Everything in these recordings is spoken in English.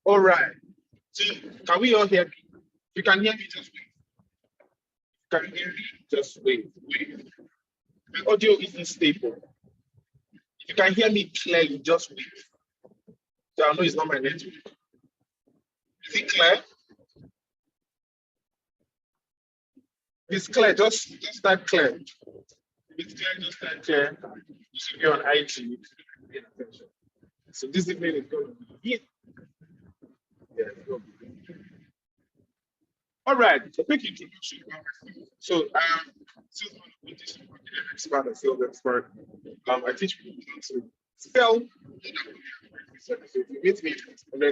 All right. So can we all hear me? You can hear me, just wait. Can you hear me? Just wait. Wait. My audio isn't stable. If you can hear me clearly, just wait. So I know it's not my network. Is it clear? It's clear. Just start clear. It's clear. Just start clear. You should be on IT. You should be paying attention. So this evening is going to be here. Yeah, it's going to be here. All right. A quick introduction. So sales management expert and sales expert. I teach people to sell. So if you meet me, I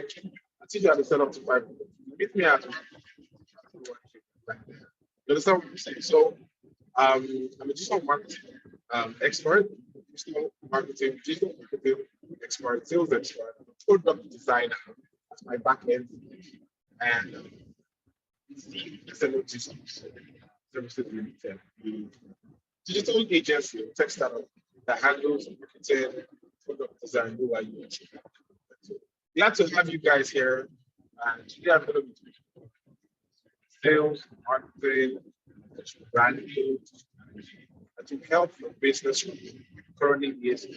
teach you how to sell up to 5. You meet me at you understand what I'm saying? So I'm a digital marketing expert, digital marketing expert, sales expert, product designer as my back end, and SNOG services limited, the digital agency, tech startup that handles marketing, product design, UI, UX. So glad to have you guys here. And today I'm going to be doing sales, marketing, branding, to help your business currently is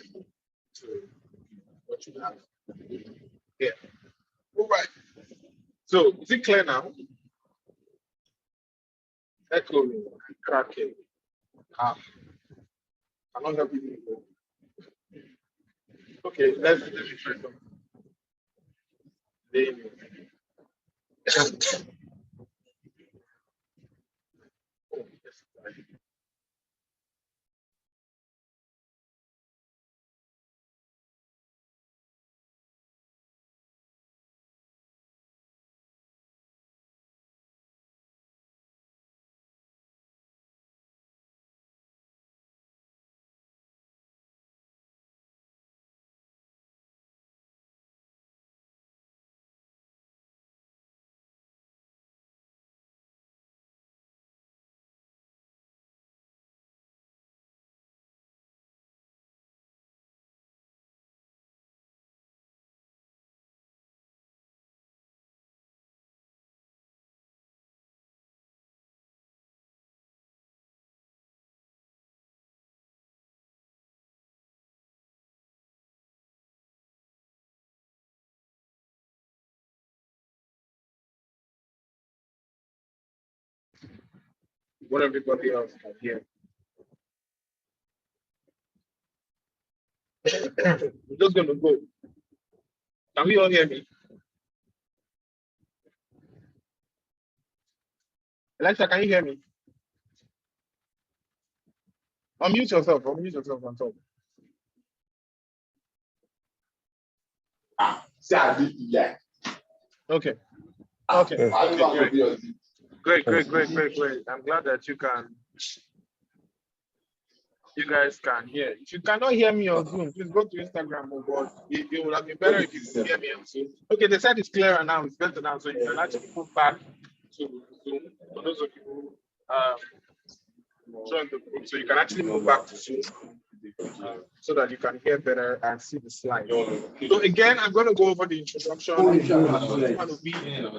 to what you have here. All right. So is it clear now? Echoing, cracking. I'm not helping you. Okay, let me try something. What everybody else can hear. We're just gonna go. Can we all hear me? Alexa, can you hear me? Unmute yourself. Unmute yourself on top. Yeah. Okay. Okay. Great. I'm glad that you guys can hear. If you cannot hear me on Zoom, please go to Instagram or God. It would have been better if you could hear me on Zoom. Okay, the site is clearer now. It's better now, so you can actually move back to Zoom. For those of you who join the group, so you can actually move back to Zoom so that you can hear better and see the slide. So again, I'm going to go over the introduction. I'm going to be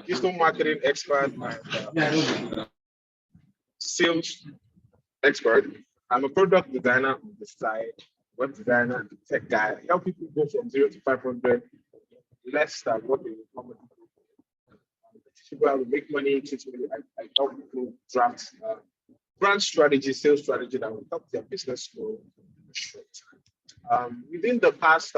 digital marketing expert and sales expert. I'm a product designer on the side, web designer, and tech guy. I help people go from 0 to 500 less than what they would normally do. Teach people how to make money. I help people draft brand strategy, sales strategy that will help their business grow in a short time. Within the past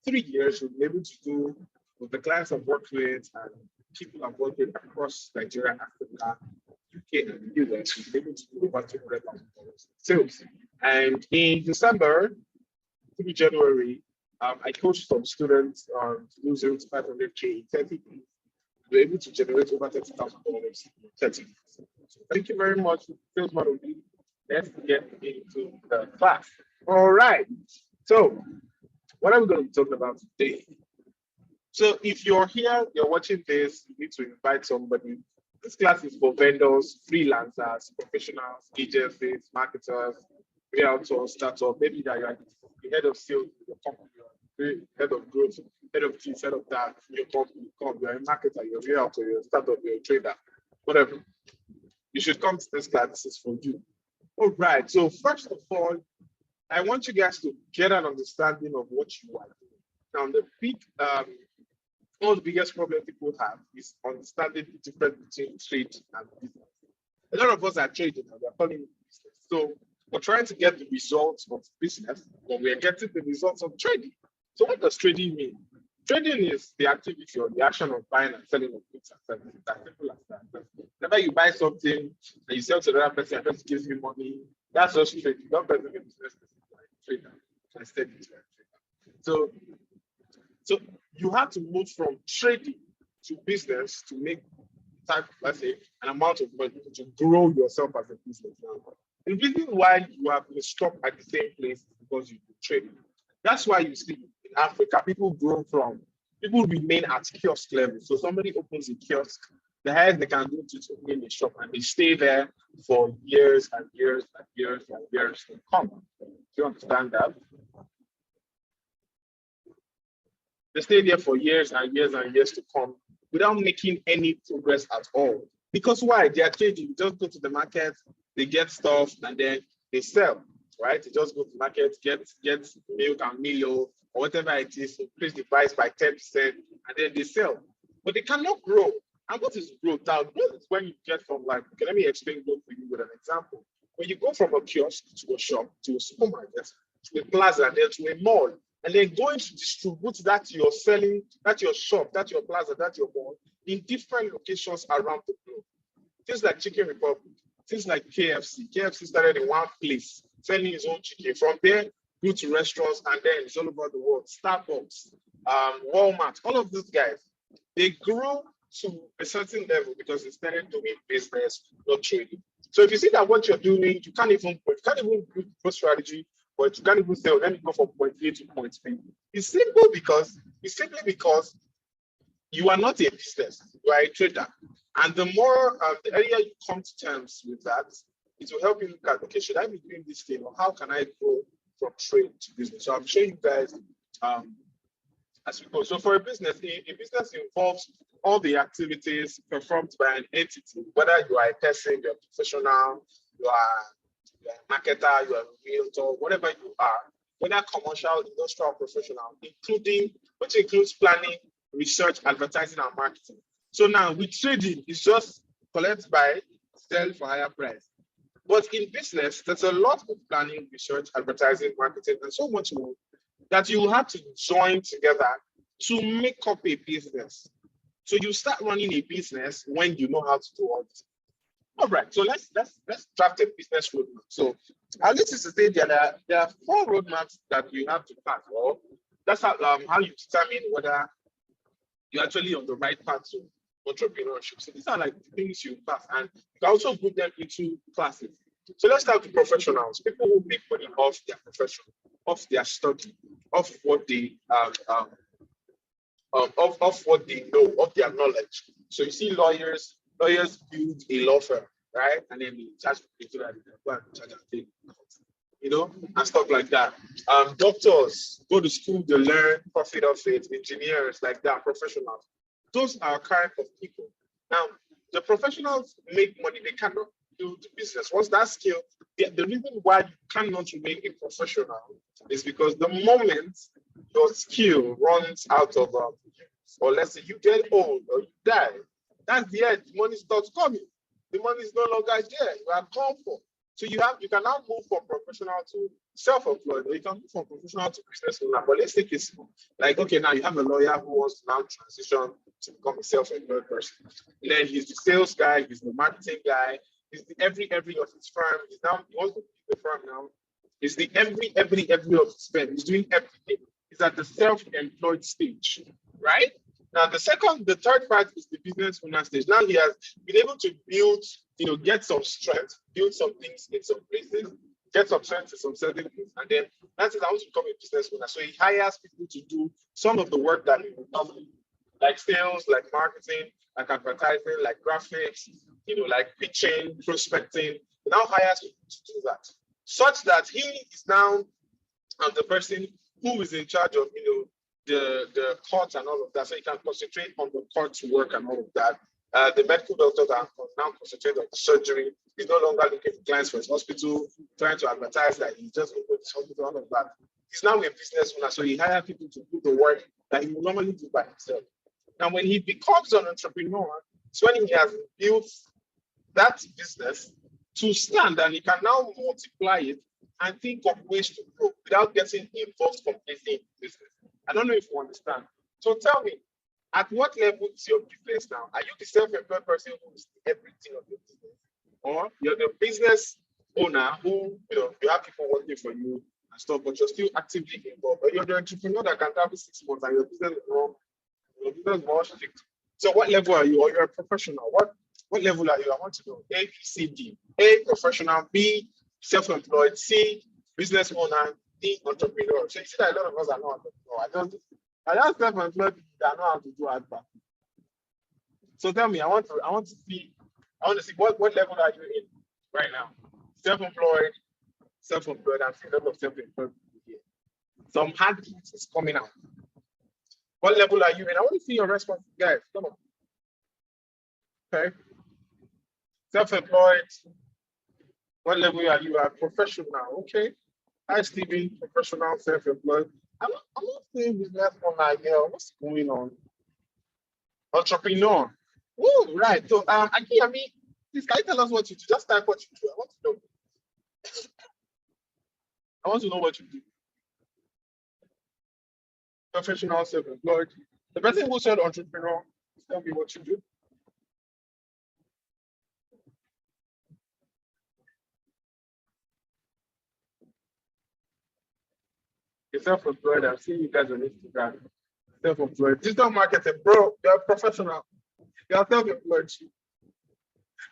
3 years, we've been able to do with the clients I've worked with and people I've worked with across Nigeria, Africa, UK, and the US, we've been able to do over $200,000 sales. And in December through January, I coached some students to do 0 to 500K in 30 days. We were able to generate over $30,000 in 30 days. So thank you very much, Sales Model B. Let's get into the class. All right. So, what are we going to be talking about today? So, if you're here, you're watching this, you need to invite somebody. This class is for vendors, freelancers, professionals, agencies, marketers, realtors, startups. Maybe that you're the head of sales in your company, head of growth, head of this, head of that, your company, you're a marketer, you're a realtor, you're a startup, you're a trader, whatever. You should come to this class. This is for you. All right. So first of all, I want you guys to get an understanding of what you are doing. Now, one of the biggest problems people have is understanding the difference between trade and business. A lot of us are trading and we're calling it business. So we're trying to get the results of business, but we're getting the results of trading. So what does trading mean? Trading is the activity or the action of buying and selling of goods and services. As simple as that. Whenever you buy something and you sell to another person, and person gives you money, that's just trading. Don't person a business person, like trader. Instead, it's like trader. So you have to move from trading to business to make let's say, an amount of money to grow yourself as a business. The reason why you have been stuck at the same place is because you've been trading. That's why you see in Africa, people remain at kiosk level. So somebody opens a kiosk, the highest they can do is open a shop, and they stay there for years and years and years and years to come. Do you understand that? They stay there for years and years and years to come without making any progress at all. Because why? They are trading. You just go to the market, they get stuff, and then they sell, right? They just go to the market, get milk and Milo, or whatever it is, increase the price by 10%, and then they sell. But they cannot grow. And what is growth? Now, growth is when you get from okay, let me explain growth for you with an example. When you go from a kiosk to a shop, to a supermarket, to a plaza, then to a mall, and then going to distribute that you're selling, that your shop, that your plaza, that your mall, in different locations around the globe. Things like Chicken Republic, things like KFC. KFC started in one place, selling his own chicken. From there, go to restaurants, and then it's all over the world. Starbucks, Walmart, all of these guys, they grew to a certain level because they started doing business, not trading. So if you see that what you're doing, you can't even do a strategy, but you can't even say, let me go from point A to point B. It's simply because you are not a business, you are a trader. And the more the earlier you come to terms with that, it will help you look at, okay, should I be doing this thing, or how can I go from trade to business? So I'm showing you guys as we go. So for a business involves all the activities performed by an entity, whether you are a person, you're a professional, you are a marketer, you are a realtor, whatever you are, whether commercial, industrial, professional, which includes planning, research, advertising, and marketing. So now with trading, it's just collect, buy, sell for higher price. But in business, there's a lot of planning, research, advertising, marketing, and so much more that you will have to join together to make up a business. So you start running a business when you know how to do all this. All right, so let's draft a business roadmap. So at least to say there are 4 roadmaps that you have to pass. Or that's how you determine whether you're actually on the right path to entrepreneurship. So these are like the things you pass, and you can also put them into classes. So let's start with professionals, people who make money off their profession, off their study, off what they of what they know, of their knowledge. So you see lawyers build a law firm, right? And then they charge people that they go and charge and take, and stuff like that. Doctors go to school, they learn, profit of it, engineers like that, professionals. Those are kind of people. Now, the professionals make money, they cannot do the business. Once that skill, the reason why you cannot remain a professional is because the moment your skill runs out of use, or let's say you get old or you die, that's the end. The money starts coming. The money is no longer there. You are gone for. So you can now move from professional to self-employed, or you can move from professional to business owner. But let's take it like, okay, now you have a lawyer who wants to now transition to become a self-employed person. And then he's the sales guy, he's the marketing guy, he's the every of his firm. He wants to be the firm now. He's the every of his firm. He's doing everything. He's at the self-employed stage, right? Now, the third part is the business owner stage. Now he has been able to build, get some strength, build some things in some places, get some strength in some certain things, and then that's it. I want to become a business owner. So he hires people to do some of the work that he would normally do, like sales, like marketing, like advertising, like graphics, like pitching, prospecting. He now hires people to do that, such that he is now the person who is in charge of, the court and all of that, so you can concentrate on the court work and all of that. The medical doctor that now concentrate on surgery. He's no longer looking for clients for his hospital, trying to advertise that he just opened his hospital, all of that. He's now a business owner, so he hires people to do the work that he would normally do by himself. Now, when he becomes an entrepreneur, it's when he has built that business to stand, and he can now multiply it and think of ways to grow without getting involved completely in business. I don't know if you understand. So tell me, at what level is your business now? Are you the self-employed person who is everything of your business? Or you're the business owner who, you have people working for you and stuff, but you're still actively involved. Or you're the entrepreneur that can travel 6 months and your business is more strict. So what level are you? Or you're a professional? What level are you? I want to know. A, B, C, D. A, professional. B, self-employed. C, business owner. D, entrepreneur. So you see that a lot of us are not entrepreneurs. I just self-employed people that know how to do advert. So tell me, I want to see what level are you in right now? Self-employed. I'm seeing a lot of self-employed people here. Some hard hits is coming out. What level are you in? I want to see your response, guys. Come on. Okay. Self-employed. What level are you at? Professional. Okay. Hi, Stevie. Professional, self-employed. I'm not saying business owner here. What's going on? Entrepreneur. Oh, right. So, please can you tell us what you do? Just type what you do. I want to know. I want to know what you do. Professional, self-employed. The person who said entrepreneur, tell me what you do. You're self-employed. I've seen you guys on Instagram. Self-employed. Digital marketing, bro. You're a professional. You're self-employed.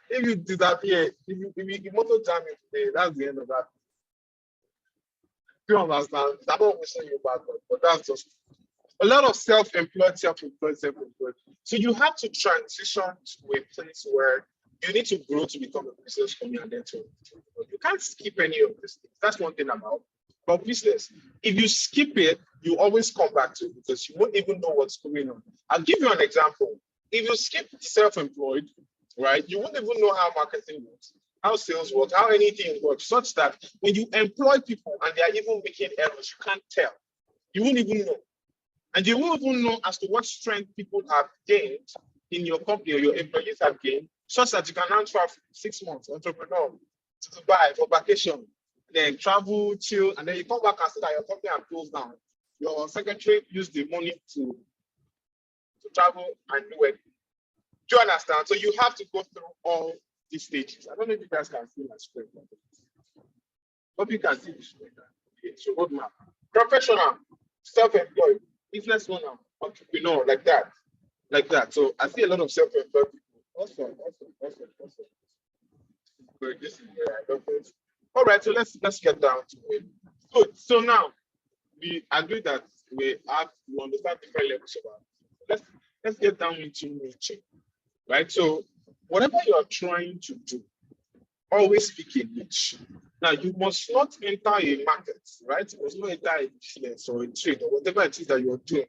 If you disappear, if you motor jam me today, that's the end of that. You understand? I'm not wishing you back, but that's just a lot of self-employed. So you have to transition to a place where you need to grow to become a business owner and then you can't skip any of these things. That's one thing about business. If you skip it, you always come back to it because you won't even know what's going on. I'll give you an example. If you skip self-employed, right, you won't even know how marketing works, how sales work, how anything works, such that when you employ people and they are even making errors, you can't tell. You won't even know. And you won't even know as to what strength people have gained in your company or your employees have gained, such that you can now travel 6 months, entrepreneur, to Dubai for vacation, then travel, chill, and then you come back and see that your company has closed down. Your secretary used the money to travel and do it. Do you understand? So you have to go through all these stages. I don't know if you guys can see my screen. Hope you can see the screen. Okay, so roadmap. Professional, self-employed, business owner, entrepreneur, like that. So I see a lot of self-employed people. Awesome. Good. This is where I love this. All right, so let's get down to it. Good. So now we agree that we understand different levels of it. Let's get down into niche, right? So whatever you are trying to do, always pick a niche. Now you must not enter a market, right? You must not enter a business or a trade or whatever it is that you're doing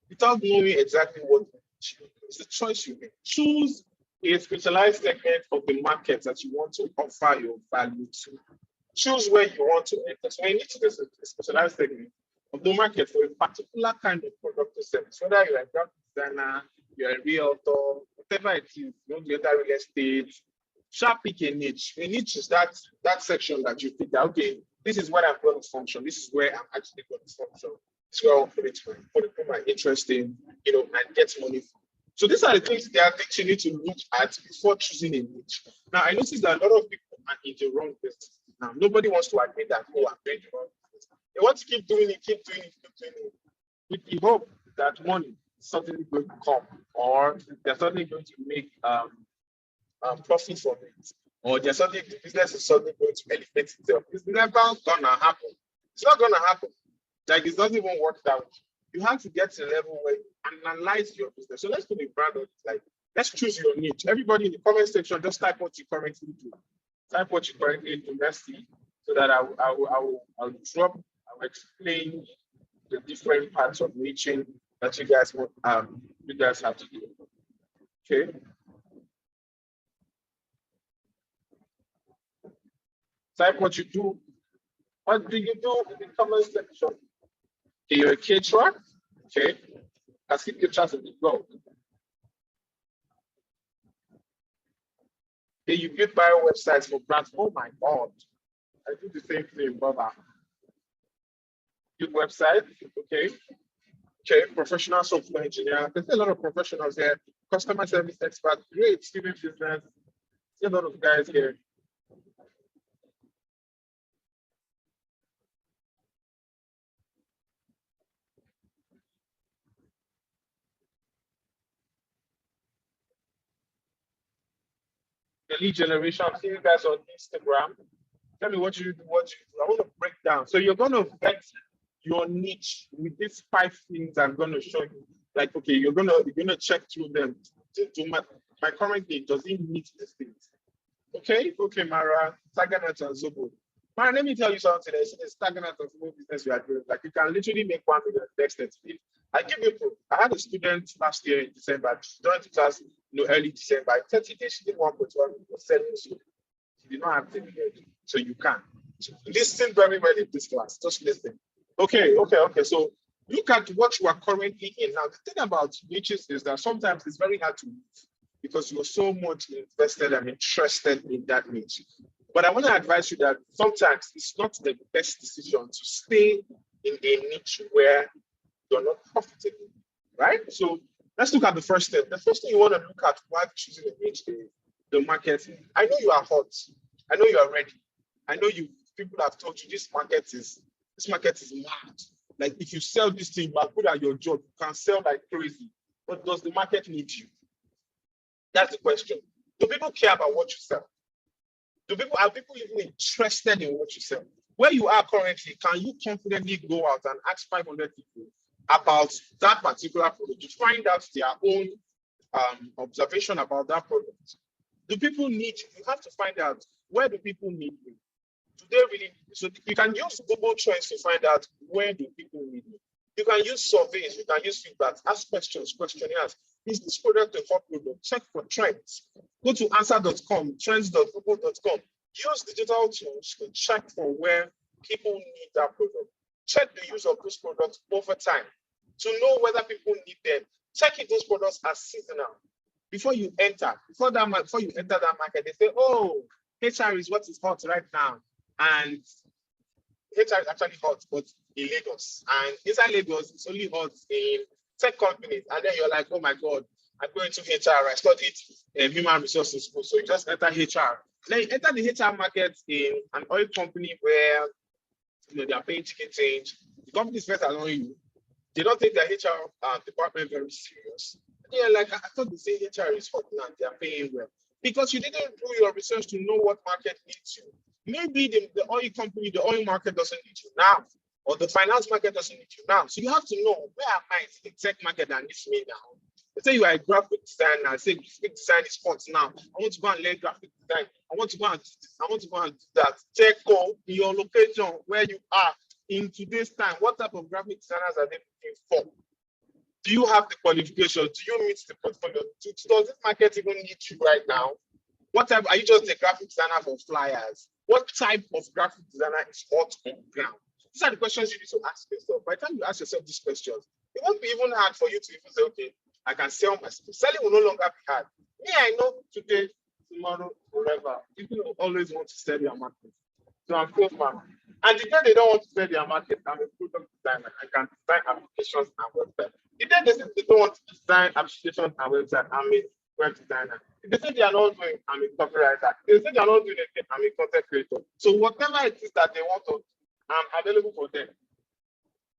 without knowing exactly what it's a choice you make. Choose a specialized segment of the market that you want to offer your value to. Choose where you want to enter. So you need to do a specialized segment of the market for a particular kind of product or service, whether you're a graphic designer, you're a realtor, whatever it is, you want to enter real estate. Sharp pick a niche. A niche is that section that you think that, okay, this is where I'm going to function. This is where I'm actually going to function. This is where I'll put my interest in, and get money from. So these are the things. There are things you need to look at before choosing a niche. Now I noticed that a lot of people are in the wrong business. Now nobody wants to admit that, I'm doing the wrong business. They want to keep doing it, with the hope that money is suddenly going to come, or they're suddenly going to make profit from it, or the business is suddenly going to elevate itself. It's never gonna happen. It's not gonna happen. Like, it doesn't even work that way. You have to get to a level where you analyze your business. So let's put a brand on it. Like, let's choose your niche. Everybody in the comment section, just type what you currently do. Type what you currently do. Let's see. So that I will drop, I will explain the different parts of reaching that you guys want you guys have to do. Okay. Type what you do. What do you do in the comment section? Okay, you're a caterer. Okay. I see pictures of the blog. Okay, you build bio websites for brands. Oh my God. I do the same thing, brother. Build website. Okay. Okay, professional software engineer. There's a lot of professionals here. Customer service expert, great student business. There's a lot of guys here. The lead generation. I'm seeing you guys on Instagram. Tell me what you do. I want to break down. So you're going to get your niche with these 5 things I'm going to show you. Like, okay, you're gonna check through them. Do my current niche, does it meet these things? Okay, Mara, Taganat and Zobo. Mara, let me tell you something. There's this Taganat and Zobo business we are doing. Like, you can literally make 1 million next week. I give you proof. I had a student last year in December, she joined class, early December. 30 days, she did 1.1 million selling. She did not have 10 million. So you can. Listen very well in this class. Just listen. Okay. So look at what you are currently in. Now, the thing about niches is that sometimes it's very hard to move because you're so much invested and interested in that niche. But I want to advise you that sometimes it's not the best decision to stay in a niche where you're not profitable, right? So let's look at the first step. The first thing you want to look at while choosing a niche is the market. I know you are hot. I know you are ready. I know people have told you this market is mad. Like if you sell this thing, you are good at your job, you can sell like crazy. But does the market need you? That's the question. Do people care about what you sell? Are people even interested in what you sell? Where you are currently, can you confidently go out and ask 500 people about that particular product to find out their own observation about that product? Do people need you? You have to find out, where do people need you? Do they really need you? So you can use Google Trends to find out, where do people need you? You can use surveys, you can use feedback, ask questions, questionnaires. Is this product a hot product? Check for trends. Go to answer.com, trends.google.com. Use digital tools to check for where people need that product. Check the use of those products over time to know whether people need them. Check if those products are seasonal. Before you enter that market, they say, oh, HR is what is hot right now. And HR is actually hot, but in Lagos. And inside Lagos, it's only hot in tech companies. And then you're like, oh my God, I'm going to HR. I studied human resources school. So you just enter HR. Then you enter the HR market in an oil company where they are paying ticket change. The companies first allow you. They don't take their HR department very serious. Yeah, like I thought they say HR is hot now, they are paying well. Because you didn't do your research to know what market needs you. Maybe the oil company, the oil market doesn't need you now, or the finance market doesn't need you now. So you have to know, where am I in the tech market that needs me now? Let's say you are a graphic designer, say graphic design is hot now. I want to go and learn graphic design. I want to go and do that. Check your location where you are in today's time. What type of graphic designers are they looking for? Do you have the qualification? Do you meet the portfolio? Does this market even need you right now? What type? Are you just a graphic designer for flyers? What type of graphic designer is hot on ground? These are the questions you need to ask yourself. By the time you ask yourself these questions, it won't be even hard for you to even say, okay, I can sell my stuff. Selling will no longer be hard. Me, I know today, tomorrow, forever. People will always want to sell their market. So I'm close, man. And the day they don't want to sell their market, I'm a product designer. I can design applications and websites. The day they say they don't want to design applications and websites, I'm a web designer. If they say they are not doing, I'm a copywriter. If they say they are not doing anything, I'm a content creator. So whatever it is that they want to, I'm available for them.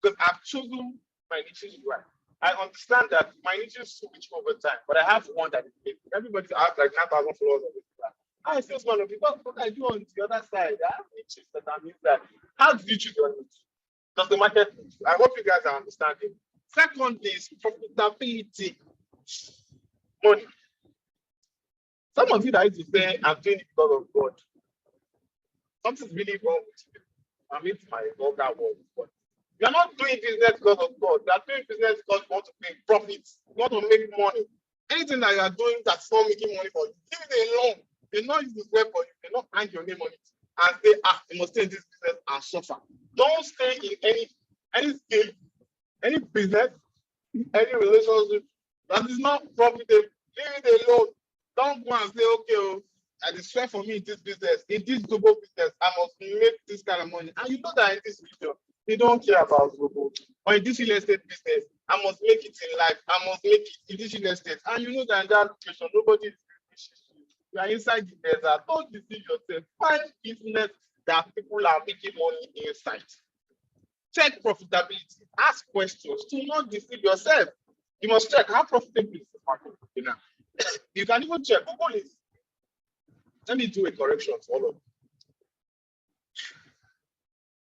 Because I've chosen my niches right. I understand that my niches switch over time, but I have one that is big. Everybody has like 9,000 followers on Instagram. I still want to be, what I do on the other side? I have niches that I'm in that. How do you choose your niche? Does the market? I hope you guys are understanding. Second is profitability. Money. Some of you that used to say, I'm doing it because of God. Something's really wrong with you. I mean, my vulgar word, but You're not doing business because of God. You are doing business because you want to make profits. You want to make money. Anything that you are doing that's not making money for you, leave it alone. They not use this web for you. They not hang your name on it and say, you must stay in this business and suffer. Don't stay in any skill, any business, any relationship that is not profitable. Leave it alone. Don't go and say, okay, oh, I swear for me in this business, in this global business, I must make this kind of money. And you know that in this region, they don't care about global. Or in this real estate business, I must make it in life. I must make it in this real estate. And you know that in that location, nobody is you. You are inside the desert. Don't deceive yourself. Find business that people are making money inside. Check profitability. Ask questions. Do not deceive yourself. You must check how profitable is the market. You can even check. Google is. Let me do a correction for all of you.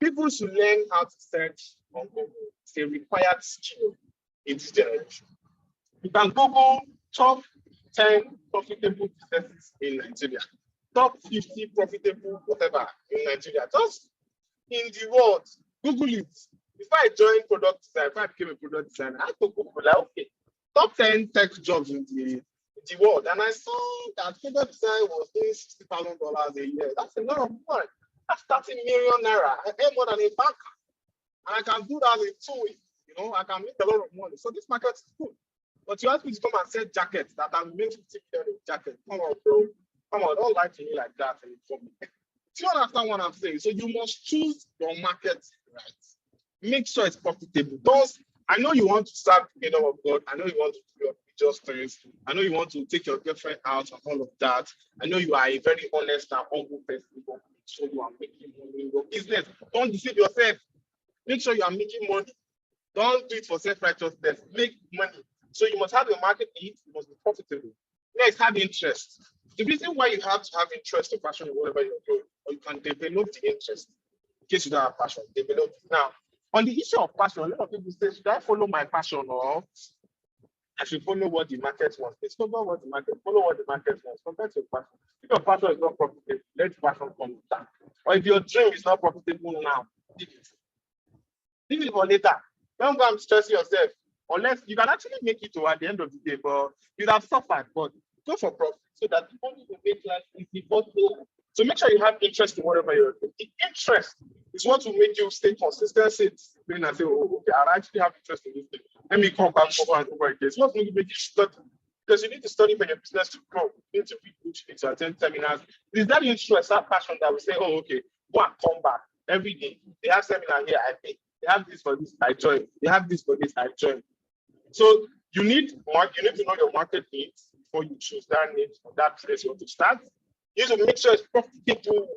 People should learn how to search on Google. It's a required skill in this generation. You can Google top 10 profitable businesses in Nigeria, top 50 profitable whatever in Nigeria. Just in the world, Google it. Before I joined product design, before I became a product designer, I had to Google like, okay, top 10 tech jobs in the world. And I saw that product design was doing $60,000 a year. That's a lot of money. That's 30 million naira. I earn more than a banker. And I can do that in 2 weeks. I can make a lot of money. So this market is good. But you ask me to come and sell jackets that I'm making 50 million jackets. Come on, bro. Come on, don't lie to me like that. Do you understand what I'm saying? So you must choose your market right. Make sure it's profitable. I know you want to start the kingdom of God. I know you want to do your religious things. I know you want to take your girlfriend out and all of that. I know you are a very honest and humble person. So you are making money in your business. Don't deceive yourself. Make sure you are making money. Don't do it for self-righteousness. Make money. So you must have your market needs. You must be profitable. Next, have interest. The reason why you have to have interest or passion in whatever you're doing, or you can develop the interest in case you don't have passion. Develop it. Now, on the issue of passion, a lot of people say, should I follow my passion or I should follow what the market wants? Discover what the market, follow what the market wants. Compare to your passion. If your passion is not profitable, let passion come back. Or if your dream is not profitable now, leave it. Leave it for later. Don't go and stress yourself. Unless you can actually make it to at the end of the day, but you'd have suffered. But go for profit so that the money will make life easy. So make sure you have interest in whatever you're doing. The interest is what will make you stay consistent, stay disciplined, and say, oh, okay, I actually have interest in this thing. Let me come back over and over again. It's not going to make you study. Because you need to study for your business to grow. You need to read books, you need to attend seminars. Is that interest, that passion that we say, oh, okay, go and come back every day. They have seminar here, I pay. They have this for this, I join. They have this for this, I join. So you need to know your market needs before you choose that need for that place you want to start. You need to make sure it's profitable.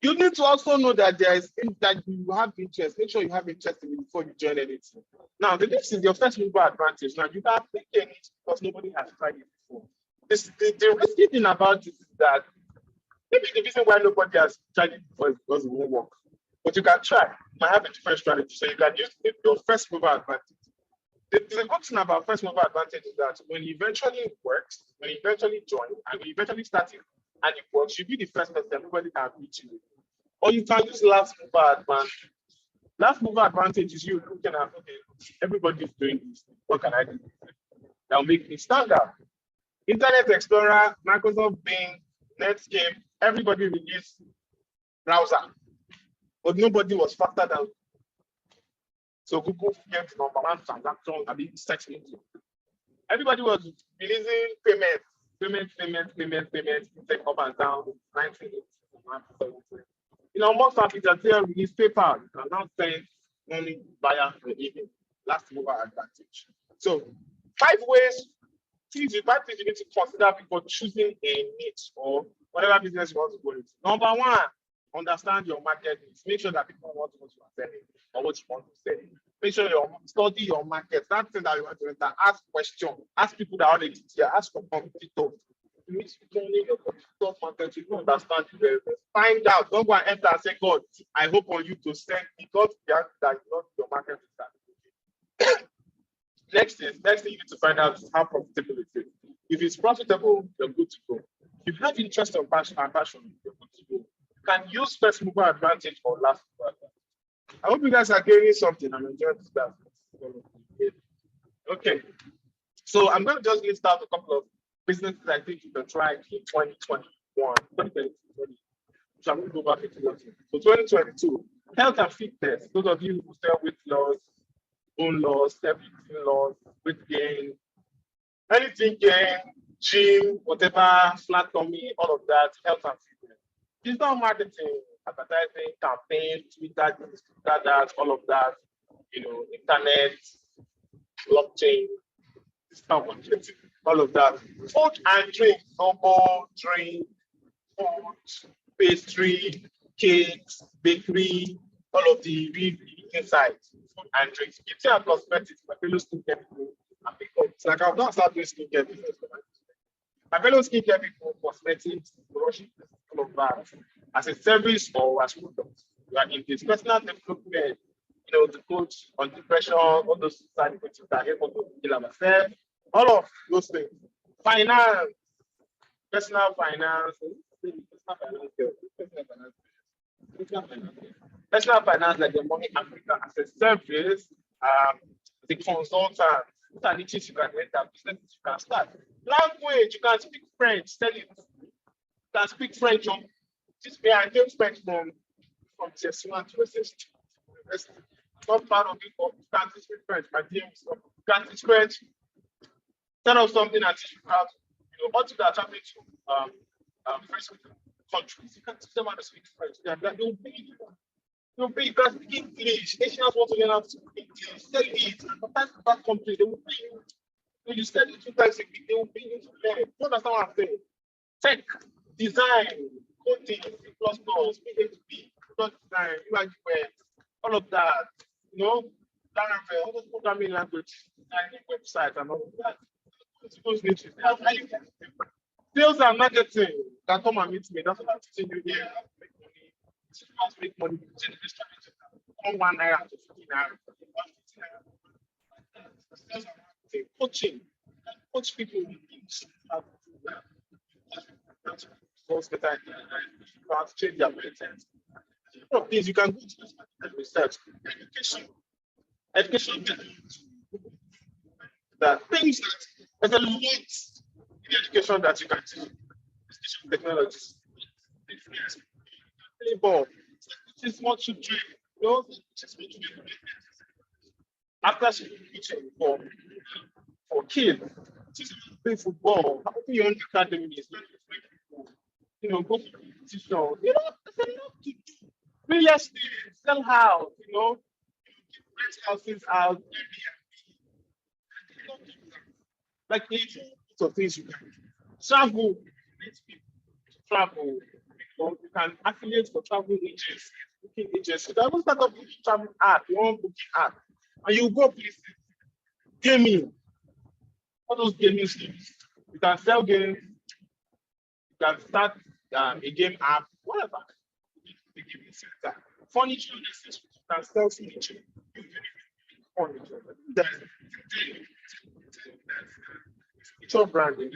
You need to also know that that you have interest. Make sure you have interest in it before you join anything. Now, the next is your first mover advantage. Now, you can't take it because nobody has tried it before. The risky thing about this is that maybe the reason why nobody has tried it before is because it won't work. But you can try. You might have a different strategy. So you can use your first mover advantage. The good thing about first mover advantage is that when it eventually works, when you eventually join, and when you eventually start it, and it works, you'll be the first person everybody can reach you. Or you can use last mover advantage. Last mover advantage is you looking at, okay, everybody's doing this. What can I do? That'll make me stand out. Internet Explorer, Microsoft Bing, Netscape, everybody released browser. But nobody was faster than. So Google became the number one transaction, search engine. Everybody was releasing payments, take up and down, 1980. Most companies release PayPal. You can now send money via the email. Last mover advantage. So 5 things you need to consider before choosing a niche or whatever business you want to go into. Number 1, understand your market needs. Make sure that people want what you are selling or what you want to sell. Make sure you study your market. That thing that you want to enter, ask questions. Ask people that are already here. Ask your competitors. You need to be joining your competitors' market. You don't understand it very well. Find out. Don't go and enter and say, God, I hope on you to send me. God, that not your market is that. Next thing you need to find out is how profitable it is. If it's profitable, you're good to go. If you have interest and passion, you're good to go. You can use first mover advantage or last mover advantage. I hope you guys are gaining something. I'm enjoying that. Okay. So I'm going to just list out a couple of businesses I think you can try in 2021, 2022. So I'm going to go back into that. So 2022, health and fitness. Those of you who sell weight loss, bone loss, everything loss, weight gain, anything gain, gym, whatever, flat tummy, all of that, health and fitness. Digital marketing, advertising, campaign, Twitter, this, Twitter, that, all of that, internet, blockchain, digital marketing, all of that. Food and drink, normal drink, food, pastry, cakes, bakery, all of the inside, food and drinks. Beauty and cosmetics, my fellow skincare people, and makeup. It's like I've not started doing skincare business. My fellow skincare people, cosmetics, brushing, all of that, as a service or as product. We are in this personal development, the coach on depression, all those side effects that help us to heal ourselves, all of those things. Finance, personal finance, personal finance like the Money Africa as a service, the consultant, what are the things you can enter, businesses you can start. Language, you can speak French, tell it. You can speak French. This way, I learned French from CS1 to SS2. Not part of it, but you can't speak French. My dear, you can't speak French. Set up something and teach you how to, until they're traveling to French countries, you can teach them how to speak French. They'll pay you. Can speak English. Asians want to learn how to speak English. Study it. And sometimes that country, they will pay you. When you study 2 times a week, they will pay you to learn. You understand what I'm saying? Tech, design, coding, C++, PHP, product design, UI, all of that. Laravel, all those programming language, designing websites and all of that. Sales and marketing can come and meet me. That's what I'm teaching you here. Make money. How to make money. From 1 naira to 50 naira. Sales and marketing, coaching. Coach people how to do that. What's better? How to change their mindset. All of these you can go to research. Education. That things that there's a lot in education that you can teach. Education technologies. Labor. Teach small children. After teaching for kids, teach them to play football. How open your own academy is not go for competition. There's a lot to do. Real estate, sell house, rent houses out, like lots of things you can do. Travel, you can affiliate for travel agents, booking agents. You can even start up a travel app, your own booking app, and you go places. Gaming, all those gaming things. You can sell games, you can start a game app, whatever. The gaming center. Furniture, you can sell furniture. It's all branding,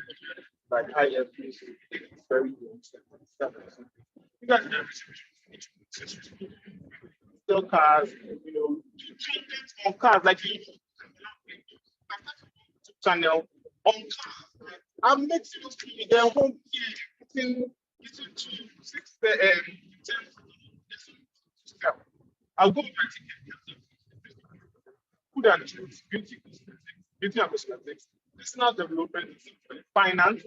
like high-end place. It's very good. You guys sell cars, on cars, like channel on cars. I'm making their home here between 2 to 6 I'll go back to food and drinks, beauty and cosmetics, personal development, finance,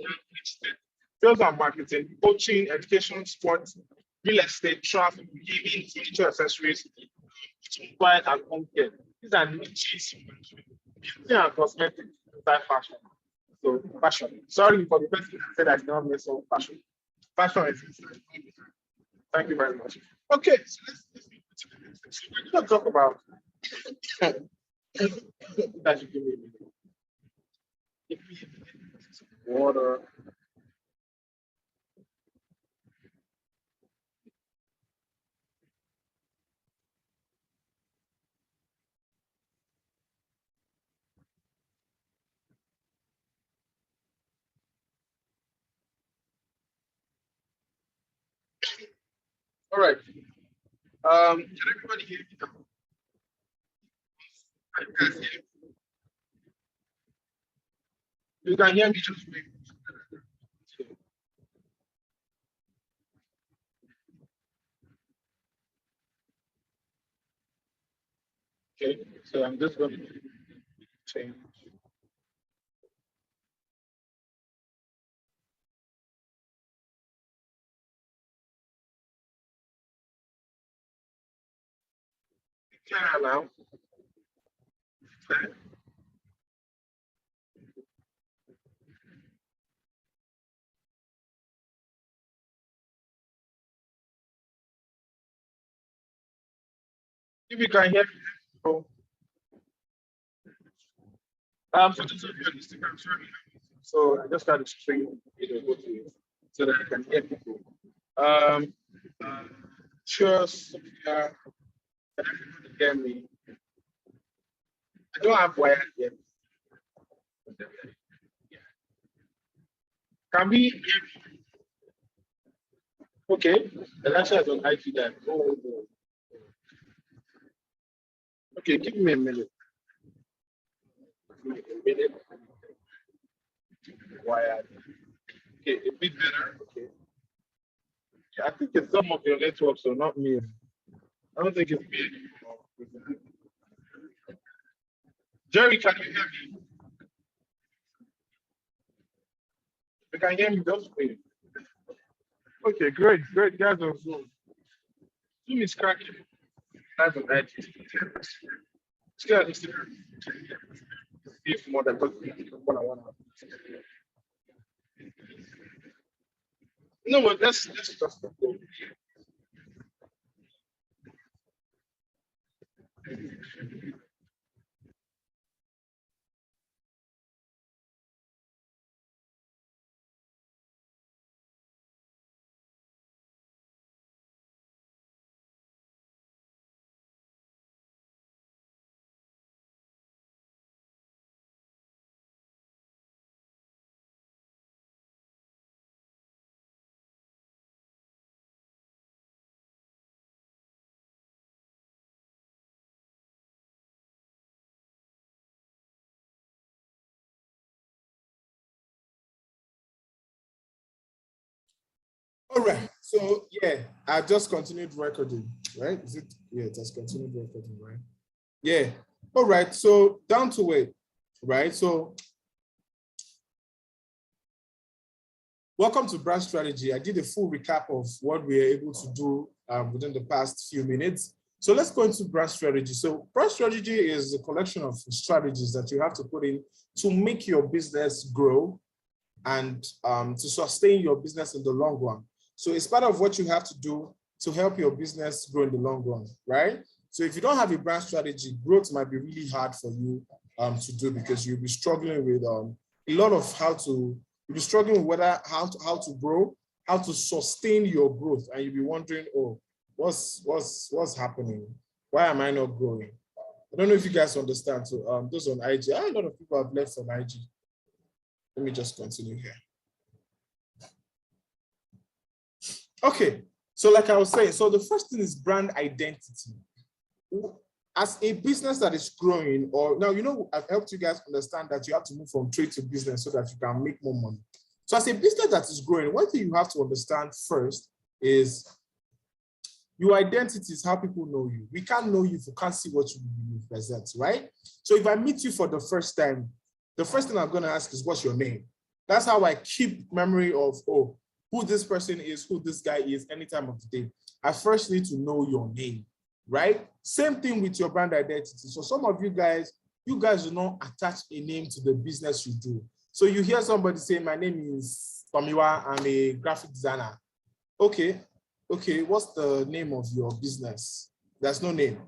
sales and marketing, coaching, education, sports, real estate, travel, gaming, furniture accessories, quiet and home care. These are niches. Beauty and cosmetics, inside fashion. So fashion. Sorry for the person that said I did not miss on fashion. Fashion is inside. Thank you very much. Okay, so we're going to talk about that you give me water. All right. Can everybody hear me now? You can hear me just maybe. Okay, so I'm just going to change. Clear now. Okay. If you can hear me, oh, so this is your Instagram story. So I just started streaming video go to it so that I can hear people. Um, uh, sure, Sophia, can everybody hear me? I don't have wired yet. Can we hear me? Okay, the answer is on IT then. Oh, oh. Okay, give me a minute. Give me a minute. Wired. Okay, a bit better. Okay. Yeah, I think it's some of your network, so not me. I don't think it's me anymore. Jerry, can you hear me? You can hear me just me. Okay, great, great. Guys on Zoom. Zoom is cracking. That's an edge. Still, Instagram. If more than what I want. No, but that's just cool. All right. So yeah, I just continued recording, right? Is it? Yeah, it has continued recording, right? Yeah. All right. So down to it, right? So welcome to Brand Strategy. I did a full recap of what we were able to do within the past few minutes. So let's go into brand strategy. So brand strategy is a collection of strategies that you have to put in to make your business grow and to sustain your business in the long run. So it's part of what you have to do to help your business grow in the long run, right? So if you don't have a brand strategy, growth might be really hard for you to do because you'll be struggling with a lot of you'll be struggling with whether how to grow, how to sustain your growth, and you'll be wondering, oh, what's happening? Why am I not growing? I don't know if you guys understand. So those on IG, a lot of people have left on IG. Let me just continue here. Okay, so like I was saying, so the first thing is brand identity. As a business that is growing, or now, I've helped you guys understand that you have to move from trade to business so that you can make more money. So as a business that is growing, one thing you have to understand first is your identity is how people know you. We can't know you if we can't see what you present, right? So if I meet you for the first time, the first thing I'm going to ask is, what's your name? That's how I keep memory of, oh, who this person is, who this guy is, any time of the day. I first need to know your name, right? Same thing with your brand identity. So some of you guys do not attach a name to the business you do. So you hear somebody say, my name is Tomiwa, I'm a graphic designer. Okay, what's the name of your business? There's no name.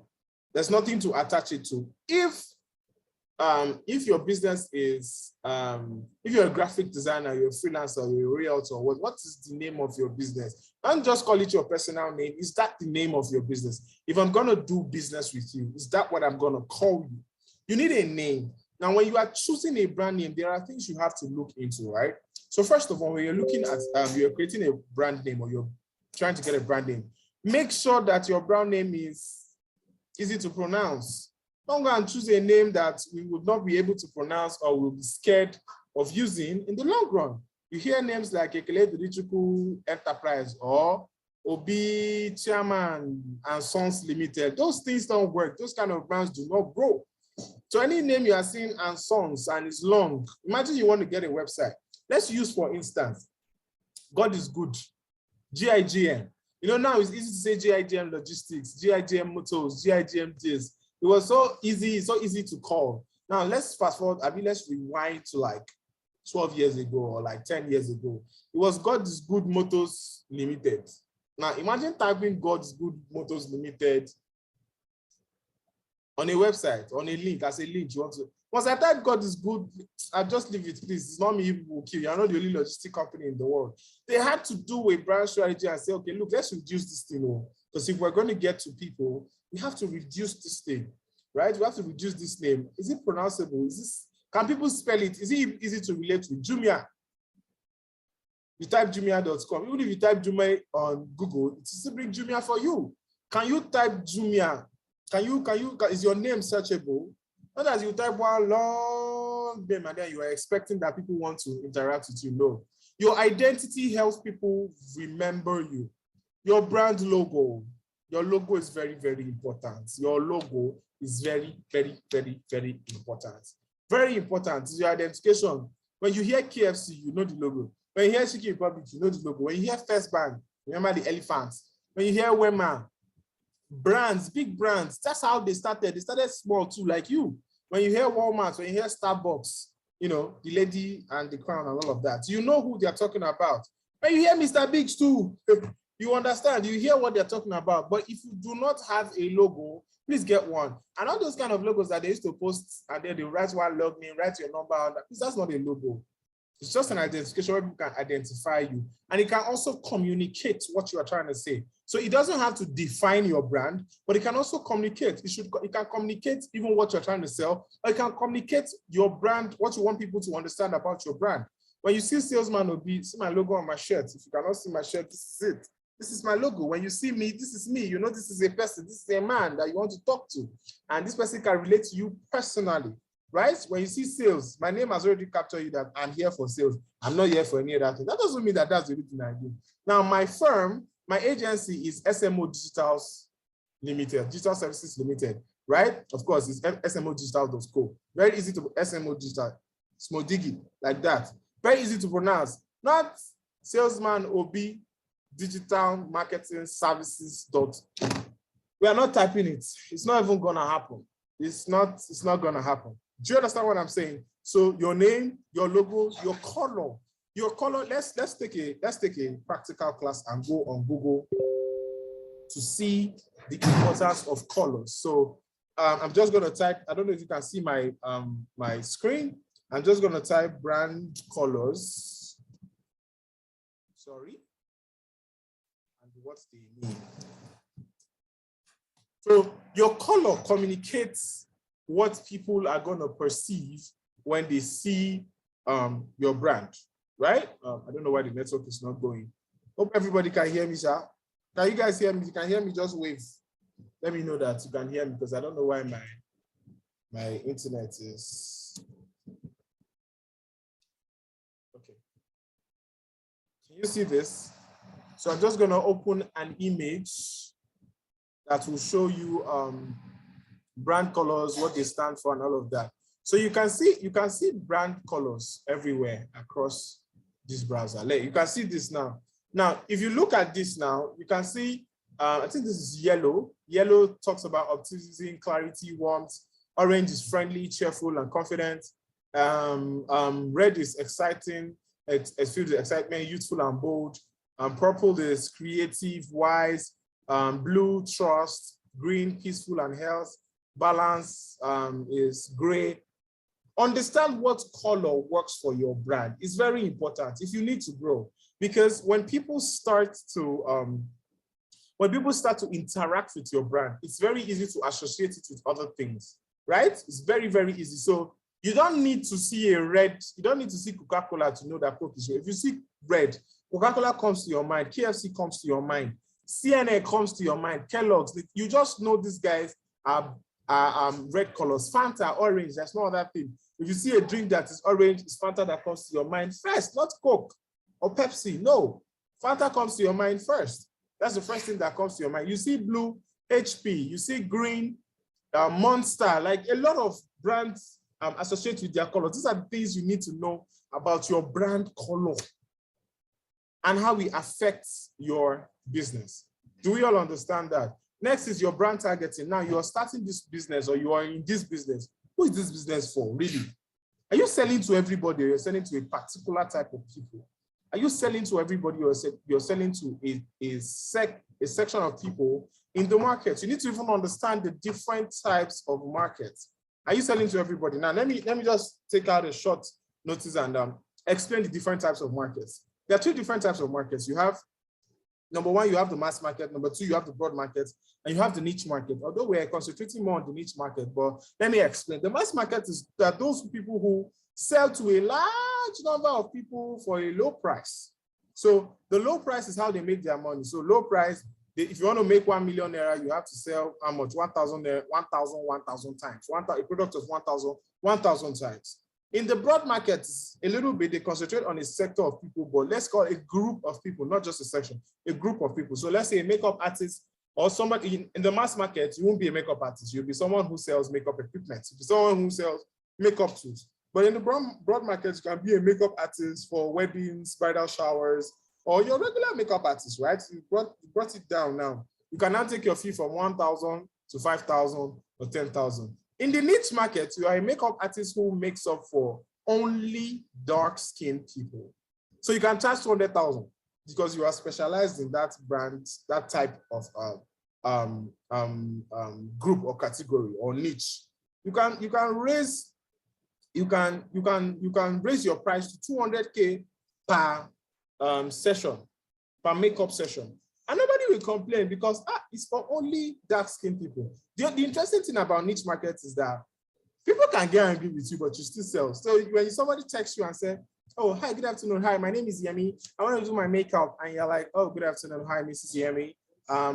There's nothing to attach it to. If your business is, if you're a graphic designer, you're a freelancer, you're a realtor, what is the name of your business? Don't just call it your personal name. Is that the name of your business? If I'm going to do business with you, is that what I'm going to call you? You need a name. Now, when you are choosing a brand name, there are things you have to look into, right? So first of all, when you're looking at, you're creating a brand name or you're trying to get a brand name, make sure that your brand name is easy to pronounce. Don't go and choose a name that we would not be able to pronounce or will be scared of using in the long run. You hear names like Ekele Digital Enterprise or Obi Chairman and Sons Limited. Those things don't work. Those kind of brands do not grow. So any name you are seeing and Sons and it's long, imagine you want to get a website. Let's use, for instance, God is Good, GIGM. You know, now it's easy to say GIGM Logistics, GIGM Motors, GIGM this. It was so easy to call. Now let's fast forward. I mean, let's rewind to like 12 years ago or like 10 years ago. It was God is Good Motors Limited. Now imagine typing God is Good Motors Limited on a website, on a link, as a link you want to. Once I type God is Good, I just leave it, please. It's not me who will kill you. You're not the only logistic company in the world. They had to do a brand strategy and say, okay, look, let's reduce this thing. Because if we're going to get to people, we have to reduce this thing, right? We have to reduce this name. Is it pronounceable? Is this, can people spell it? Is it easy to relate with? Jumia. You type jumia.com. Even if you type Jumia on Google, it still bring Jumia for you. Can you type Jumia? Is your name searchable? Not as you type one long name and then you are expecting that people want to interact with you. No. Your identity helps people remember you. Your brand logo. Your logo is very, very important. Your logo is very, very, very, very important. Very important is your identification. When you hear KFC, you know the logo. When you hear Chicken Republic, you know the logo. When you hear First Bank, remember the elephants. When you hear Wema, brands, big brands, that's how they started. They started small too, like you. When you hear Walmart, when you hear Starbucks, you know, the lady and the crown and all of that, you know who they're talking about. When you hear Mr. Biggs too, you understand, you hear what they're talking about. But if you do not have a logo, please get one. And all those kind of logos that they used to post and then they write one log name, write your number on that, that's not a logo. It's just an identification where people can identify you. And it can also communicate what you are trying to say. So it doesn't have to define your brand, but it can also communicate. It can communicate even what you're trying to sell, or it can communicate your brand, what you want people to understand about your brand. When you see salesman will be, see my logo on my shirt. If you cannot see my shirt, this is it. This is my logo. When you see me, this is me. You know, this is a person, this is a man that you want to talk to. And this person can relate to you personally. Right? When you see sales, my name has already captured you that I'm here for sales. I'm not here for any other thing. That doesn't mean that that's the only thing I do. Now, my firm, my agency is SMO Digitals Limited, Digital Services Limited, right? Of course, it's SMOdigital.co. Very easy to SMO Digital, small diggy, like that. Very easy to pronounce. Not salesman OB Digital Marketing Services. We are not typing it. It's not even gonna happen. It's not gonna happen. Do you understand what I'm saying? So your name, your logo, your color. Let's take a practical class and go on Google to see the importance of colors. So I'm just gonna type. I don't know if you can see my my screen. I'm just gonna type brand colors. Sorry, and what they mean. So your color communicates what people are going to perceive when they see your brand, right? I don't know why the network is not going. Hope everybody can hear me, sir. Can you guys hear me? If you can hear me, just wave. Let me know that you can hear me because I don't know why my internet is. Okay. Can you see this? So I'm just going to open an image that will show you brand colors, what they stand for, and all of that. So you can see brand colors everywhere across this browser. You can see this now. Now, if you look at this now, you can see, I think this is yellow. Yellow talks about optimism, clarity, warmth. Orange is friendly, cheerful, and confident. Red is exciting. It feels excitement, youthful and bold. Purple is creative, wise. Blue, trust. Green, peaceful and health. Balance is gray. Understand what color works for your brand. It's very important if you need to grow, because when people start to interact with your brand, it's very easy to associate it with other things, right? It's very, very easy. So you don't need to see you don't need to see Coca-Cola to know that Coke is red. If you see red, Coca-Cola comes to your mind, KFC comes to your mind, CNN comes to your mind, Kellogg's. You just know these guys are red colors. Fanta, orange, there's no other thing. If you see a drink that is orange, it's Fanta that comes to your mind first, not Coke or Pepsi. No, Fanta comes to your mind first. That's the first thing that comes to your mind. You see blue, HP. You see green, Monster. Like a lot of brands associate with their colors. These are the things you need to know about your brand color and how it affects your business. Do we all understand that? Next is your brand targeting. Now you are starting this business or you are in this business. Who is this business for, really? Are you selling to everybody or you're selling to a particular type of people? Are you selling to everybody or you're selling to a section of people in the market? You need to even understand the different types of markets. Are you selling to everybody? Now, let me just take out a short notice and explain the different types of markets. There are two different types of markets. You have, number one, you have the mass market. Number two, you have the broad market. And you have the niche market. Although we're concentrating more on the niche market, but let me explain. The mass market is that those people who sell to a large number of people for a low price. So the low price is how they make their money. So low price, if you want to make 1 million naira, you have to sell how much? 1,000 times. A product of 1,000 times. In the broad market, a little bit, they concentrate on a sector of people, but let's call it a group of people, not just a section, a group of people. So let's say a makeup artist or somebody in the mass market, you won't be a makeup artist. You'll be someone who sells makeup equipment. You'll be someone who sells makeup tools. But in the broad market, you can be a makeup artist for weddings, bridal showers, or your regular makeup artist, right? You brought it down now. You can now take your fee from 1,000 to 5,000 or 10,000. In the niche market, you are a makeup artist who makes up for only dark-skinned people. So you can charge 200,000 because you are specialized in that brand, that type of group or category or niche. You can raise your price to 200K per session, per makeup session. And nobody will complain because it's for only dark-skinned people. The interesting thing about niche markets is that people can get angry with you, but you still sell. So when somebody texts you and say, oh, hi, good afternoon. Hi, my name is Yemi. I want to do my makeup. And you're like, oh, good afternoon. Hi, Mrs. Yemi.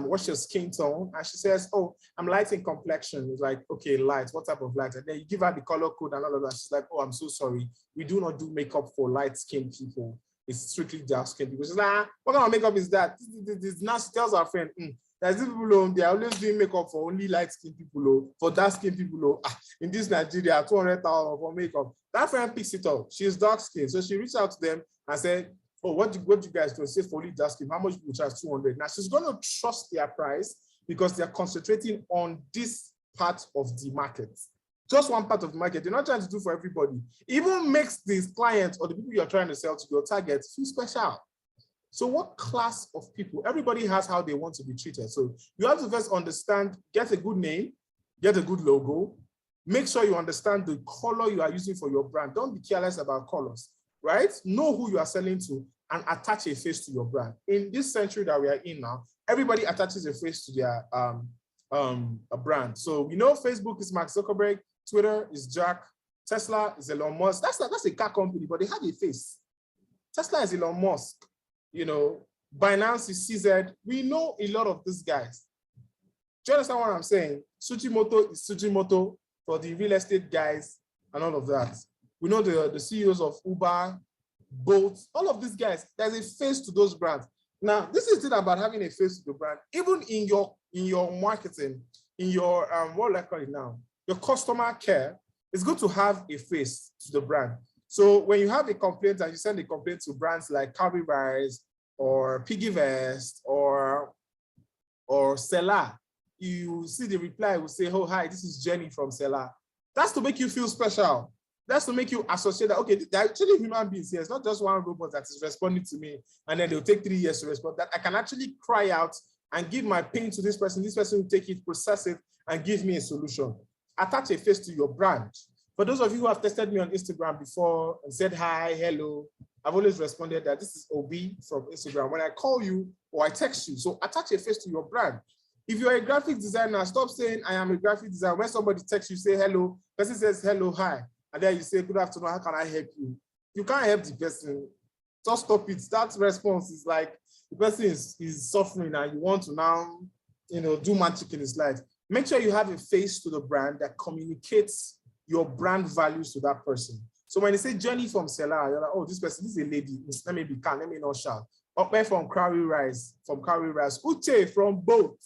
What's your skin tone? And she says, oh, I'm light in complexion. It's like, okay, light. What type of light? And then you give her the color code and all of that. She's like, oh, I'm so sorry. We do not do makeup for light-skinned people. It's strictly dark-skinned people. She's like, what kind of makeup is that? Now she tells her friend, there's these people, they are always doing makeup for only light-skinned people, for dark-skinned people. In this Nigeria, 200,000 for makeup. That friend picks it up. She's dark-skinned. So she reached out to them and said, oh, what do you guys do? Say for only dark-skinned, how much do you charge? 200. Now she's going to trust their price because they're concentrating on this part of the market. Just one part of the market. They're not trying to do for everybody. Even makes these clients or the people you're trying to sell to your target feel special. So what class of people? Everybody has how they want to be treated. So you have to first understand, get a good name, get a good logo, make sure you understand the color you are using for your brand. Don't be careless about colors, right? Know who you are selling to and attach a face to your brand. In this century that we are in now, everybody attaches a face to their a brand. So we know Facebook is Mark Zuckerberg, Twitter is Jack, Tesla is Elon Musk. That's a car company, but they have a face. Tesla is Elon Musk. Binance is CZ. We know a lot of these guys. Do you understand what I'm saying? Sujimoto is Sujimoto for the real estate guys and all of that. We know the CEOs of Uber, Bolt, all of these guys. There's a face to those brands. Now, this is it about having a face to the brand. Even in your marketing, in your what do I call it now? Your customer care, it's good to have a face to the brand. So when you have a complaint and you send a complaint to brands like Calvin Rise or Piggy Vest or Selah, you see the reply will say, oh, hi, this is Jenny from Selah. That's to make you feel special. That's to make you associate that, okay, they're actually human beings here. It's not just one robot that is responding to me and then they'll take 3 years to respond. That I can actually cry out and give my pain to this person. This person will take it, process it, and give me a solution. Attach a face to your brand. For those of you who have tested me on Instagram before and said hi, hello, I've always responded that this is Obi from Instagram. When I call you or I text you, so attach a face to your brand. If you're a graphic designer, stop saying I am a graphic designer. When somebody texts you, say hello, person says hello, hi, and then you say good afternoon, how can I help you? You can't help the person. Just stop it. That response is like the person is suffering and you want to now, do magic in his life. Make sure you have a face to the brand that communicates your brand values to that person. So when they say Johnny from Selah, you're like, oh, this person is a lady. Let me be calm, let me not shout. Okpe from Crowley Rise, Uche from Boat.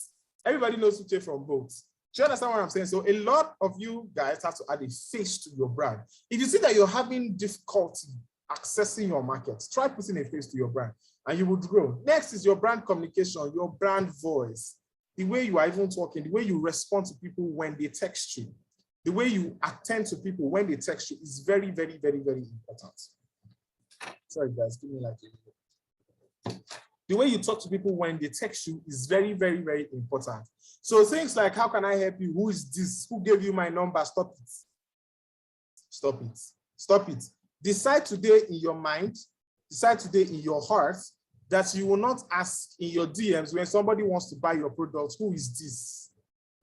Everybody knows Uche from Boat. Do you understand what I'm saying? So a lot of you guys have to add a face to your brand. If you see that you're having difficulty accessing your market, try putting a face to your brand and you would grow. Next is your brand communication, your brand voice. The way you are even talking, the way you respond to people when they text you, the way you attend to people when they text you is very, very, very, very important. Sorry, guys, give me like a... The way you talk to people when they text you is very, very, very important. So things like, how can I help you? Who is this? Who gave you my number? Stop it. Stop it. Stop it. Decide today in your mind, decide today in your heart that you will not ask in your DMs when somebody wants to buy your product, who is this?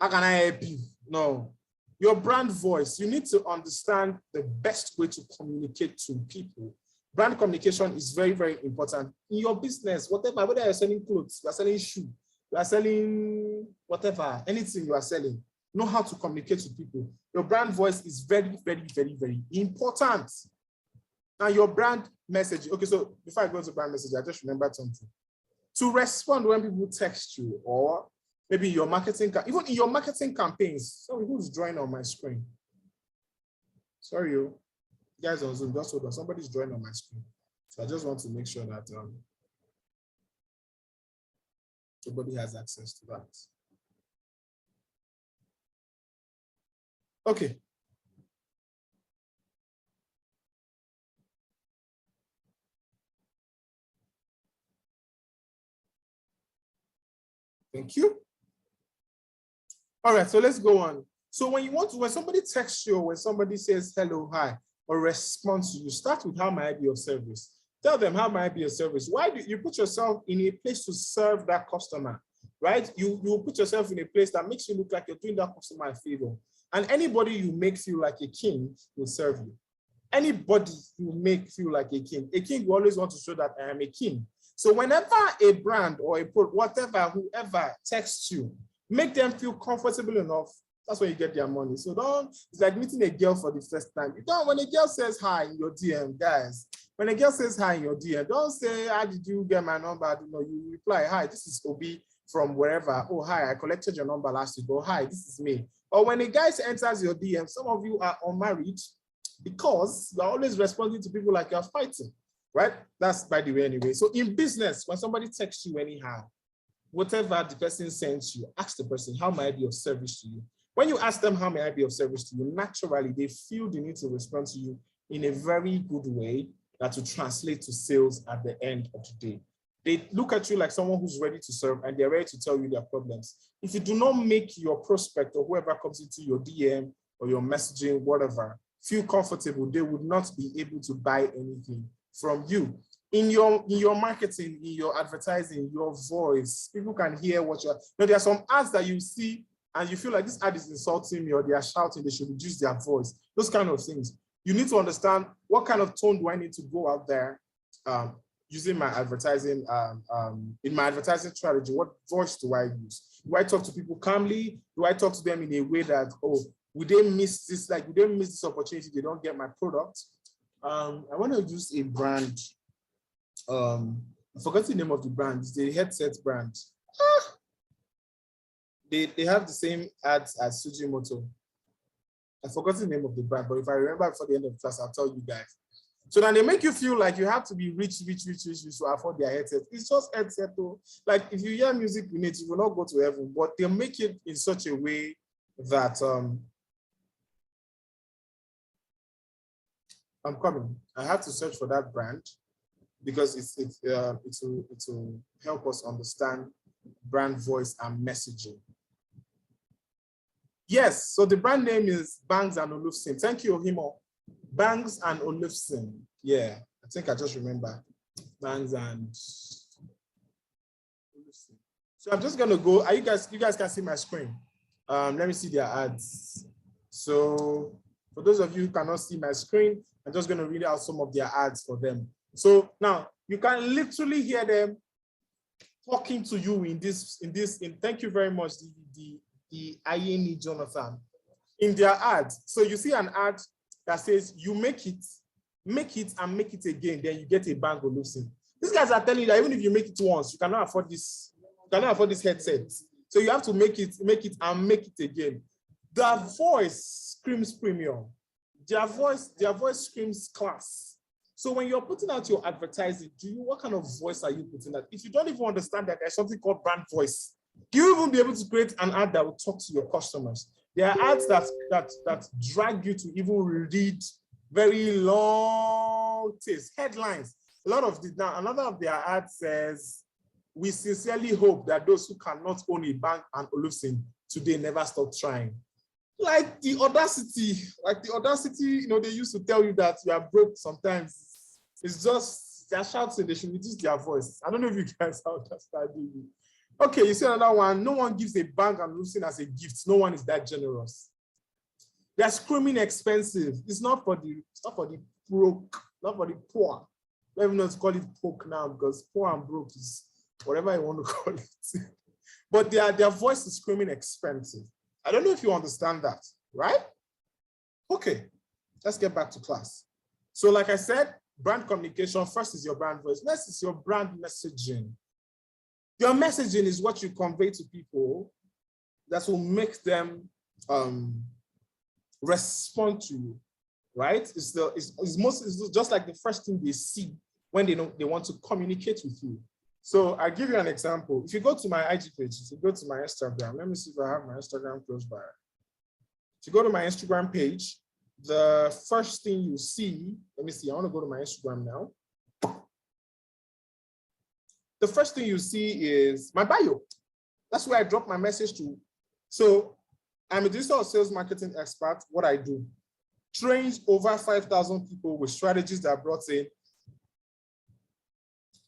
How can I help you? No. Your brand voice, you need to understand the best way to communicate to people. Brand communication is very, very important. In your business, whatever, whether you're selling clothes, you're selling shoes, you are selling whatever, anything you are selling, know how to communicate to people. Your brand voice is very, very, very, very important. Now, your brand message. Okay, so before I go to brand message, I just remembered something. To respond when people text you, or maybe your marketing, even in your marketing campaigns. Sorry, who's drawing on my screen? Sorry, you guys on Zoom, just hold on. Somebody's drawing on my screen. So I just want to make sure that everybody has access to that. Okay. Thank you. All right, so let's go on. So when somebody texts you, or when somebody says hello, hi, or responds to you, start with how may I be of service. Tell them how may I be of service. Why do you put yourself in a place to serve that customer, right? You put yourself in a place that makes you look like you're doing that customer a favor. And anybody you make feel like a king will serve you. Anybody you make feel like a king will always want to show that I am a king. So whenever a brand or a product, whatever, whoever texts you, make them feel comfortable enough. That's when you get their money. So it's like meeting a girl for the first time. When a girl says hi in your DM, guys, when a girl says hi in your DM, don't say, how did you get my number? You reply, hi, this is Obi from wherever. Oh, hi, I collected your number last week. Oh, hi, this is me. Or when a guy enters your DM, some of you are unmarried because you're always responding to people like you're fighting, right? That's by the way anyway. So in business, when somebody texts you anyhow, whatever the person sends you, ask the person, how may I be of service to you? When you ask them, how may I be of service to you, naturally, they feel the need to respond to you in a very good way that will translate to sales at the end of the day. They look at you like someone who's ready to serve and they're ready to tell you their problems. If you do not make your prospect or whoever comes into your DM or your messaging, whatever, feel comfortable, they would not be able to buy anything from you. In your marketing, in your advertising, your voice, people can hear what you're... There are some ads that you see and you feel like this ad is insulting me or they are shouting, they should reduce their voice, those kind of things. You need to understand what kind of tone do I need to go out there using my advertising, in my advertising strategy, what voice do I use? Do I talk to people calmly? Do I talk to them in a way that, oh, would they miss this, would they miss this opportunity, they don't get my product? I want to use a brand, I forgot the name of the brand, it's the headset brand. They have the same ads as Sujimoto. I forgot the name of the brand, but if I remember before the end of the class, I'll tell you guys. So then they make you feel like you have to be rich to afford their headset. It's just headset though. Like if you hear music in it, you will not go to heaven, but they make it in such a way that I'm coming. I have to search for that brand because it will help us understand brand voice and messaging. Yes, so the brand name is Bangs and Olufsen. Thank you, Ohimo. Bangs and Olufsen. Yeah, I think I just remember. Bangs and Olufsen. So I'm just gonna go. You guys can see my screen. Let me see their ads. So for those of you who cannot see my screen, I'm just gonna read out some of their ads for them. So now you can literally hear them talking to you in this. Thank you very much, the Ayeni Jonathan in their ads. So you see an ad that says you make it and make it again, then you get a bang of losing. These guys are telling you that even if you make it once, you cannot afford this. You cannot afford this headset. So you have to make it and make it again. Their voice screams premium. Their voice screams class. So when you're putting out your advertising, what kind of voice are you putting out? If you don't even understand that there's something called brand voice, you even be able to create an ad that will talk to your customers. There are ads that drag you to even read very long text, headlines. Another of their ads says, "We sincerely hope that those who cannot own a bank and Olusin today never stop trying." Like the audacity, they used to tell you that you are broke sometimes. It's just, they're shouting, they should reduce their voice. I don't know if you guys understand me. Okay, you see another one. No one gives a bank and Olusin as a gift. No one is that generous. They're screaming expensive. It's not for the broke, not for the poor. I don't even know to call it poke now, because poor and broke is whatever you want to call it. But their voice is screaming expensive. I don't know if you understand that, right? Okay, let's get back to class. So like I said, brand communication, first is your brand voice. Next is your brand messaging. Your messaging is what you convey to people that will make them respond to you, right? It's just like the first thing they see when they want to communicate with you. So I'll give you an example. If you go to my IG page, if you go to my Instagram, let me see if I have my Instagram close by. If you go to my Instagram page, the first thing you see, let me see, I want to go to my Instagram now. The first thing you see is my bio. That's where I drop my message to. So I'm a digital sales marketing expert. What I do, trains over 5,000 people with strategies that brought in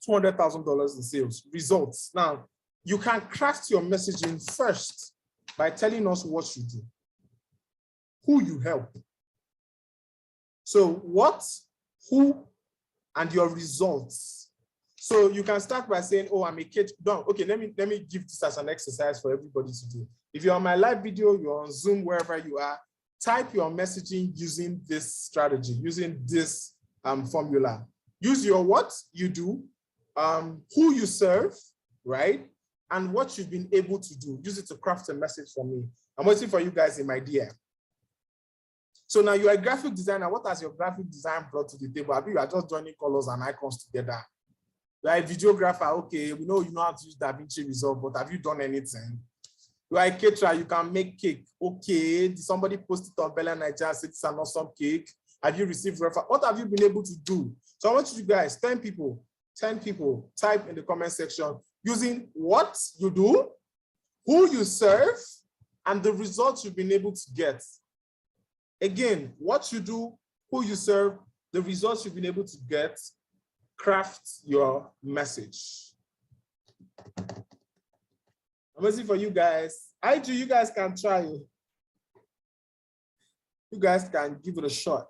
$200,000 in sales results. Now, you can craft your messaging first by telling us what you do, who you help. So what, who, and your results. So you can start by saying, oh, I'm a catering. Okay, let me give this as an exercise for everybody to do. If you're on my live video, you're on Zoom, wherever you are, type your messaging using this strategy, using this formula. Use your what you do, who you serve, right? And what you've been able to do. Use it to craft a message for me. I'm waiting for you guys in my DM. So now you're a graphic designer. What has your graphic design brought to the table? You are just joining colors and icons together. You're a videographer. Okay, we know you know how to use DaVinci Resolve, but have you done anything? You are a caterer. You can make cake. Okay, did somebody post it on Bella Nigeria and say it's an awesome cake? Have you received referral? What have you been able to do? So I want you guys, 10 people, type in the comment section using what you do, who you serve, and the results you've been able to get. Again, what you do, who you serve, the results you've been able to get, craft your message. I'm waiting for you guys. IG, you guys can try it. You guys can give it a shot.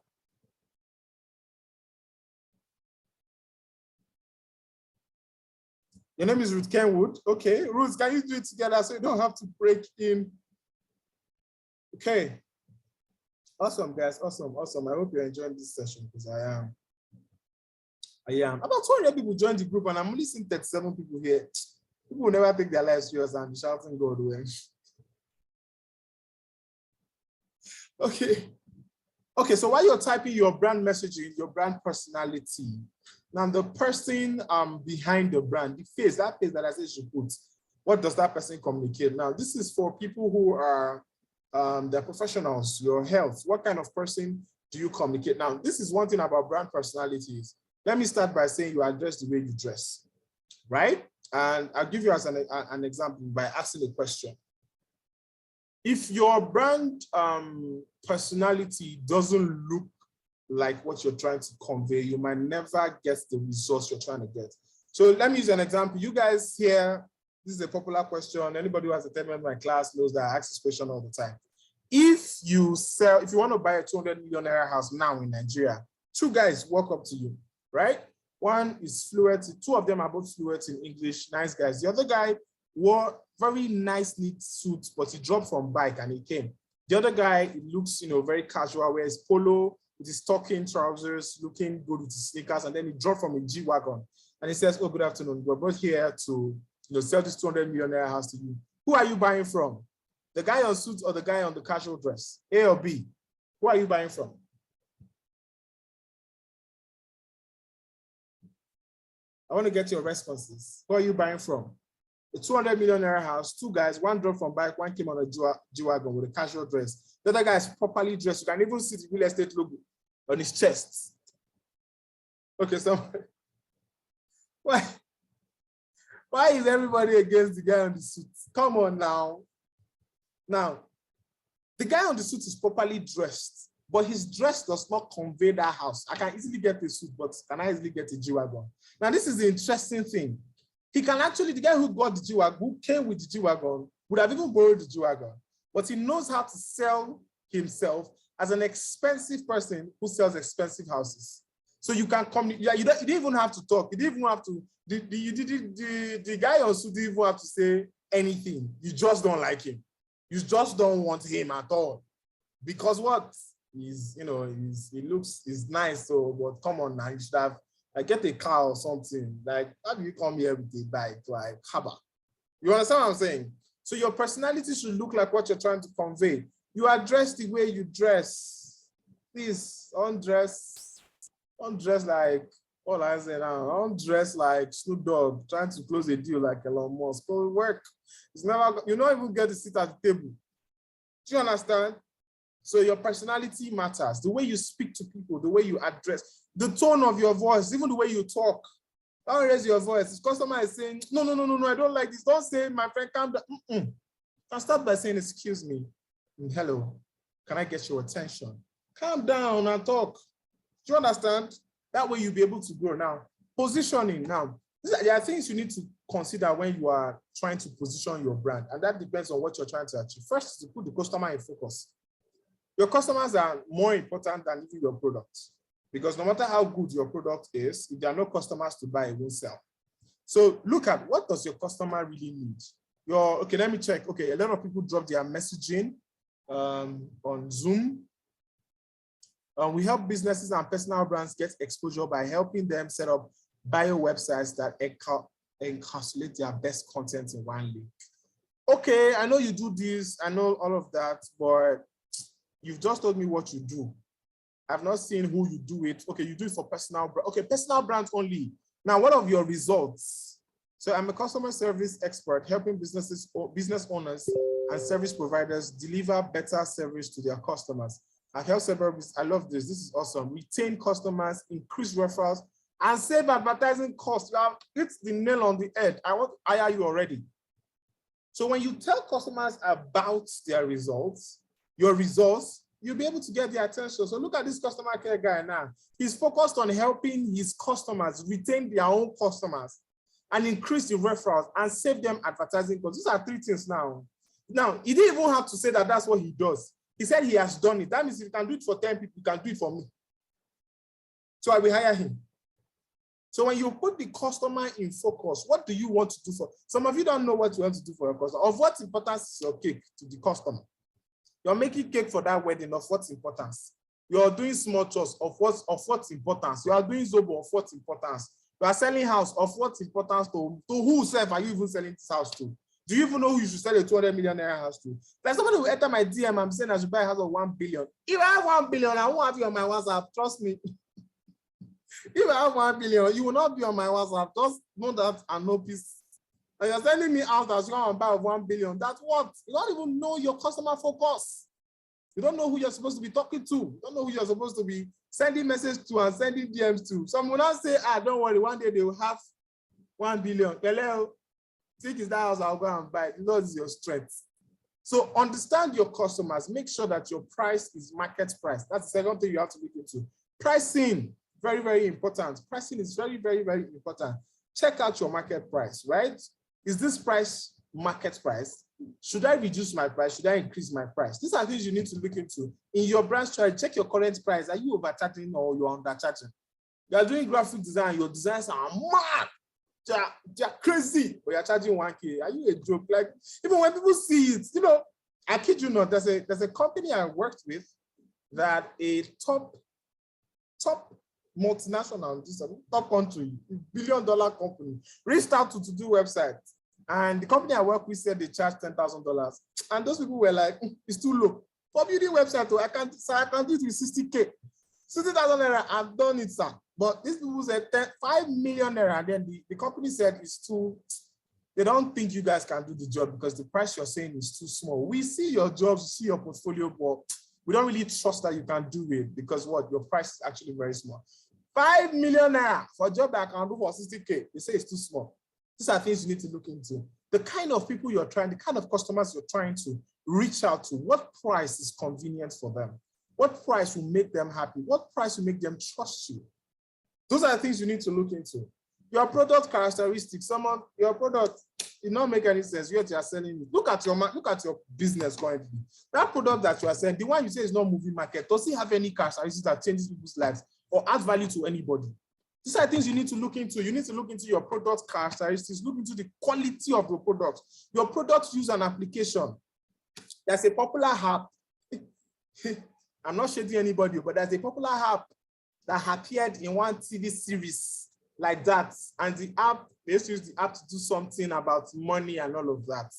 Your name is Ruth Kenwood. Okay, Ruth, can you do it together so you don't have to break in? Okay. Awesome, guys. Awesome. I hope you're enjoying this session because I am. About 200 people joined the group and I'm only seeing 37 people here. People will never take their lives serious and be shouting God away. Okay, so while you're typing your brand messaging, your brand personality, now the person behind the brand, the face, that face that I said you put, what does that person communicate? Now, this is for people who are they're professionals, your health. What kind of person do you communicate? Now, this is one thing about brand personalities. Let me start by saying you address the way you dress, right? And I'll give you as an example by asking a question. If your brand personality doesn't look like what you're trying to convey, you might never get the results you're trying to get. So let me use an example. You guys here, this is a popular question. Anybody who has attended my class knows that I ask this question all the time. If you want to buy a 200 million naira house now in Nigeria, two guys walk up to you, right? One is fluent, two of them are both fluent in English, nice guys. The other guy very nice, neat suit, but he dropped from bike and he came. The other guy, he looks, very casual, wears polo with his stocking trousers, looking good with his sneakers, and then he dropped from a G-Wagon. And he says, oh, good afternoon. We're both here to sell this 200 millionaire house to you. Who are you buying from? The guy on suit or the guy on the casual dress? A or B? Who are you buying from? I want to get your responses. Who are you buying from? The 200 millionaire house, two guys, one dropped from bike, one came on a G-Wagon with a casual dress. The other guy is properly dressed. You can even see the real estate logo on his chest. Okay, so why is everybody against the guy on the suit? Come on now. Now, the guy on the suit is properly dressed, but his dress does not convey that house. I can easily get a suit, but can I easily get a G-Wagon? Now, this is the interesting thing. He can actually, the guy who got the G-Wagon, who came with the G-Wagon, would have even borrowed the G-Wagon, but he knows how to sell himself as an expensive person who sells expensive houses. So you can come, you didn't even have to talk. You didn't even have to, the guy also didn't even have to say anything. You just don't like him. You just don't want him at all. Because what? He's nice, so, but come on now, you should have, get a car or something. Like, how do you come here with a bike? Like, haba. You understand what I'm saying? So your personality should look like what you're trying to convey. You are dressed the way you dress. Please, undress like, all I say now, undress like Snoop Dogg trying to close a deal like Elon Musk. Go work. It's never, you don't even get to sit at the table. Do you understand? So your personality matters. The way you speak to people, the way you address, the tone of your voice, even the way you talk. Don't raise your voice. If customer is saying, no, I don't like this. Don't say, my friend, calm down. Can start by saying, excuse me, hello, can I get your attention? Calm down and talk. Do you understand? That way you'll be able to grow. Now, positioning. Now, there are things you need to consider when you are trying to position your brand, and that depends on what you're trying to achieve. First is to put the customer in focus. Your customers are more important than even your product, because no matter how good your product is, if there are no customers to buy, it won't sell. So look at, what does your customer really need? Okay, let me check. Okay, a lot of people drop their messaging on Zoom. We help businesses and personal brands get exposure by helping them set up bio websites that encapsulate their best content in one link. Okay, I know you do this, I know all of that, but you've just told me what you do. I've not seen who you do it. Okay, you do it for personal brand. Okay, personal brands only. Now, what of your results? So I'm a customer service expert helping business owners and service providers deliver better service to their customers. I've helped several, I love this. This is awesome. Retain customers, increase referrals, and save advertising costs. You have hit the nail on the head. I want to hire you already. So when you tell customers about their results, your results, you'll be able to get their attention. So look at this customer care guy now. He's focused on helping his customers retain their own customers and increase the referrals and save them advertising costs. These are three things now. Now, he didn't even have to say that that's what he does. He said he has done it. That means if you can do it for 10 people, you can do it for me. So I will hire him. So when you put the customer in focus, what do you want to do for? Some of you don't know what you want to do for your customer. Of what importance is your cake to the customer? You're making cake for that wedding, of what's importance? You're doing small chores of what's importance? You are doing Zobo of what's importance? You are selling house of what's importance to who are you even selling this house to? Do you even know who you should sell a 200 millionaire house to? Like somebody will enter my DM, I'm saying I should buy a house of 1 billion. If I have 1 billion, I won't have you on my WhatsApp. Trust me. If I have 1 billion, you will not be on my WhatsApp. Just know that and know peace. And you're sending me out as you want to buy 1 billion. That's what? You don't even know your customer focus. You don't know who you're supposed to be talking to. You don't know who you're supposed to be sending messages to and sending DMs to. Some will not say, don't worry, one day they will have 1 billion. Hello. Think is that house I'll go and buy. You know, it's your strength. So understand your customers. Make sure that your price is market price. That's the second thing you have to look into. Pricing, very, very important. Pricing is very, very, very important. Check out your market price, right? Is this price market price? Should I reduce my price? Should I increase my price? These are things you need to look into. In your brand strategy, check your current price. Are you overcharging or you're undercharging? You are doing graphic design, your designs are mad. they're crazy, but you're charging 1K. Are you a joke? Like, even when people see it, I kid you not, there's a company I worked with that a top multinational, top country, $1 billion company, reached out to do websites. And the company I work with said they charge $10,000. And those people were like, it's too low. For building website, I can do it with 60K. 60,000 naira, I've done it, sir. But these people said 5 million naira. And then the company said it's too, they don't think you guys can do the job because the price you're saying is too small. We see your jobs, we see your portfolio, but we don't really trust that you can do it because what? Your price is actually very small. 5 million naira for a job that I can do for 60K. They say it's too small. These are things you need to look into. The kind of people you're trying, the kind of customers you're trying to reach out to, what price is convenient for them? What price will make them happy? What price will make them trust you? Those are the things you need to look into. Your product characteristics, your product, it not make any sense. What you are selling, look at your business currently. That product that you are selling, the one you say is not moving market, does it have any characteristics that changes people's lives or add value to anybody? These are things you need to look into. You need to look into your product characteristics, look into the quality of your product. Your product use an application. There's a popular app. I'm not shading anybody, but there's a popular app that appeared in one TV series like that. And the app, they used to use the app to do something about money and all of that.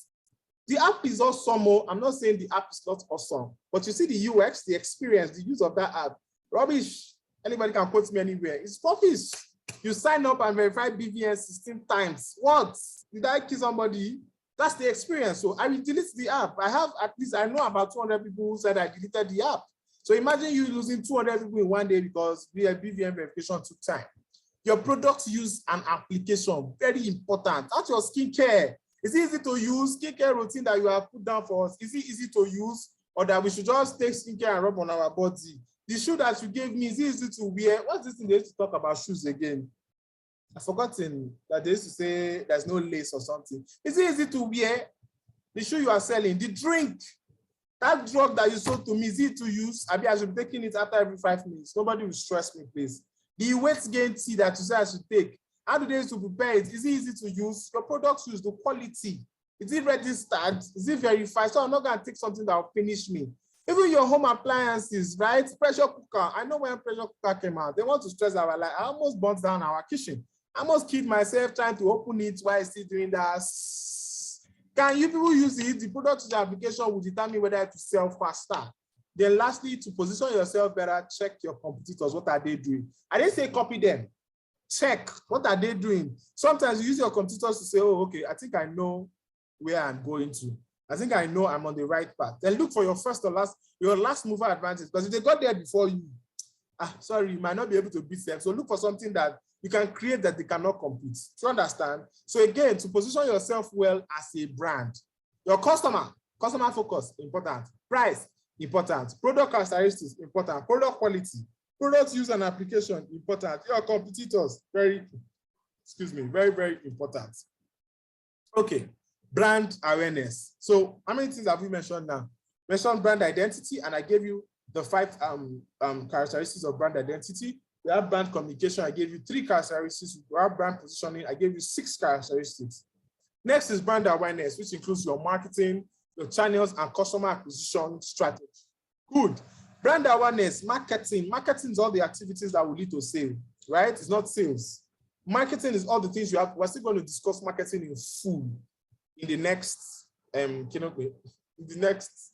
The app is awesome. I'm not saying the app is not awesome, but you see the UX, the experience, the use of that app. Rubbish. Anybody can quote me anywhere. It's rubbish. You sign up and verify BVN 16 times. What? Did I kill somebody? That's the experience. So I will delete the app. I know about 200 people who said I deleted the app. So imagine you losing 200 people in one day because BVN verification took time. Your product use an application, very important. That's your skincare. Is it easy to use? Skincare routine that you have put down for us, is it easy to use? Or that we should just take skincare and rub on our body? The shoe that you gave me, is it easy to wear? What's this thing they used to talk about shoes again? I've forgotten that they used to say there's no lace or something. Is it easy to wear? The shoe you are selling, the drink, that drug that you sold to me, is it to use? I should be taking it after every 5 minutes. Nobody will stress me, please. The weight gain tea that you say I should take, how do they use to prepare it? Is it easy to use? Your products use, the quality. Is it registered? Is it verified? So I'm not going to take something that will finish me. Even your home appliances, right? Pressure cooker. I know when pressure cooker came out, they want to stress our life. I almost burnt down our kitchen. I almost killed myself trying to open it while still doing that. Can you people use it? The product application will determine whether to sell faster. Then lastly, to position yourself better, check your competitors. What are they doing? I didn't say copy them. Check. What are they doing? Sometimes you use your competitors to say, oh, okay, I think I know where I'm going to. I think I know I'm on the right path. Then look for your first or last mover advantage. Because if they got there before you, you might not be able to beat them. So look for something that you can create that they cannot compete. Do you understand? So again, to position yourself well as a brand, your customer focus, important. Price, important. Product characteristics, important. Product quality, product use and application, important. Your competitors, very, very important. Okay. Brand awareness. So how many things have we mentioned now? Mentioned brand identity, and I gave you the 5 characteristics of brand identity. We have brand communication. I gave you 3 characteristics. We have brand positioning. I gave you 6 characteristics. Next is brand awareness, which includes your marketing, your channels, and customer acquisition strategy. Good. Brand awareness, marketing. Marketing is all the activities that will lead to sale, right? It's not sales. Marketing is all the things you have. We're still going to discuss marketing in full in the next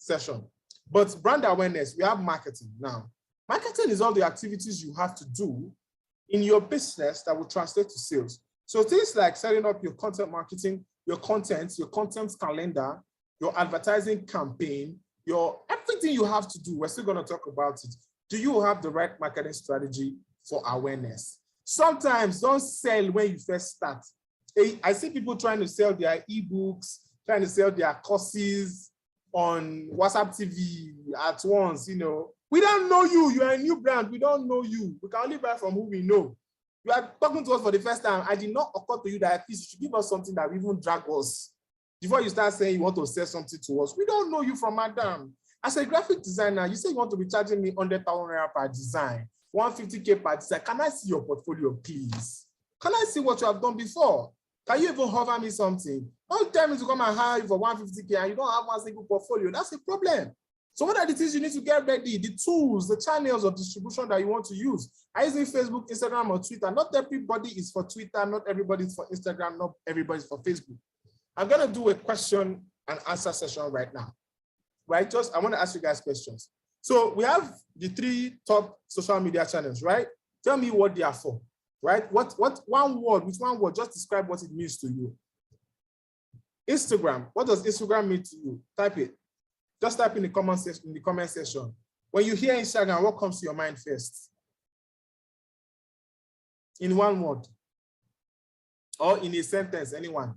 session. But brand awareness, we have marketing now. Marketing is all the activities you have to do in your business that will translate to sales. So things like setting up your content marketing, your content calendar, your advertising campaign, everything you have to do. We're still going to talk about it. Do you have the right marketing strategy for awareness? Sometimes don't sell when you first start. I see people trying to sell their ebooks, trying to sell their courses on WhatsApp TV at once. We don't know you. You are a new brand. We don't know you. We can only buy from who we know. You are talking to us for the first time. I did not occur to you that at least you should give us something that will even drag us before you start saying you want to sell something to us. We don't know you from Madam. As a graphic designer, you say you want to be charging me 100,000 naira per design, 150K per design. Can I see your portfolio, please? Can I see what you have done before? Can you even offer me something? Don't tell me to come and hire you for 150K and you don't have one single portfolio. That's a problem. So what are the things you need to get ready? The tools, the channels of distribution that you want to use. Are you using Facebook, Instagram, or Twitter? Not everybody is for Twitter. Not everybody is for Instagram. Not everybody is for Facebook. I'm going to do a question and answer session right now. Right? I want to ask you guys questions. So we have the 3 top social media channels, right? Tell me what they are for, right? What one word, with one word, just describe what it means to you. Instagram, what does Instagram mean to you? Type it. Just type in the comment section. When you hear Instagram, what comes to your mind first? In one word. Or in a sentence, anyone.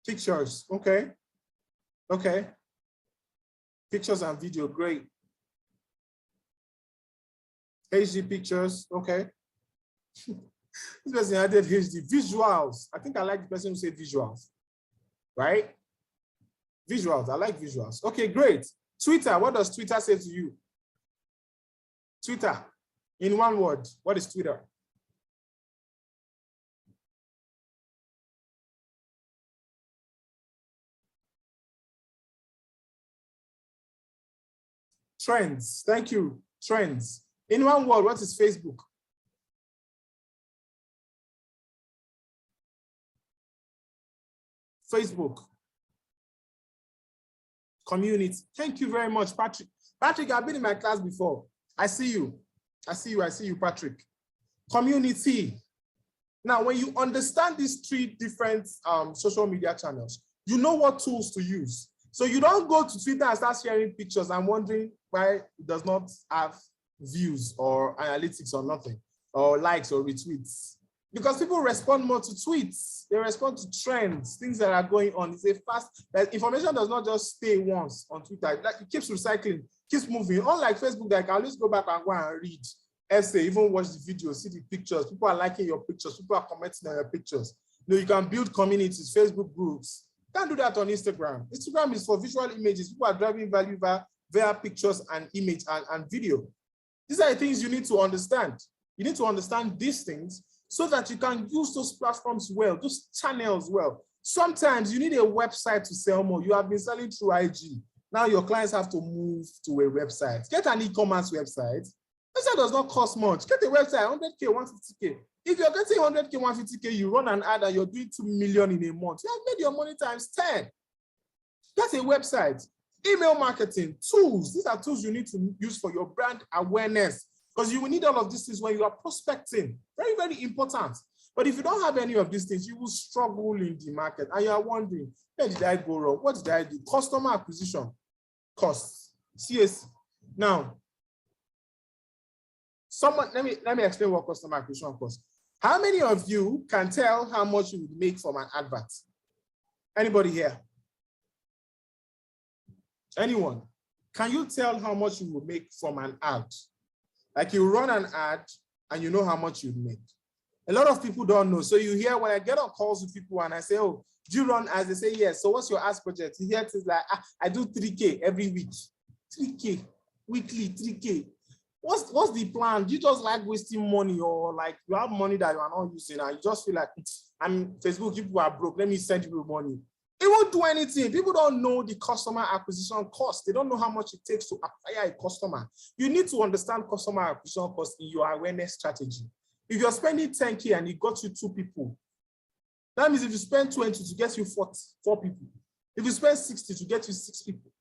Pictures, okay. Okay. Pictures and video, great. HD pictures, okay. This person added HD. Visuals. I think I like the person who said visuals, right? Visuals, I like visuals. Okay, great. Twitter, what does Twitter say to you? Twitter, in one word, what is Twitter? Trends, thank you, trends. In one word, what is Facebook? Facebook. Community. Thank you very much, Patrick. Patrick, I've been in my class before. I see you. I see you, Patrick. Community. Now, when you understand these 3 different social media channels, you know what tools to use. So you don't go to Twitter and start sharing pictures and wondering why it does not have views or analytics or nothing, or likes or retweets. Because people respond more to tweets. They respond to trends, things that are going on. It's a fast, that information does not just stay once on Twitter. Like, it keeps recycling, keeps moving. Unlike Facebook, that I can always go back and go and read essay, even watch the video, see the pictures. People are liking your pictures. People are commenting on your pictures. You know, you can build communities, Facebook groups. You can't do that on Instagram. Instagram is for visual images. People are driving value via pictures and image and video. These are the things you need to understand. You need to understand these things so that you can use those platforms well, those channels well. Sometimes you need a website to sell more. You have been selling through IG. Now your clients have to move to a website. Get an e-commerce website. Website does not cost much. Get a website, 100K, 150K. If you're getting 100K, 150K, you run an ad and you're doing 2 million in a month. You have made your money times 10. Get a website. Email marketing, tools. These are tools you need to use for your brand awareness, because you will need all of these things when you are prospecting. Very, very important. But if you don't have any of these things, you will struggle in the market and you are wondering, where did I go wrong? What did I do? Customer acquisition costs, CAC. Now, let me explain what customer acquisition costs. How many of you can tell how much you would make from an advert? Anybody here? Anyone? Can you tell how much you will make from an ad? Like, you run an ad and you know how much you make. A lot of people don't know. So you hear, when I get on calls with people and I say, oh, do you run ads? They say, yes. So what's your ads project? You hear things like, I do 3K every week. 3K, weekly, 3K. What's the plan? Do you just like wasting money, or like you have money that you are not using and you just feel like, Facebook, people are broke, let me send you money. It won't do anything. People don't know the customer acquisition cost. They don't know how much it takes to acquire a customer. You need to understand customer acquisition cost in your awareness strategy. If you're spending 10K and it got you 2 people, that means if you spend 20 to get you 4 people, if you spend 60 to get you 6 people,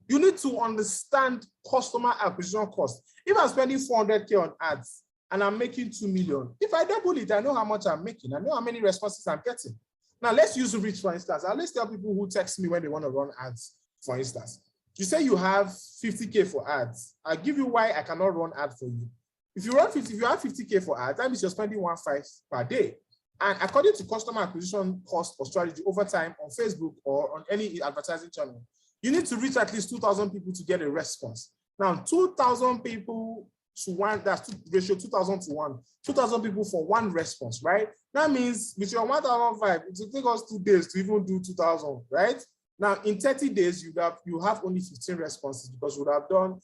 you need to understand customer acquisition cost. If I'm spending 400K on ads and I'm making 2 million, if I double it, I know how much I'm making. I know how many responses I'm getting. Now, let's use reach, for instance. I'll tell people who text me when they want to run ads, for instance. You say you have 50K for ads. I'll give you why I cannot run ad for you. If you have 50K for ads, that means you're spending 1.5 per day. And according to customer acquisition cost or strategy over time on Facebook or on any advertising channel, you need to reach at least 2,000 people to get a response. Now, 2,000 people to 1, that's ratio 2,000 to 1. 2,000 people for 1 response, right? That means with your 1,005, it will take us 2 days to even do 2,000, right? Now, in 30 days, you have only 15 responses, because you would have done,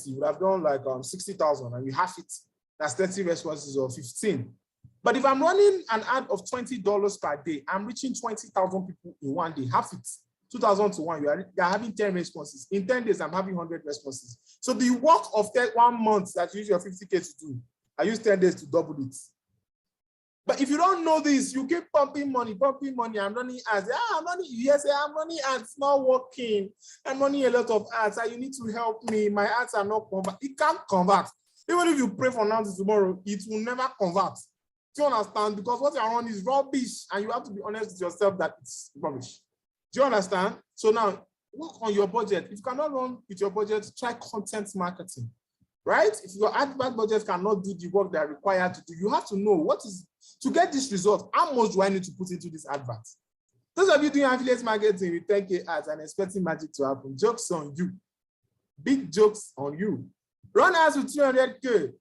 you would have done like 60,000 and you have it. That's 30 responses or 15. But if I'm running an ad of $20 per day, I'm reaching 20,000 people in one day, half it. 2,000 to 1, you're having 10 responses. In 10 days, I'm having 100 responses. So the work of 1 month that you use your 50K to do, I use 10 days to double it. But if you don't know this, you keep pumping money. I'm running ads. I'm running, yes, I'm running ads, it's not working. I'm running a lot of ads. You need to help me. My ads are not convert. It can't convert. Even if you pray for now to tomorrow, it will never convert. Do you understand? Because what you're on is rubbish, and you have to be honest with yourself that it's rubbish. Do you understand? So now, work on your budget. If you cannot run with your budget, try content marketing, right? If your advert budget cannot do the work they're required to do, you have to know what is, to get this result, how much do I need to put into this advert? Those of you doing affiliate marketing with 10K ads and expecting magic to happen, jokes on you. Big jokes on you. Run ads with 300K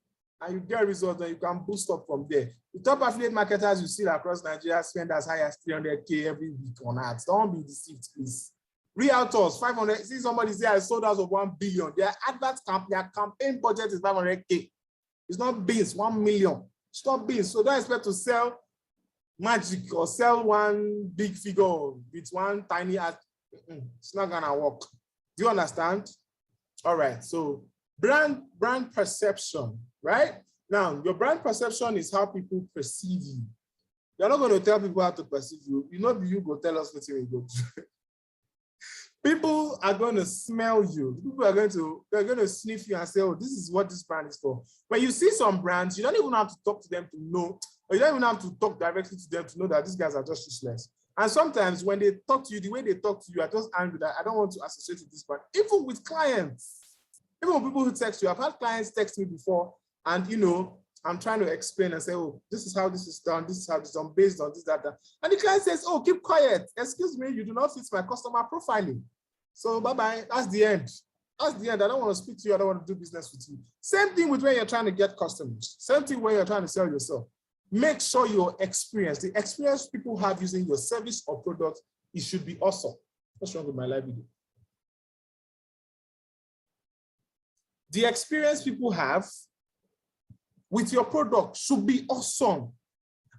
and you get results, and you can boost up from there. The top affiliate marketers you see across Nigeria spend as high as 300K every week on ads. Don't be deceived, please. Realtors, 500. See somebody say I sold out of 1 billion. Their campaign budget is 500K. It's not beans, 1 million. It's not beans. So don't expect to sell magic or sell one big figure with one tiny ad. It's not gonna work. Do you understand? All right. So brand perception, right? Now, your brand perception is how people perceive you. You're not going to tell people how to perceive you. You know, you go tell us what you go. People are going to smell you. People are they're going to sniff you and say, oh, this is what this brand is for. When you see some brands, you don't even have to talk to them to know, or you don't even have to talk directly to them to know that these guys are just useless. And sometimes when they talk to you, the way they talk to you, I just angry that I don't want to associate with this brand. Even with clients, even with people who text you, I've had clients text me before, and I'm trying to explain and say, oh, this is how this is done, this is how it's done, based on this, that. And the client says, oh, keep quiet. Excuse me, you do not fit my customer profiling. So bye-bye. That's the end. That's the end. I don't want to speak to you. I don't want to do business with you. Same thing with when you're trying to get customers. Same thing when you're trying to sell yourself. Make sure your experience, the experience people have using your service or product, it should be awesome. What's wrong with my live video? The experience people have with your product should be awesome.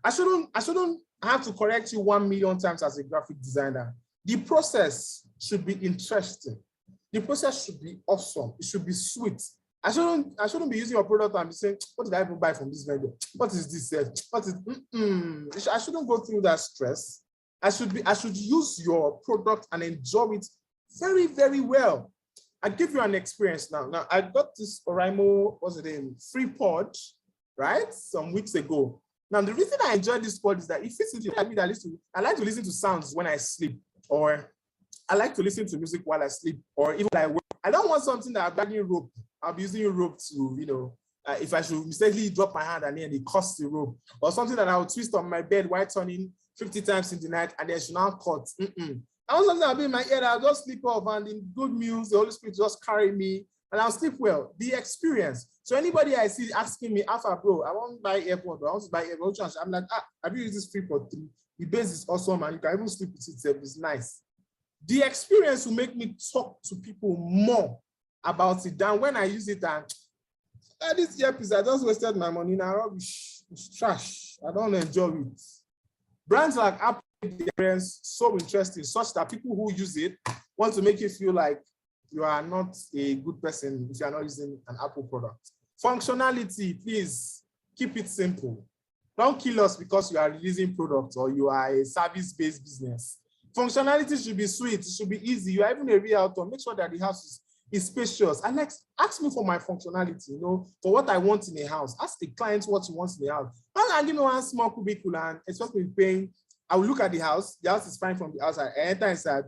I shouldn't have to correct you 1 million times as a graphic designer. The process should be interesting. The process should be awesome. It should be sweet. I shouldn't be using your product and be saying, what did I even buy from this vendor? What is this? What is I shouldn't go through that stress. I should use your product and enjoy it very, very well. I give you an experience now. Now I got this Oraimo, what's the name? Free pod, right? Some weeks ago. Now the reason I enjoy this pod is that it fits into me. I like to listen to sounds when I sleep, or I like to listen to music while I sleep, or even like I don't want something that I'm dragging rope. I'm using rope to, if I should mistakenly drop my hand and then it cuts the rope, or something that I'll twist on my bed while turning 50 times in the night and then should now cut. I want something that'll be in my ear. I'll just sleep off, and in good news, the Holy Spirit just carry me and I'll sleep well. The experience. So anybody I see asking me, Alpha bro, I want to buy AirPod, or I want to buy AirPod. I'm like, have you used this 3.3? The base is awesome, and you can even sleep with it. It's nice. The experience will make me talk to people more about it than when I use it and this earpiece, I just wasted my money. Now rubbish, it's trash. I don't enjoy it. Brands like Apple make the experience so interesting, such that people who use it want to make you feel like you are not a good person if you are not using an Apple product. Functionality, please keep it simple. Don't kill us because you are releasing products or you are a service-based business. Functionality should be sweet. It should be easy. You are even a realtor. Make sure that the house is spacious. And ask me for my functionality, for what I want in a house. Ask the client what he wants in the house. Don't give me one small cubicle and expect me paying. I will look at the house. The house is fine from the outside. I enter inside.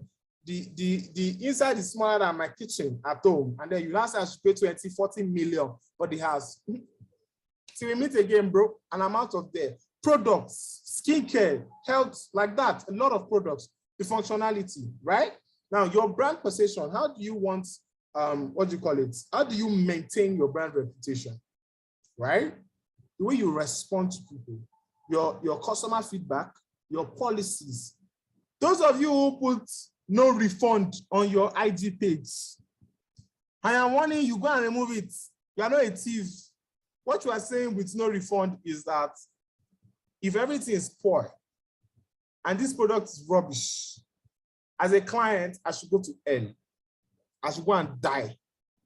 The inside is smaller than my kitchen at home. And then you now say I should pay 20, 40 million for the house. Till we meet again, bro, and I'm out of there. Products, skincare, health, like that. A lot of products. The functionality, right? Now, your brand perception, how do you want, what do you call it? How do you maintain your brand reputation, right? The way you respond to people, your customer feedback, your policies. Those of you who put no refund on your IG page, I am warning you, go and remove it. You are not a thief. What you are saying with no refund is that if everything is poor and this product is rubbish, as a client, I should go to hell. I should go and die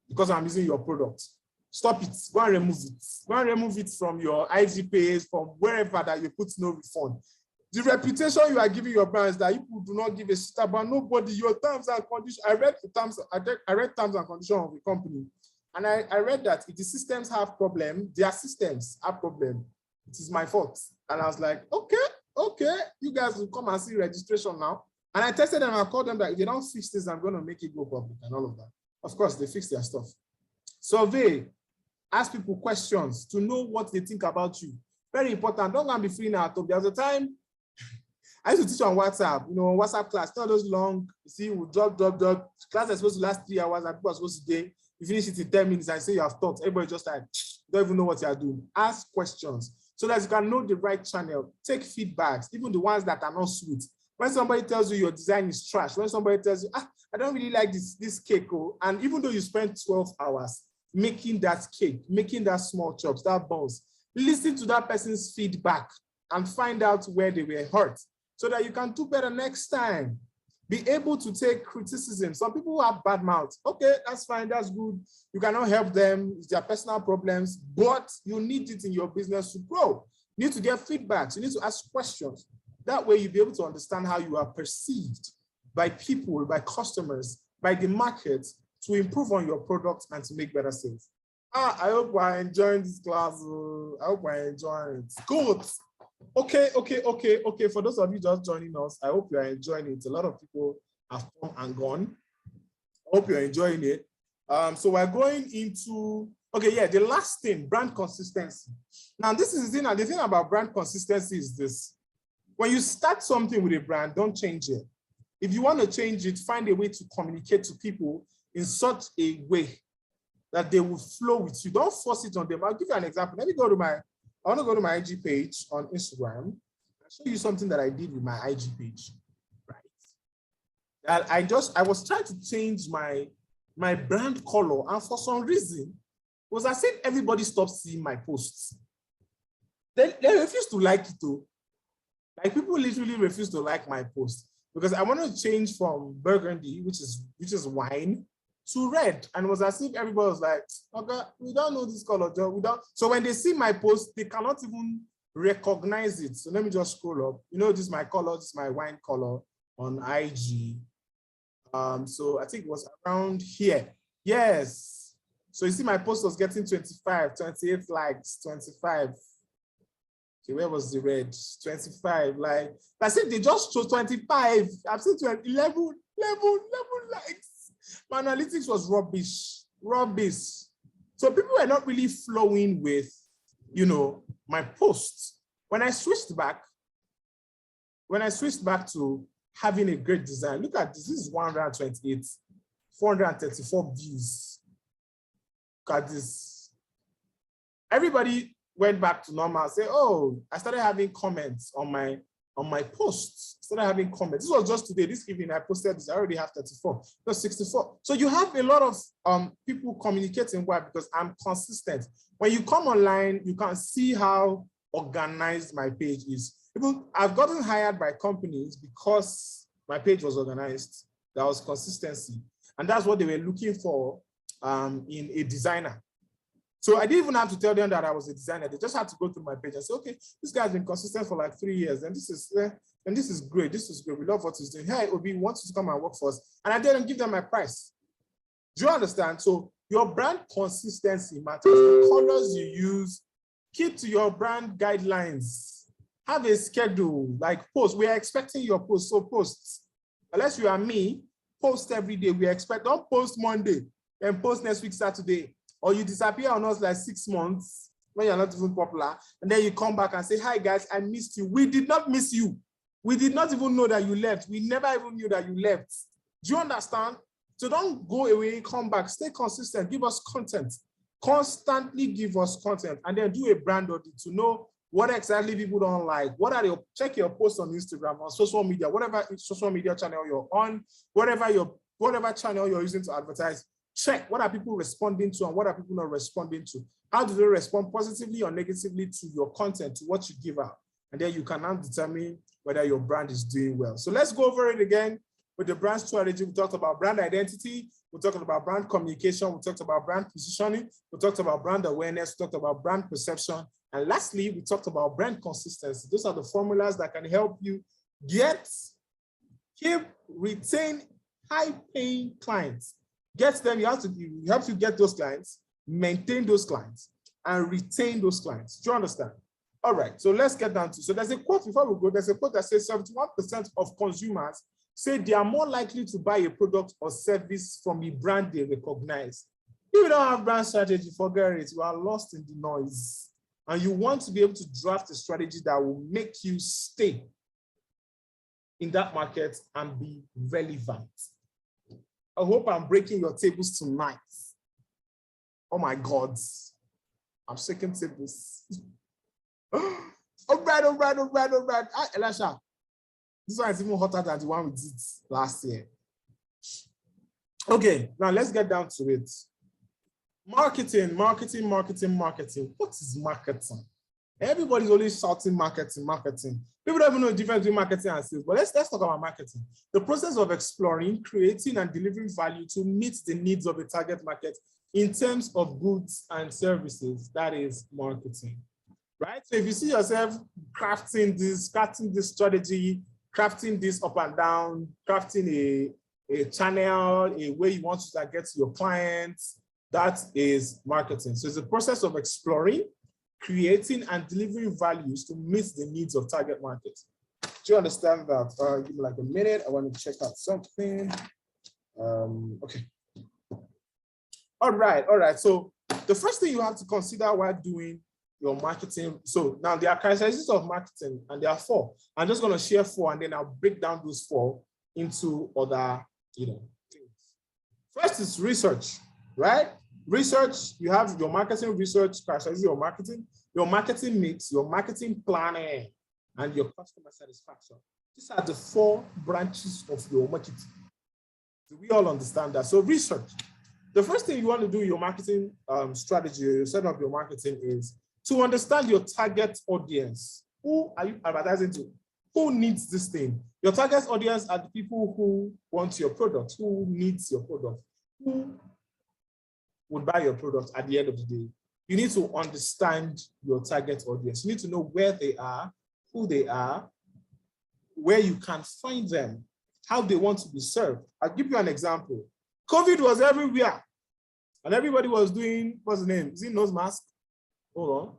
because I'm using your product. Stop it. Go and remove it. Go and remove it from your IG page, from wherever that you put no refund. The reputation you are giving your brand is that people do not give a shit about nobody. Your terms and conditions. I read terms and conditions of the company, and I read that if the systems have problem, their systems have problem. It is my fault. And I was like, okay, you guys will come and see registration now. And I tested them and I called them that if they don't fix this, I'm going to make it go public and all of that. Of course, they fix their stuff. Survey, ask people questions to know what they think about you. Very important. Don't go and be free now. There was a time I used to teach on WhatsApp, WhatsApp class, not those long, you see, we drop. Class is supposed to last 3 hours and people are supposed to day. You finish it in 10 minutes and say you have taught. Everybody just like, don't even know what you are doing. Ask questions so that you can know the right channel. Take feedbacks, even the ones that are not sweet. When somebody tells you your design is trash, when somebody tells you, I don't really like this cake, and even though you spend 12 hours making that cake, making that small chops, that buns, listen to that person's feedback and find out where they were hurt so that you can do better next time. Be able to take criticism. Some people have bad mouths. Okay, that's fine, that's good. You cannot help them, it's their personal problems, but you need it in your business to grow. You need to get feedbacks, you need to ask questions. That way you'll be able to understand how you are perceived by people, by customers, by the market to improve on your product and to make better sales. I hope you are enjoying this class. I hope you are enjoying it. Good. Okay. For those of you just joining us, I hope you are enjoying it. A lot of people have come and gone. I hope you're enjoying it. So we're going into, the last thing, brand consistency. Now, this is the thing about brand consistency is this. When you start something with a brand, don't change it. If you want to change it, find a way to communicate to people in such a way that they will flow with you. Don't force it on them. I'll give you an example. I want to go to my IG page on Instagram. I'll show you something that I did with my IG page, right? I was trying to change my brand color, and for some reason, it was as if everybody stopped seeing my posts. They refused to like it too. Like people literally refuse to like my post because I want to change from burgundy, which is wine, to red. And it was as if everybody was like, okay, we don't know this color, Joe. We don't. So when they see my post, they cannot even recognize it. So let me just scroll up. This is my color, this is my wine color on IG. So I think it was around here. Yes. So you see my post was getting 25, 28 likes, 25. Okay, where was the red? 25, like, I said they just chose 25. I've seen 11 likes. My analytics was rubbish. So people were not really flowing with, my posts. When I switched back to having a great design, look at this. This is 128, 434 views. Look at this. Everybody went back to normal, say, oh, I started having comments on my posts. Started having comments. This was just today, this evening, I posted this. I already have 34, no, 64. So you have a lot of people communicating. Why? Because I'm consistent. When you come online, you can see how organized my page is. I've gotten hired by companies because my page was organized. There was consistency. And that's what they were looking for in a designer. So I didn't even have to tell them that I was a designer. They just had to go through my page and say, okay, this guy's been consistent for like 3 years, and this is great. This is great. We love what he's doing. Hey, Obi, we want you to come and work for us. And I didn't give them my price. Do you understand? So your brand consistency matters. The colors you use, keep to your brand guidelines. Have a schedule, like post. We are expecting your post, so post. Unless you are me, post every day. Don't post Monday and post next week, Saturday. Or you disappear on us like 6 months when you're not even popular, and then you come back and say, hi guys, I missed you. We did not miss you. We did not even know that you left. We never even knew that you left. Do you understand? So don't go away, come back, stay consistent, give us content. Constantly give us content, and then do a brand audit to know what exactly people don't like. Check your posts on Instagram, on social media, whatever social media channel you're on, whatever channel you're using to advertise. Check what are people responding to and what are people not responding to. How do they respond positively or negatively to your content, to what you give out? And then you can now determine whether your brand is doing well. So let's go over it again with the brand strategy. We talked about brand identity. We talked about brand communication. We talked about brand positioning. We talked about brand awareness. We talked about brand perception. And lastly, we talked about brand consistency. Those are the formulas that can help you keep, retain high-paying clients. Get them, you have to get those clients, maintain those clients, and retain those clients. Do you understand? All right, so let's get down to, so there's a quote before we go, there's a quote that says 71% of consumers say they are more likely to buy a product or service from a brand they recognize. If you don't have brand strategy, forget it, you are lost in the noise. And you want to be able to draft a strategy that will make you stay in that market and be relevant. I hope I'm breaking your tables tonight. Oh my God, I'm shaking tables. All right. Elisha, this one is even hotter than the one we did last year. Okay, now let's get down to it. Marketing. What is marketing? Everybody's always shouting marketing. People don't even know the difference between marketing and sales, but let's talk about marketing. The process of exploring, creating, and delivering value to meet the needs of a target market in terms of goods and services. That is marketing, right? So if you see yourself crafting this strategy, crafting this up and down, crafting a channel, a way you want to get to your clients, that is marketing. So it's a process of exploring, creating, and delivering values to meet the needs of target markets. Do you understand that? Give me like a minute. I want to check out something. Okay. All right. So the first thing you have to consider while doing your marketing. So now there are characteristics of marketing, and there are 4. I'm just going to share 4, and then I'll break down those 4 into other, things. First is research, right? Research, you have your marketing research, characteristics of your marketing mix, your marketing planning, and your customer satisfaction. These are the 4 branches of your marketing. Do we all understand that? So research. The first thing you want to do in your marketing strategy, you set up your marketing, is to understand your target audience. Who are you advertising to? Who needs this thing? Your target audience are the people who want your product, who needs your product, who would buy your product at the end of the day. You need to understand your target audience. You need to know where they are, who they are, where you can find them, how they want to be served. I'll give you an example. COVID was everywhere, and everybody was doing, what's the name? Is it nose mask? Hold on.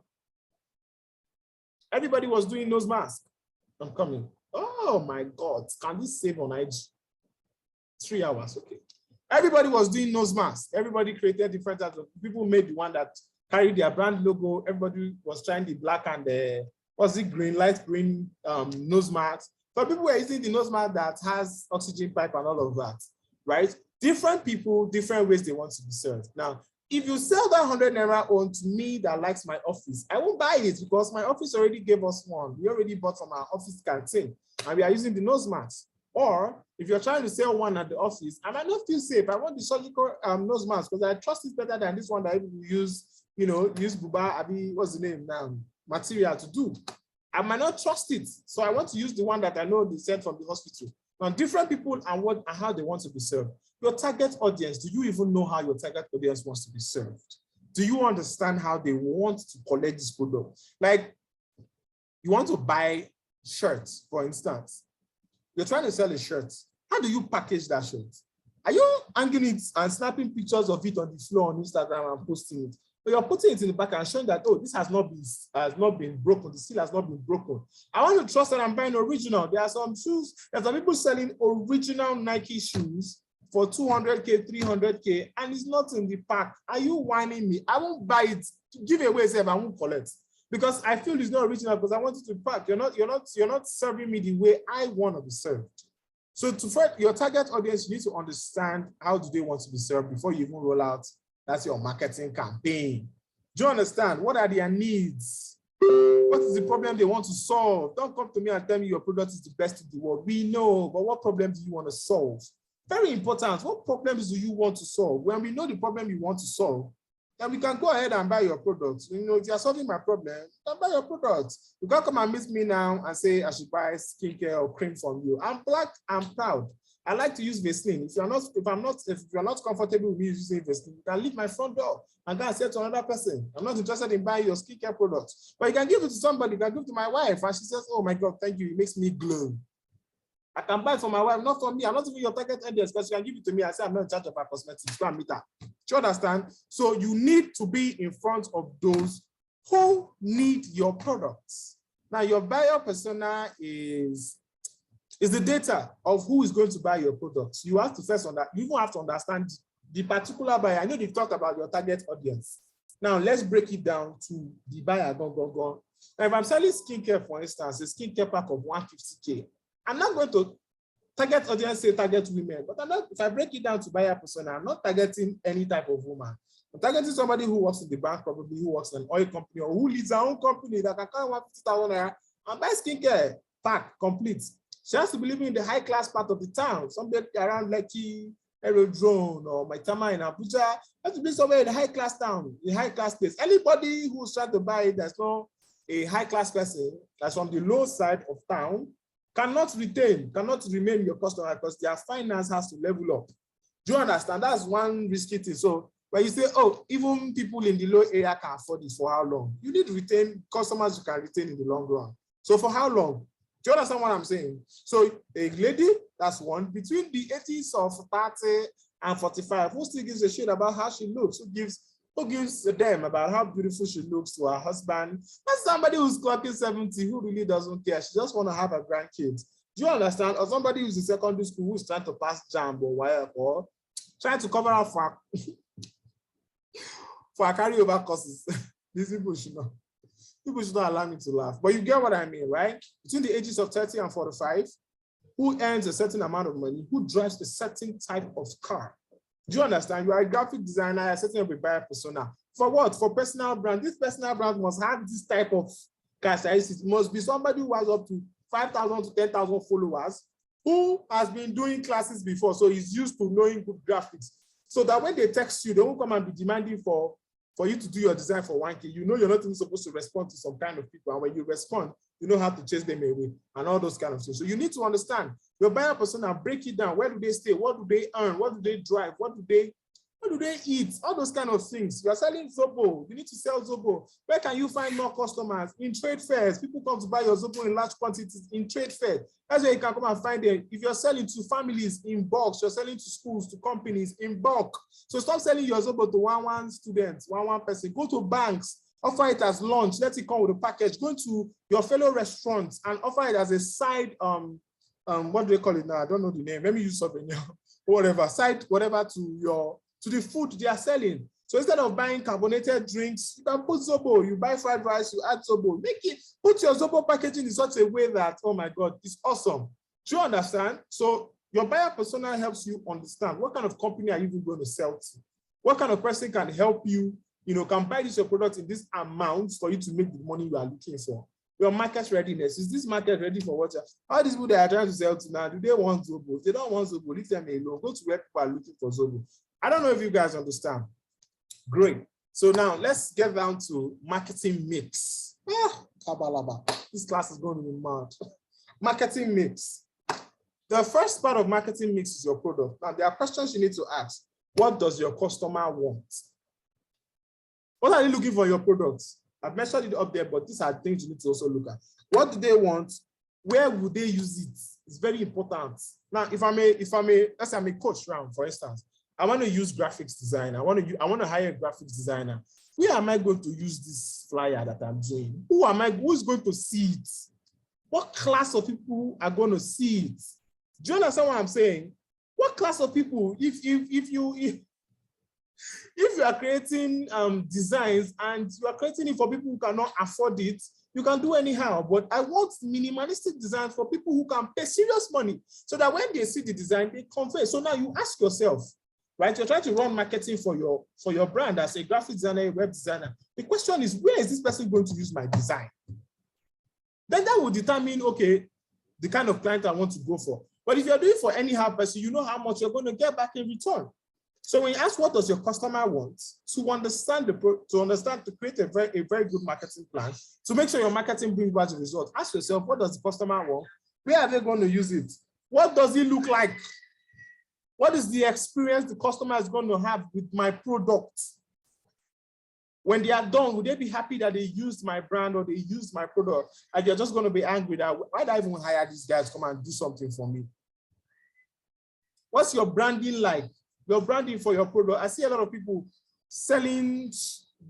Everybody was doing nose mask. I'm coming. Oh my God, can this save on IG? 3 hours, okay. Everybody was doing nose mask. Everybody created different types of, people made the one that carried their brand logo. Everybody was trying the black and the, light green nose mask. But people were using the nose mask that has oxygen pipe and all of that, right? Different people, different ways they want to be served. Now, if you sell that 100 Naira on to me that likes my office, I won't buy it because my office already gave us one. We already bought from our office canteen and we are using the nose mask. Or if you're trying to sell one at the office, I might not feel safe. I want the surgical nose mask because I trust it better than this one that we use, use Buba, what's the name now? Material to do. I might not trust it. So I want to use the one that I know they sent from the hospital. Now, different people and what and how they want to be served. Your target audience, do you even know how your target audience wants to be served? Do you understand how they want to collect this product? Like, you want to buy shirts, for instance. You're trying to sell a shirt. How do you package that shirt? Are you hanging it and snapping pictures of it on the floor on Instagram and posting it? But you're putting it in the back and showing that, oh, this has not been broken. The seal has not been broken. I want to trust that I'm buying original. There are some shoes, there are some people selling original Nike shoes for 200K, 300K, and it's not in the pack. Are you whining me? I won't buy it. Give it away, say, I won't collect. Because I feel it's not original because I want it to pack. You're not serving me the way I want to be served. So to find your target audience, you need to understand how do they want to be served before you even roll out. That's your marketing campaign. Do you understand? What are their needs? What is the problem they want to solve? Don't come to me and tell me your product is the best in the world. We know, but what problem do you want to solve? Very important. What problems do you want to solve? When we know the problem you want to solve, then we can go ahead and buy your products. You know, if you're solving my problem, you can buy your products. You can't come and meet me now and say I should buy skincare or cream from you. I'm black, I'm proud. I like to use Vaseline. If you're not comfortable with me using Vaseline, you can leave my front door and go and say to another person, I'm not interested in buying your skincare products. But you can give it to somebody, you can give it to my wife, and she says, oh my God, thank you, it makes me glow. I can buy it for my wife, not for me. I'm not even your target audience, but you can give it to me. I say I'm not in charge of my cosmetics. Go and meet her. Do you understand? So you need to be in front of those who need your products. Now, your buyer persona is the data of who is going to buy your products. You have to first you even have to understand the particular buyer. I know they've talked about your target audience. Now, let's break it down to the buyer. Now, if I'm selling skincare, for instance, a skincare pack of 150K, I'm not going to target audience, say target women, but if I break it down to buyer persona, I'm not targeting any type of woman. I'm targeting somebody who works in the bank, probably who works in an oil company, or who leads her own company that can carry 150,000 naira and buy skincare pack complete. She has to be living in the high class part of the town, somewhere around Lekki, Aerodrome, or Maitama in Abuja. Has to be somewhere in the high class town, in high class place. Anybody who's trying to buy it that's not a high class person, that's from the low side of town, cannot remain your customer because their finance has to level up. Do you understand? That's one risky thing. So when you say, oh, even people in the low area can afford it, for how long? You need to retain customers you can retain in the long run. So for how long? Do you understand what I'm saying? So a lady, that's one, between the ages of 30 and 45, who still gives a shit about how she looks, who gives a damn about how beautiful she looks to her husband. That's somebody who's clocking 70 who really doesn't care. She just want to have a grandkid. Do you understand? Or somebody who's in secondary school who's trying to pass JAMB or whatever, or trying to cover up for a carryover courses. These people should not. People should not allow me to laugh. But you get what I mean, right? Between the ages of 30 and 45, who earns a certain amount of money, who drives a certain type of car. Do you understand? You are a graphic designer, you're setting up a buyer persona. For what? For personal brand. This personal brand must have this type of characteristics. It must be somebody who has up to 5,000 to 10,000 followers, who has been doing classes before, so he's used to knowing good graphics. So that when they text you, they won't come and be demanding for you to do your design for 1K. You know you're not even supposed to respond to some kind of people. And when you respond, you know how to chase them away and all those kind of things. So you need to understand your buyer persona, break it down. Where do they stay? What do they earn? What do they drive? What do they eat? All those kind of things. You are selling Zobo. You need to sell Zobo. Where can you find more customers? In trade fairs. People come to buy your Zobo in large quantities in trade fairs. That's where you can come and find them. If you're selling to families in bulk, you're selling to schools, to companies in bulk. So stop selling your Zobo to one student, one person. Go to banks. Offer it as lunch. Let it come with a package. Go to your fellow restaurants and offer it as a side, what do they call it now? I don't know the name. Let me use something whatever. Side, whatever to the food they are selling. So instead of buying carbonated drinks, you can put Zobo. You buy fried rice, you add Zobo. Put your Zobo packaging in such a way that, oh my God, it's awesome. Do you understand? So your buyer persona helps you understand what kind of company are you even going to sell to? What kind of person can help you, can buy your product in this amount for you to make the money you are looking for? Your market readiness. Is this market ready for what? All these people that are trying to sell to now, do they want Zobo? If they don't want Zobo, leave them alone. Go to where people are looking for Zobo. I don't know if you guys understand. Great. So now let's get down to marketing mix. Kabalaba. This class is going to be mad. Marketing mix. The first part of marketing mix is your product. Now there are questions you need to ask. What does your customer want? What are they looking for in your products? I've mentioned it up there, but these are things you need to also look at. What do they want? Where would they use it? It's very important. Now, let's say I'm a coach round, for instance. I want to use graphics design. I want to hire a graphics designer. Where am I going to use this flyer that I'm doing? Who's going to see it? What class of people are going to see it? Do you understand what I'm saying? What class of people, if you are creating designs and you are creating it for people who cannot afford it, you can do anyhow. But I want minimalistic designs for people who can pay serious money so that when they see the design, they convey. So now you ask yourself, right? You're trying to run marketing for your brand as a graphic designer, a web designer. The question is, where is this person going to use my design? Then that will determine, okay, the kind of client I want to go for. But if you're doing for anyhow person, you know how much you're going to get back in return. So when you ask what does your customer want, to understand to create a very good marketing plan, to make sure your marketing brings back the result, ask yourself, what does the customer want? Where are they going to use it? What does it look like? What is the experience the customer is going to have with my product? When they are done, would they be happy that they used my brand or they used my product? And they're just going to be angry that, why did I even hire these guys to come and do something for me? What's your branding like? Your branding for your product. I see a lot of people selling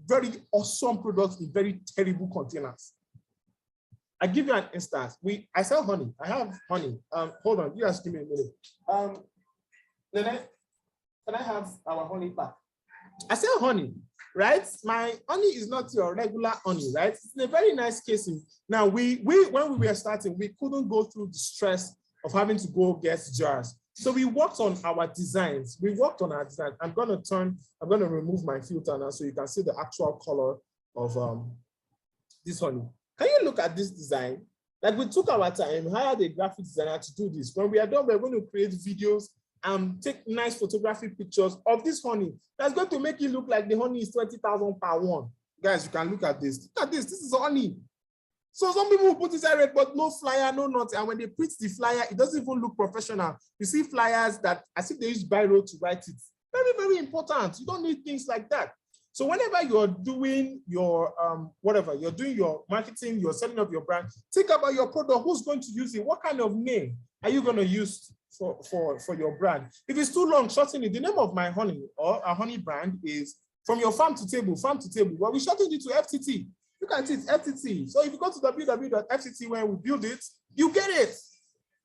very awesome products in very terrible containers. I give you an instance. I sell honey. I have honey. Hold on, you guys give me a minute. Can I have our honey pack? I sell honey, right? My honey is not your regular honey, right? It's a very nice casing. Now, when we were starting, we couldn't go through the stress of having to go get jars. So we worked on our designs. I'm going to remove my filter now so you can see the actual color of this honey. Can you look at this design? Like, we took our time, hired a graphic designer to do this. When we are done, we're going to create videos and take nice photographic pictures of this honey. That's going to make it look like the honey is 20,000 per one. Guys, you can look at this. Look at this. This is honey. So some people put this red, but no flyer, no nothing. And when they print the flyer, it doesn't even look professional. You see flyers that as if they use biro to write it. Very, very important. You don't need things like that. So whenever you're doing your you're doing your marketing, you're setting up your brand, think about your product. Who's going to use it? What kind of name are you going to use for your brand? If it's too long, shorten it. The name of my honey or a honey brand is From Your Farm to Table, Well, we shortened it to FTT. Look at it, FTT. So if you go to www.ftt when we build it, you get it.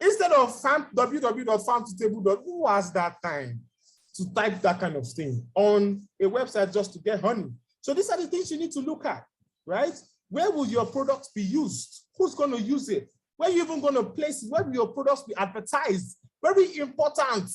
Instead of www.farmtotable, who has that time to type that kind of thing on a website just to get honey? So these are the things you need to look at, right? Where will your products be used? Who's going to use it? Where are you even going to place it? Where will your products be advertised? Very important.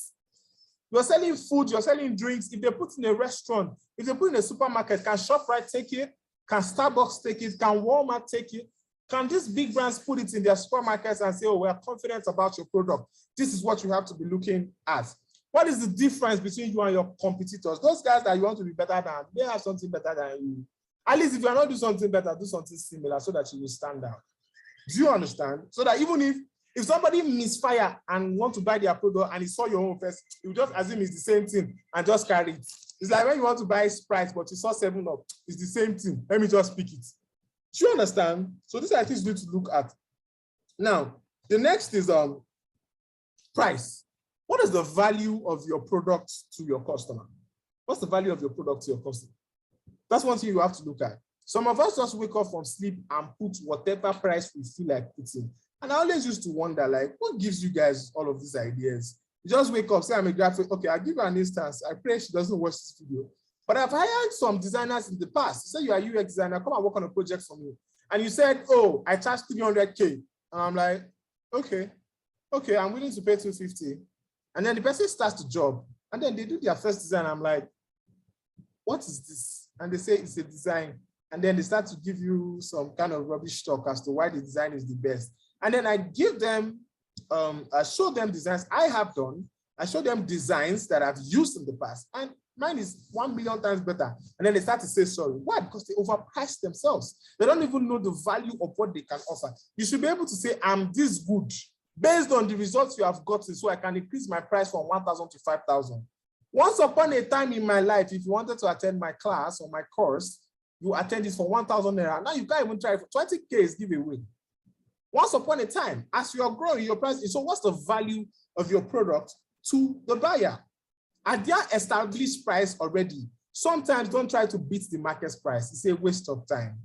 You're selling food, you're selling drinks. If they put in a restaurant, if they put in a supermarket, can ShopRite take it? Can Starbucks take it? Can Walmart take it? Can these big brands put it in their supermarkets and say, oh, we're confident about your product? This is what you have to be looking at. What is the difference between you and your competitors? Those guys that you want to be better than, they have something better than you. At least if you're not doing something better, do something similar so that you will stand out. Do you understand? So that even if somebody misfire and want to buy their product and he saw your own first, you just assume it's the same thing and just carry it. It's like when you want to buy Sprite, but you saw 7-Up, it's the same thing. Let me just pick it. Do you understand? So these are things you need to look at. Now, the next is price. What is the value of your product to your customer? What's the value of your product to your customer? That's one thing you have to look at. Some of us just wake up from sleep and put whatever price we feel like putting. And I always used to wonder, like, what gives you guys all of these ideas? You just wake up, say, I'm a graphic. Okay, I'll give you an instance. I pray she doesn't watch this video. But I've hired some designers in the past. You say you are a UX designer, come and work on a project for me. And you said, oh, I charge 300K. And I'm like, okay, I'm willing to pay 250. And then the person starts the job. And then they do their first design. I'm like, what is this? And they say it's a design. And then they start to give you some kind of rubbish talk as to why the design is the best. And then I give them, I show them designs I have done. I show them designs that I've used in the past. And mine is 1 million times better. And then they start to say sorry. Why? Because they overprice themselves. They don't even know the value of what they can offer. You should be able to say, I'm this good based on the results you have gotten, so I can increase my price from 1,000 to 5,000. Once upon a time in my life, if you wanted to attend my class or my course, you attend it for 1,000 naira. Now you can't even try it for 20K is giveaway. Once upon a time, as you are growing your price, so what's the value of your product to the buyer? At their established price already, sometimes don't try to beat the market price. It's a waste of time.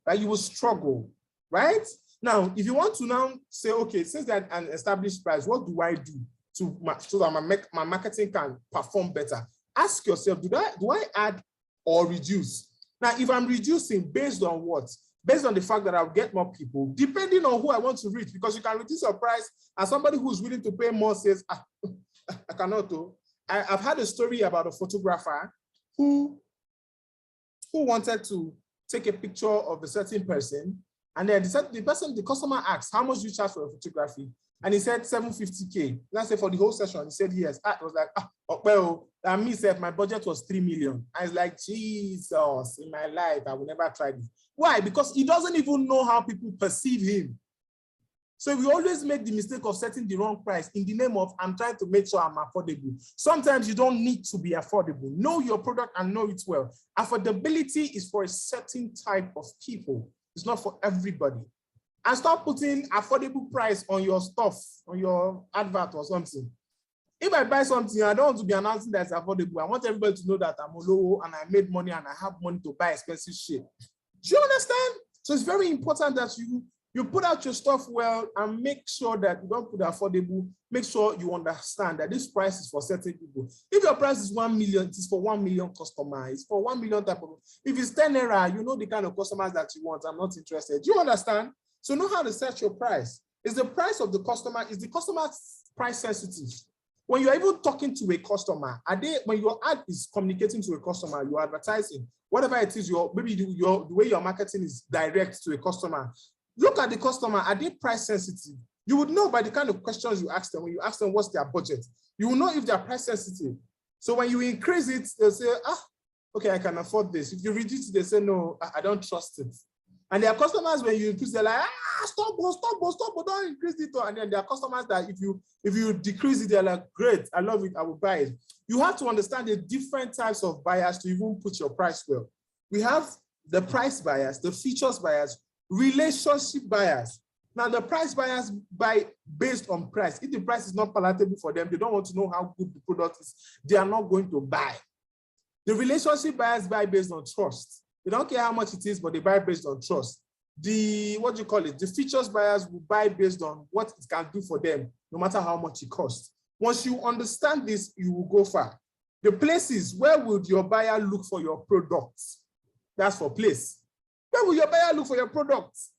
Right? You will struggle, right? Now, if you want to now say, okay, since that an established price, what do I do so that my marketing can perform better? Ask yourself, do I add or reduce? Now, if I'm reducing based on what? Based on the fact that I'll get more people, depending on who I want to reach, because you can reduce your price and somebody who's willing to pay more says, I cannot do. I've had a story about a photographer who wanted to take a picture of a certain person, and then the customer asked, how much do you charge for a photography? And he said 750K. And I said, for the whole session, he said yes. I was like, well, and me said my budget was 3 million. I was like, Jesus, in my life, I will never try this. Why? Because he doesn't even know how people perceive him. So we always make the mistake of setting the wrong price in the name of, I'm trying to make sure I'm affordable. Sometimes you don't need to be affordable. Know your product and know it well. Affordability is for a certain type of people. It's not for everybody. And stop putting affordable price on your stuff, on your advert or something. If I buy something, I don't want to be announcing that it's affordable. I want everybody to know that I'm a low and I made money and I have money to buy expensive shit. Do you understand? So it's very important that you put out your stuff well and make sure that you don't put affordable. Make sure you understand that this price is for certain people. If your price is 1 million, it is for 1 million customers. It's for 1 million type of. If it's 10 naira, you know the kind of customers that you want. I'm not interested. Do you understand? So know how to set your price. Is the price of the customer, is the customer price sensitive? When you're even talking to a customer, when your ad is communicating to a customer, you're advertising, whatever it is, the way your marketing is direct to a customer. Look at the customer, are they price sensitive? You would know by the kind of questions you ask them. When you ask them what's their budget, you will know if they're price sensitive. So when you increase it, they'll say, okay, I can afford this. If you reduce it, they say, no, I don't trust it. And there are customers, when you increase, they're like, stop, don't increase it. And then there are customers that if you decrease it, they're like, great, I love it, I will buy it. You have to understand the different types of buyers to even put your price well. We have the price buyers, the features buyers, relationship buyers. Now, the price buyers buy based on price. If the price is not palatable for them, they don't want to know how good the product is, they are not going to buy. The relationship buyers buy based on trust. They don't care how much it is, but they buy based on trust. The features buyers will buy based on what it can do for them, no matter how much it costs. Once you understand this, you will go far. The places, where would your buyer look for your products? That's for place. Where will your buyer look for your products?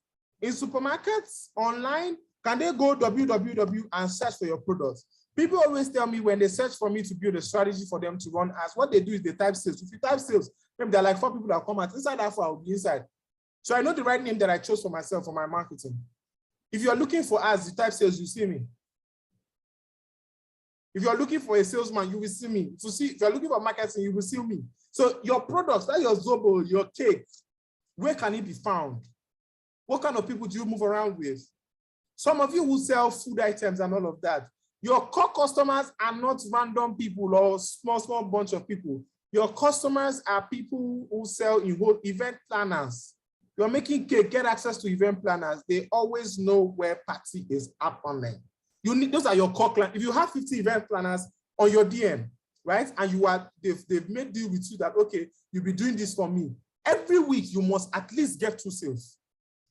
In supermarkets, online, can they go www and search for your products? People always tell me when they search for me to build a strategy for them to run ads, what they do is they type sales. If you type sales, maybe there are like 4 people that come out. Inside that 4, I'll be inside. So I know the right name that I chose for myself for my marketing. If you're looking for ads, you type sales, you see me. If you're looking for a salesman, you will see me. If you're looking for marketing, you will see me. So your products, that's your Zobo, your cake, where can it be found? What kind of people do you move around with? Some of you who sell food items and all of that, your core customers are not random people or small bunch of people. Your customers are people who sell in whole event planners. You're making cake, get access to event planners. They always know where party is happening. Those are your core clients. If you have 50 event planners on your DM, right? And they've made deal with you that, okay, you'll be doing this for me. Every week, you must at least get 2 sales.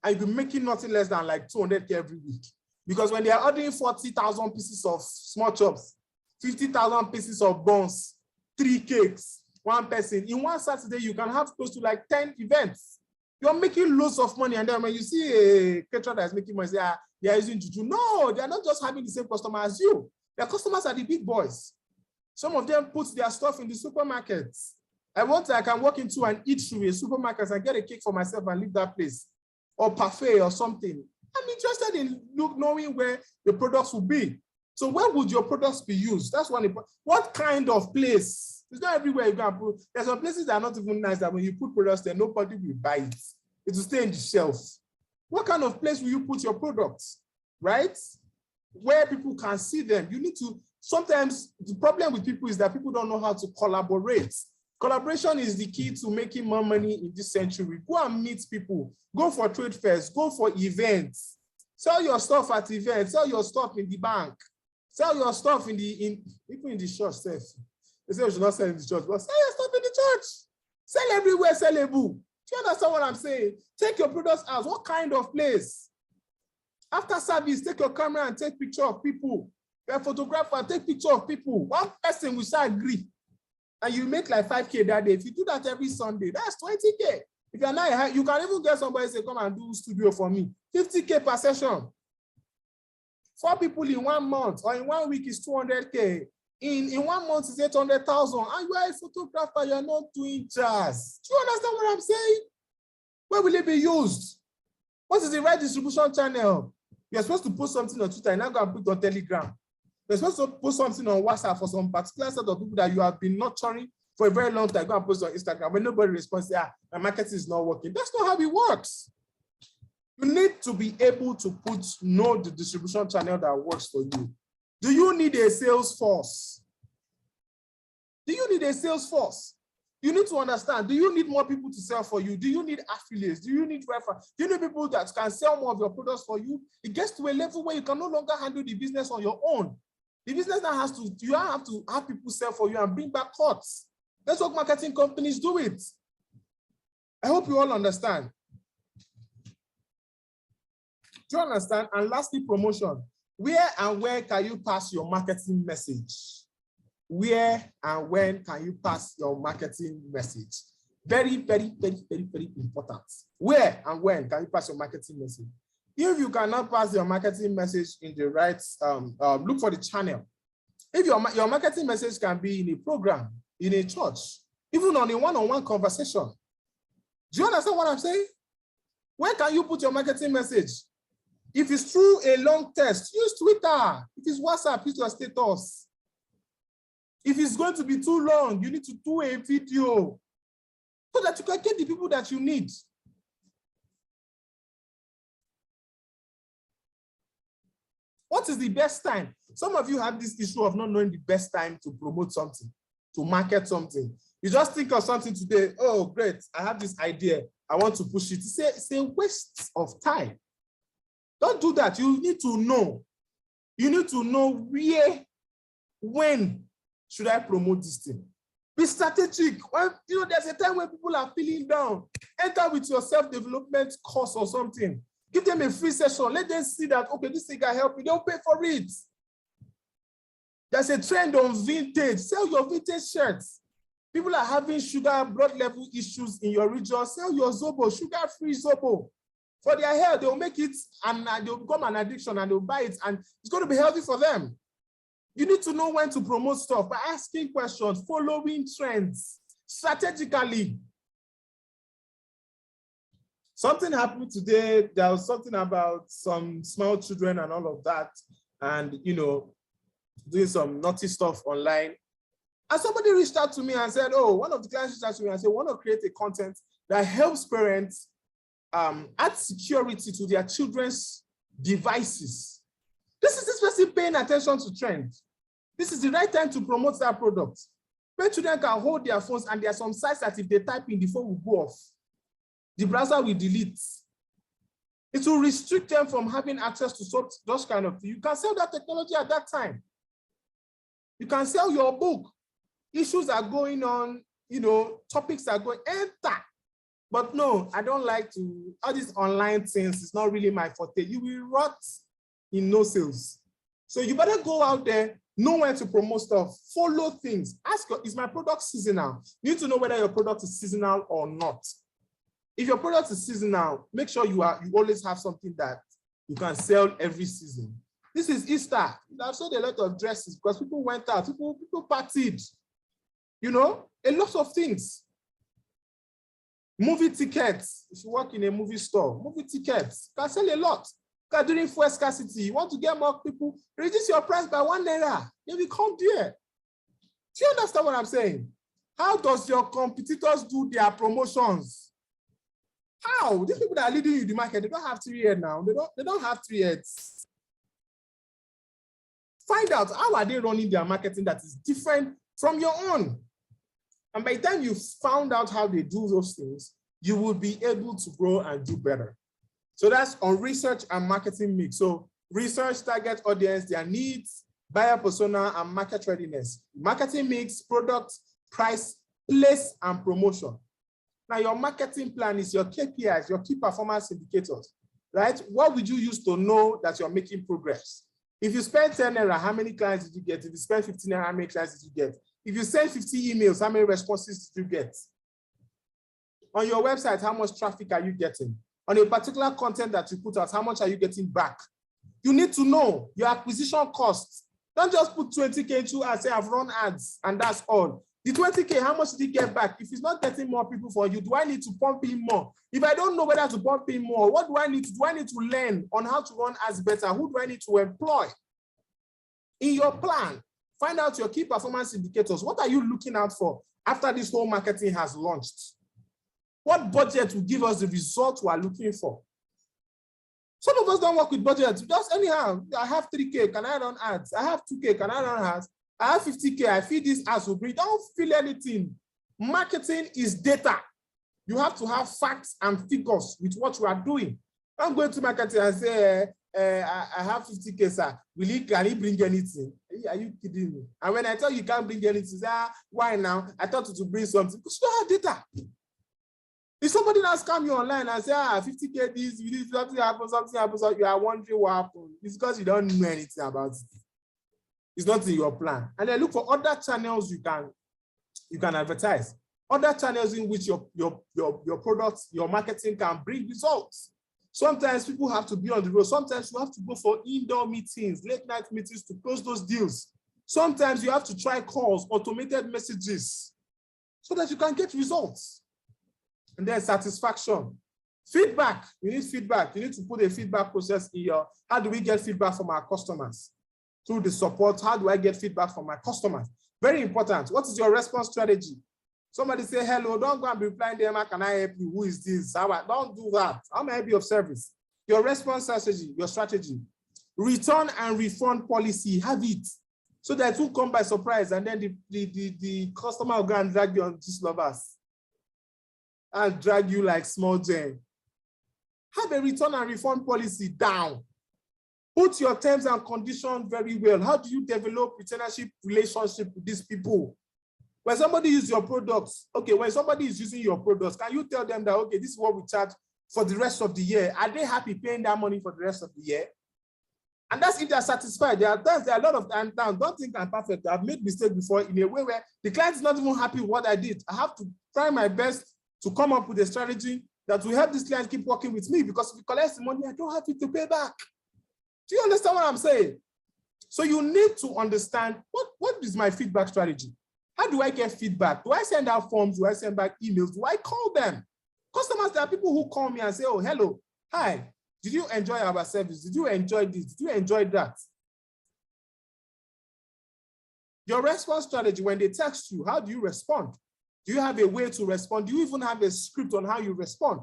And you'll be making nothing less than like 200K every week. Because when they are ordering 40,000 pieces of small chops, 50,000 pieces of buns, 3 cakes, 1 person, in one Saturday, you can have close to like 10 events. You're making loads of money. And then when you see a caterer that is making money, say, they are using juju. No, they are not just having the same customer as you. Their customers are the big boys. Some of them put their stuff in the supermarkets. I can walk into an eatery, a supermarket, and get a cake for myself and leave that place. Or parfait or something. I'm interested in knowing where the products will be. So where would your products be used? That's one important. What kind of place? It's not everywhere you can put. There's some places that are not even nice that when you put products there, nobody will buy it. It will stay in the shelf. What kind of place will you put your products? Right? Where people can see them. You need to, sometimes the problem with people is that people don't know how to collaborate. Collaboration is the key to making more money in this century. Go and meet people. Go for trade fairs. Go for events. Sell your stuff at events. Sell your stuff in the bank. Sell your stuff even in the church. They say we should not sell in the church, but sell your stuff in the church. Sell everywhere, sellable. Do you understand what I'm saying? Take your products out. What kind of place? After service, take your camera and take picture of people. You're a photographer, take picture of people. One person will start agree. And you make like 5K that day. If you do that every Sunday, that's 20K. If you're not, you can even get somebody say, come and do studio for me. 50K per session. 4 people in 1 month or in 1 week is 200K. In 1 month is 800,000. And you are a photographer, you're not doing jazz. Do you understand what I'm saying? Where will it be used? What is the right distribution channel? You're supposed to post something on Twitter, and now go and put it on Telegram. You're supposed to post something on WhatsApp for some particular set of people that you have been nurturing for a very long time. Go and post on Instagram. When nobody responds, my marketing is not working. That's not how it works. You need to be able to know the distribution channel that works for you. Do you need a sales force? Do you need a sales force? You need to understand, do you need more people to sell for you? Do you need affiliates? Do you need referrals? Do you need people that can sell more of your products for you? It gets to a level where you can no longer handle the business on your own. The business now you have to have people sell for you and bring back cuts. That's what marketing companies do it. I hope you all understand. Do you understand? And lastly, promotion. Where and when can you pass your marketing message? Where and when can you pass your marketing message? Very, very, very, very, very important. Where and when can you pass your marketing message? If you cannot pass your marketing message in the right, look for the channel. If your marketing message can be in a program, in a church, even on a one-on-one conversation. Do you understand what I'm saying? Where can you put your marketing message? If it's through a long text, use Twitter. If it's WhatsApp, use your status. If it's going to be too long, you need to do a video so that you can get the people that you need. What is the best time? Some of you have this issue of not knowing the best time to promote something, to market something. You just think of something today. Oh, great. I have this idea. I want to push it. It's a waste of time. Don't do that. You need to know. You need to know where, when should I promote this thing. Be strategic. When, there's a time when people are feeling down. Enter with your self-development course or something. Give them a free session. Let them see that, okay, this thing can help you. Don't pay for it. There's a trend on vintage. Sell your vintage shirts. People are having sugar, blood level issues in your region. Sell your Zobo, sugar-free Zobo. For their health, they'll make it and they'll become an addiction and they'll buy it and it's going to be healthy for them. You need to know when to promote stuff by asking questions, following trends strategically. Something happened today. There was something about some small children and all of that, and doing some naughty stuff online. And somebody reached out to me and said, "Oh, one of the clients reached out to me and said, want to create a content that helps parents add security to their children's devices." This person paying attention to trends. This is the right time to promote that product. Where children can hold their phones and there are some sites that if they type in, the phone will go off. The browser will delete. It will restrict them from having access to those kind of things. You can sell that technology at that time. You can sell your book. Issues are going on, topics are going, enter. But no, I don't like to, all these online things, it's not really my forte. You will rot in no sales. So you better go out there, know when to promote stuff, follow things. Ask, is my product seasonal? You need to know whether your product is seasonal or not. If your product is seasonal, make sure you always have something that you can sell every season. This is Easter. I've sold a lot of dresses because people went out, people partied. A lot of things. Movie tickets. If you work in a movie store, movie tickets can sell a lot. Because during fuel scarcity, you want to get more people, reduce your price by ₦1. They will come there. Do you understand what I'm saying? How does your competitors do their promotions? How? These people that are leading you in the market, they don't have 3 heads now. They don't have 3 heads. Find out how are they running their marketing that is different from your own. And by the time you've found out how they do those things, you will be able to grow and do better. So that's on research and marketing mix. So research, target audience, their needs, buyer persona, and market readiness. Marketing mix, product, price, place, and promotion. Now your marketing plan is your KPIs, your key performance indicators, right? What would you use to know that you're making progress? If you spend 10 naira, how many clients did you get? If you spend 15 naira, how many clients did you get? If you send 50 emails, how many responses did you get? On your website, how much traffic are you getting? On a particular content that you put out, how much are you getting back? You need to know your acquisition costs. Don't just put 20K into and say, I've run ads, and that's all. The 20K, how much did he get back? If he's not getting more people for you, do I need to pump in more? If I don't know whether to pump in more, what do I need to do? I need to learn on how to run ads better. Who do I need to employ? In your plan, find out your key performance indicators. What are you looking out for after this whole marketing has launched? What budget will give us the result we are looking for? Some of us don't work with budget. Just anyhow, I have 3K, can I run ads? I have 2K, can I run ads? I have 50K, I feel this ads will bring. Don't feel anything. Marketing is data. You have to have facts and figures with what you are doing. I'm going to marketing and say, I have 50K, sir. Can he bring anything? Are you kidding me? And when I tell you can't bring anything, say, why now? I thought it would bring something. Because you don't have data. If somebody now scam you online and say, 50K, this, something happens, you are wondering what happened. It's because you don't know anything about it. It's not in your plan. And then look for other channels you can advertise. Other channels in which your products, your marketing can bring results. Sometimes people have to be on the road. Sometimes you have to go for indoor meetings, late night meetings to close those deals. Sometimes you have to try calls, automated messages, so that you can get results. And then satisfaction. Feedback. You need feedback. You need to put a feedback process in your, how do we get feedback from our customers? Through the support, how do I get feedback from my customers? Very important. What is your response strategy? Somebody say, hello, don't go and be replying them, can I help you? Who is this? Don't do that. How may I be of service? Your response strategy, your strategy. Return and refund policy, have it. So that it won't come by surprise and then the customer will go and drag you on Gist Lovers and drag you like small Jane. Have a return and refund policy down. Put your terms and conditions very well. How do you develop retainership relationship with these people? When somebody uses your products, okay, when somebody is using your products, can you tell them that, okay, this is what we charge for the rest of the year? Are they happy paying that money for the rest of the year? And that's if they're satisfied. There are a lot of times, don't think I'm perfect. I've made mistakes before in a way where the client is not even happy with what I did. I have to try my best to come up with a strategy that will help this client keep working with me, because if he collects the money, I don't have it to pay back. Do you understand what I'm saying? So you need to understand what is my feedback strategy? How do I get feedback? Do I send out forms? Do I send back emails? Do I call them? Customers, there are people who call me and say, oh, hello, hi, did you enjoy our service? Did you enjoy this? Did you enjoy that? Your response strategy, when they text you, how do you respond? Do you have a way to respond? Do you even have a script on how you respond?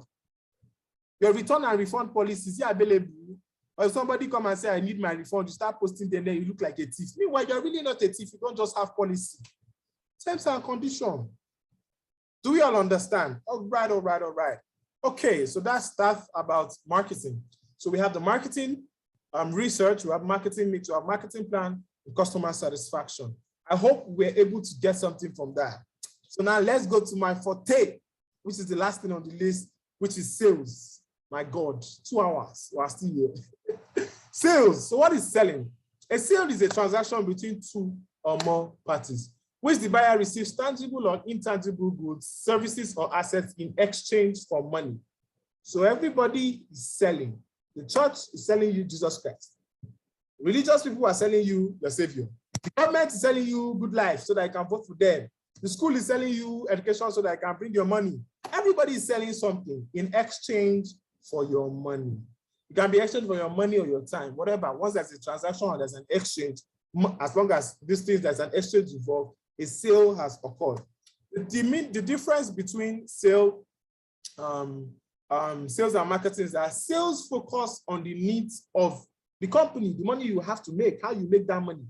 Your return and refund policy, is it available? Or somebody come and say, I need my refund, you start posting them, then you look like a thief. Meanwhile, you're really not a thief. You don't just have policy. Terms and conditions. Do we all understand? All right, all right, all right. Okay, so that's stuff about marketing. So we have the marketing research, we have marketing mix, we have marketing plan, and customer satisfaction. I hope we're able to get something from that. So now let's go to my forte, which is the last thing on the list, which is sales. My God, 2 hours, we're still here. Sales, so what is selling? A sale is a transaction between two or more parties, which the buyer receives tangible or intangible goods, services, or assets in exchange for money. So everybody is selling. The church is selling you Jesus Christ. Religious people are selling you your Savior. The government is selling you good life so that you can vote for them. The school is selling you education so that I can bring your money. Everybody is selling something in exchange for your money. It can be exchanged for your money or your time, whatever. Once there's a transaction or there's an exchange, as long as these things, there's an exchange involved, a sale has occurred. The difference between sales and marketing is that sales focus on the needs of the company, the money you have to make, how you make that money.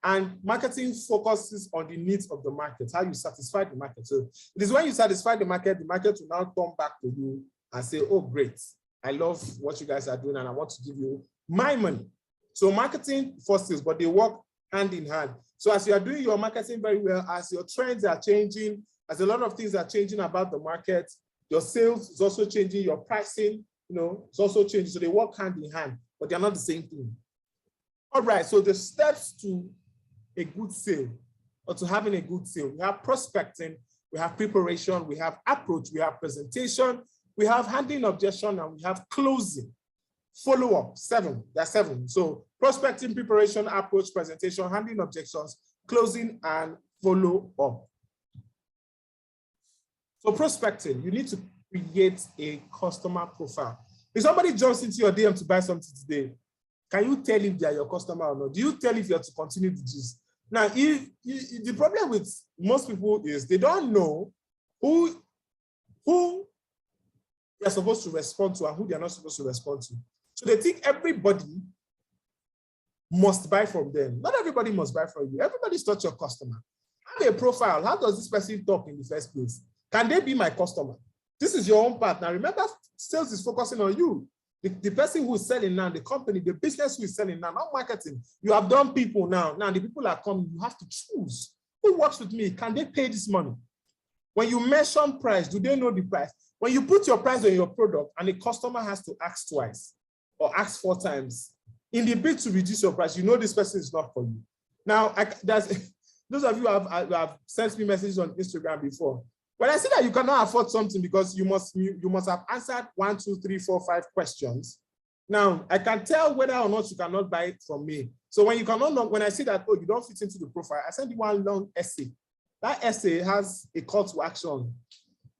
And marketing focuses on the needs of the market, how you satisfy the market. So it is when you satisfy the market will now turn back to you and say, oh, great, I love what you guys are doing and I want to give you my money. So marketing for sales, but they work hand in hand. So as you are doing your marketing very well, as your trends are changing, as a lot of things are changing about the market, your sales is also changing, your pricing, it's also changing. So they work hand in hand, but they're not the same thing. All right, so the steps to a good sale or to having a good sale, we have prospecting, we have preparation, we have approach, we have presentation, we have handling objection, and we have closing. Follow-up, 7, there are 7. So prospecting, preparation, approach, presentation, handling objections, closing, and follow-up. So prospecting, you need to create a customer profile. If somebody jumps into your DM to buy something today, can you tell if they are your customer or not? Do you tell if you have to continue the gist? Now, the problem with most people is they don't know who they're supposed to respond to and who they're not supposed to respond to. So they think everybody must buy from them. Not everybody must buy from you. Everybody's not your customer. Have a profile. How does this person talk in the first place? Can they be my customer? This is your own part. Now, remember, sales is focusing on you. The person who is selling now, the company, the business who is selling now, not marketing. You have done people now. Now, the people are coming. You have to choose. Who works with me? Can they pay this money? When you mention price, do they know the price? When you put your price on your product and the customer has to ask twice or ask 4 times, in the bid to reduce your price, you know this person is not for you. Now, those of you who have sent me messages on Instagram before. When I say that you cannot afford something because you must have answered 1, 2, 3, 4, 5 questions. Now, I can tell whether or not you cannot buy it from me. So when I see that, oh, you don't fit into the profile, I send you one long essay. That essay has a call to action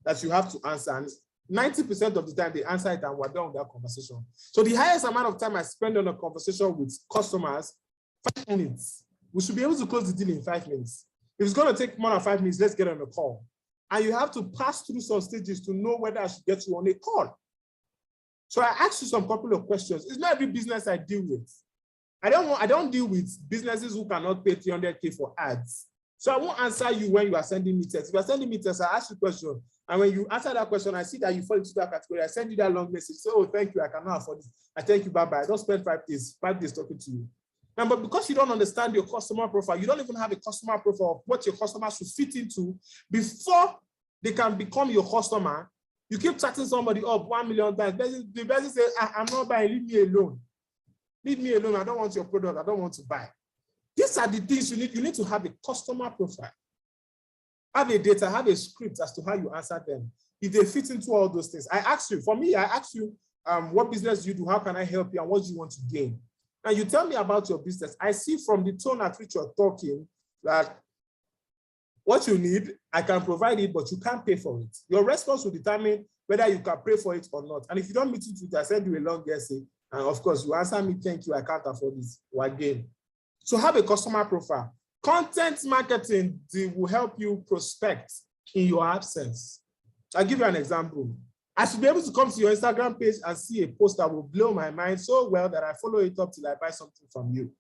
that you have to answer. And 90% of the time, they answer it and we're done with that conversation. So the highest amount of time I spend on a conversation with customers, 5 minutes. We should be able to close the deal in 5 minutes. If it's going to take more than 5 minutes, let's get on a call. And you have to pass through some stages to know whether I should get you on a call. So I asked you some couple of questions. It's not every business I deal with. I don't deal with businesses who cannot pay 300K for ads. So I won't answer you when you are sending me text. If you are sending me text, I ask you a question. And when you answer that question, I see that you fall into that category. I send you that long message. So, oh, thank you. I cannot afford this. I thank you. Bye-bye. I don't spend 5 days talking to you. Now, but because you don't understand your customer profile, you don't even have a customer profile of what your customers should fit into before they can become your customer. You keep chatting somebody up 1 million times. The person says, I'm not buying. Leave me alone. Leave me alone. I don't want your product. I don't want to buy. These are the things you need. You need to have a customer profile. Have a data, have a script as to how you answer them. If they fit into all those things. I asked you, what business do you do? How can I help you? And what do you want to gain? And you tell me about your business. I see from the tone at which you're talking that what you need, I can provide it, but you can't pay for it. Your response will determine whether you can pay for it or not. And if you don't meet it, I send you a long essay. And of course, you answer me, thank you, I can't afford this. Or again. So have a customer profile. Content marketing will help you prospect in your absence. I'll give you an example. I should be able to come to your Instagram page and see a post that will blow my mind so well that I follow it up till I buy something from you.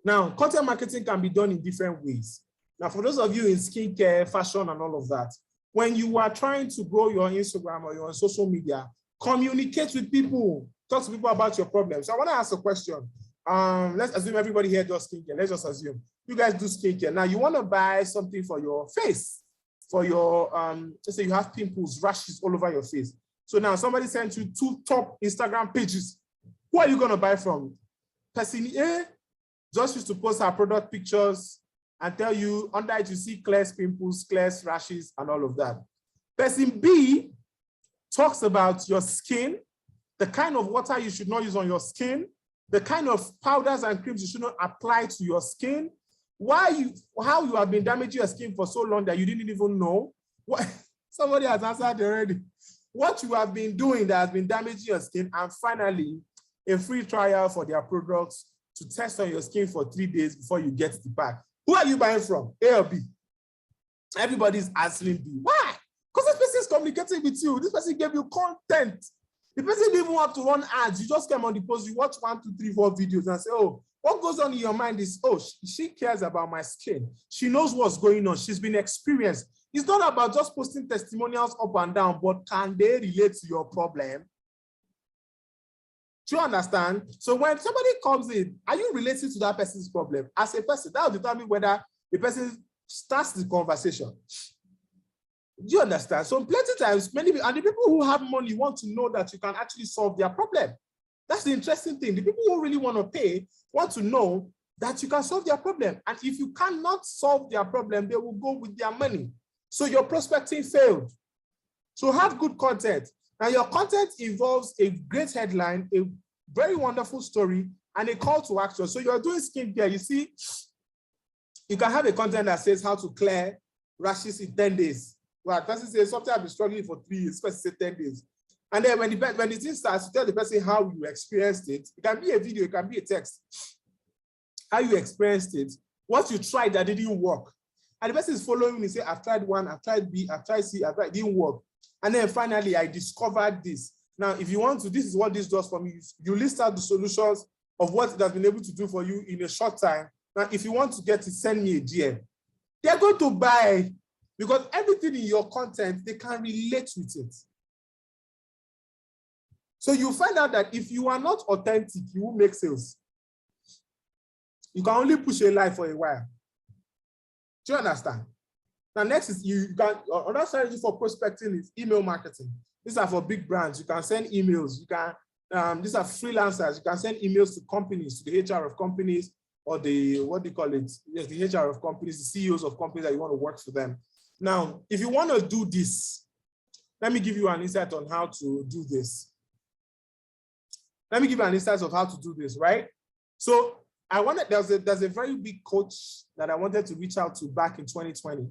Now, content marketing can be done in different ways. Now, for those of you in skincare, fashion, and all of that, when you are trying to grow your Instagram or your social media, communicate with people. Talk to people about your problems. So I want to ask a question. Let's assume everybody here does skincare. Let's just assume you guys do skincare. Now you want to buy something for your face, for your let's say you have pimples, rashes all over your face. So now somebody sent you 2 top Instagram pages. Who are you going to buy from? Person A just used to post her product pictures and tell you under it you see clear pimples, clear rashes, and all of that. Person B talks about your skin, the kind of water you should not use on your skin, the kind of powders and creams you should not apply to your skin, how you have been damaging your skin for so long that you didn't even know. Somebody has answered already. What you have been doing that has been damaging your skin, and finally, a free trial for their products to test on your skin for 3 days before you get the pack. Who are you buying from? A or B? Everybody's answering B. Why? Because this person is communicating with you. This person gave you content. The person didn't even have to run ads. You just came on the post, you watch 1, 2, 3, 4 videos and say, oh, what goes on in your mind is, oh, she cares about my skin. She knows what's going on. She's been experienced. It's not about just posting testimonials up and down, but can they relate to your problem? Do you understand? So when somebody comes in, are you relating to that person's problem? As a person, that will determine whether the person starts the conversation. Do you understand? So plenty of times, many people, and the people who have money want to know that you can actually solve their problem. That's the interesting thing. The people who really want to pay want to know that you can solve their problem. And if you cannot solve their problem, they will go with their money. So your prospecting failed. So have good content. Now your content involves a great headline, a very wonderful story, and a call to action. So you're doing skincare. You see, you can have a content that says how to clear rashes in 10 days. Well, the person says something I've been struggling for 3 years, person say 10 days. And then when the thing starts, you tell the person how you experienced it. It can be a video, it can be a text. How you experienced it, what you tried that didn't work. And the person is following me, say, I've tried 1, I've tried B, I've tried C, I've tried, it didn't work. And then finally, I discovered this. Now, if you want to, this is what this does for me. You list out the solutions of what it has been able to do for you in a short time. Now, if you want to get it, send me a DM. They're going to buy because everything in your content, they can relate with it. So you find out that if you are not authentic, you will make sales. You can only push a lie for a while. Do you understand? Now, next is you can, another strategy for prospecting is email marketing. These are for big brands. You can send emails. You can, these are freelancers. You can send emails to companies, to the HR of companies, or the, what do you call it? Yes, the HR of companies, the CEOs of companies that you want to work for them. Now, if you want to do this, let me give you an insight on how to do this. Let me give you an insight of how to do this, right? So I wanted, there's a very big coach that I wanted to reach out to back in 2020.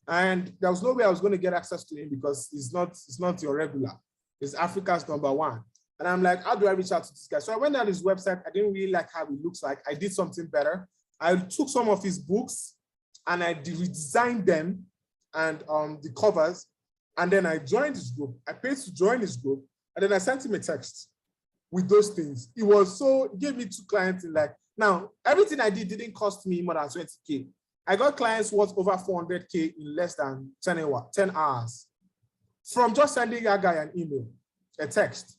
And there was no way I was going to get access to him because it's not your regular. It's Africa's #1. And I'm like, how do I reach out to this guy? So I went on his website. I didn't really like how it looks like. I did something better. I took some of his books and I redesigned them and the covers. And then I joined his group. I paid to join his group. And then I sent him a text with those things. It was so, it gave me 2 clients in like, now, everything I did didn't cost me more than 20K. I got clients worth over 400K in less than 10 hours from just sending that guy an email, a text,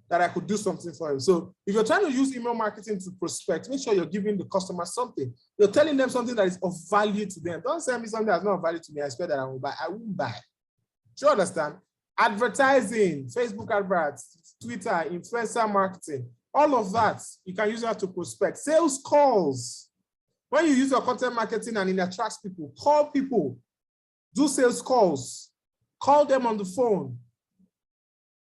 that I could do something for him. So if you're trying to use email marketing to prospect, make sure you're giving the customer something. You're telling them something that is of value to them. Don't send me something that's not of value to me. I expect that I will buy. I won't buy. Do you understand? Advertising, Facebook adverts, Twitter, influencer marketing, all of that, you can use that to prospect. Sales calls. When you use your content marketing and it attracts people, call people, do sales calls, call them on the phone.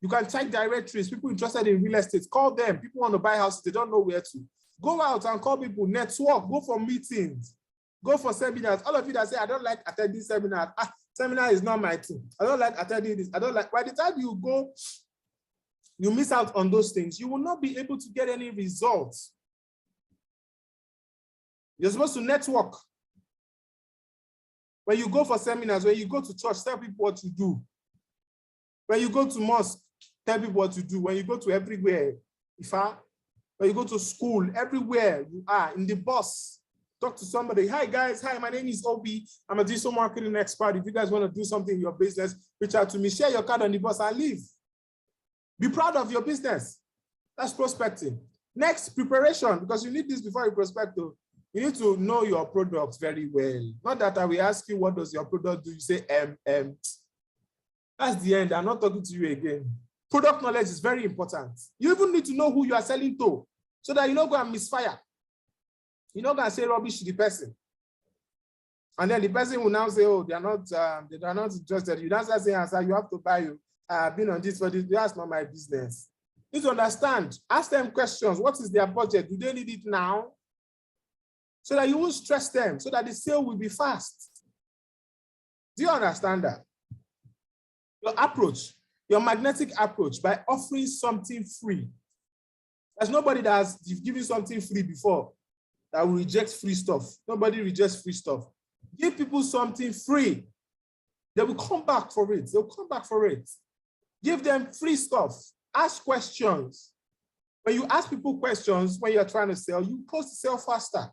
You can check directories, people interested in real estate, call them. People want to buy houses, they don't know where to. Go out and call people, network, go for meetings, go for seminars. All of you that say, I don't like attending seminars. Seminar is not my thing. I don't like attending this. I don't like, by the time you go, you miss out on those things. You will not be able to get any results. You're supposed to network. When you go for seminars, when you go to church, tell people what to do. When you go to mosque, tell people what to do. When you go to everywhere, when you go to school, everywhere you are, in the bus, talk to somebody. Hi guys, hi, my name is Obi. I'm a digital marketing expert. If you guys want to do something in your business, reach out to me, share your card on the bus and leave. Be proud of your business. That's prospecting. Next, preparation, because you need this before you prospect. Though. You need to know your product very well. Not that I will ask you, what does your product do? You say, That's the end. I'm not talking to you again. Product knowledge is very important. You even need to know who you are selling to so that you don't go and misfire. You're not going to say rubbish to the person. And then the person will now say, oh, they are not interested. You don't say, you have to buy you. I've been on this for this. That's not my business. You need to understand. Ask them questions. What is their budget? Do they need it now? So that you won't stress them, so that the sale will be fast. Do you understand that? Your approach, your magnetic approach by offering something free. There's nobody that has given something free before that will reject free stuff. Nobody rejects free stuff. Give people something free. They will come back for it. They'll come back for it. Give them free stuff. Ask questions. When you ask people questions when you're trying to sell, you close the sale faster.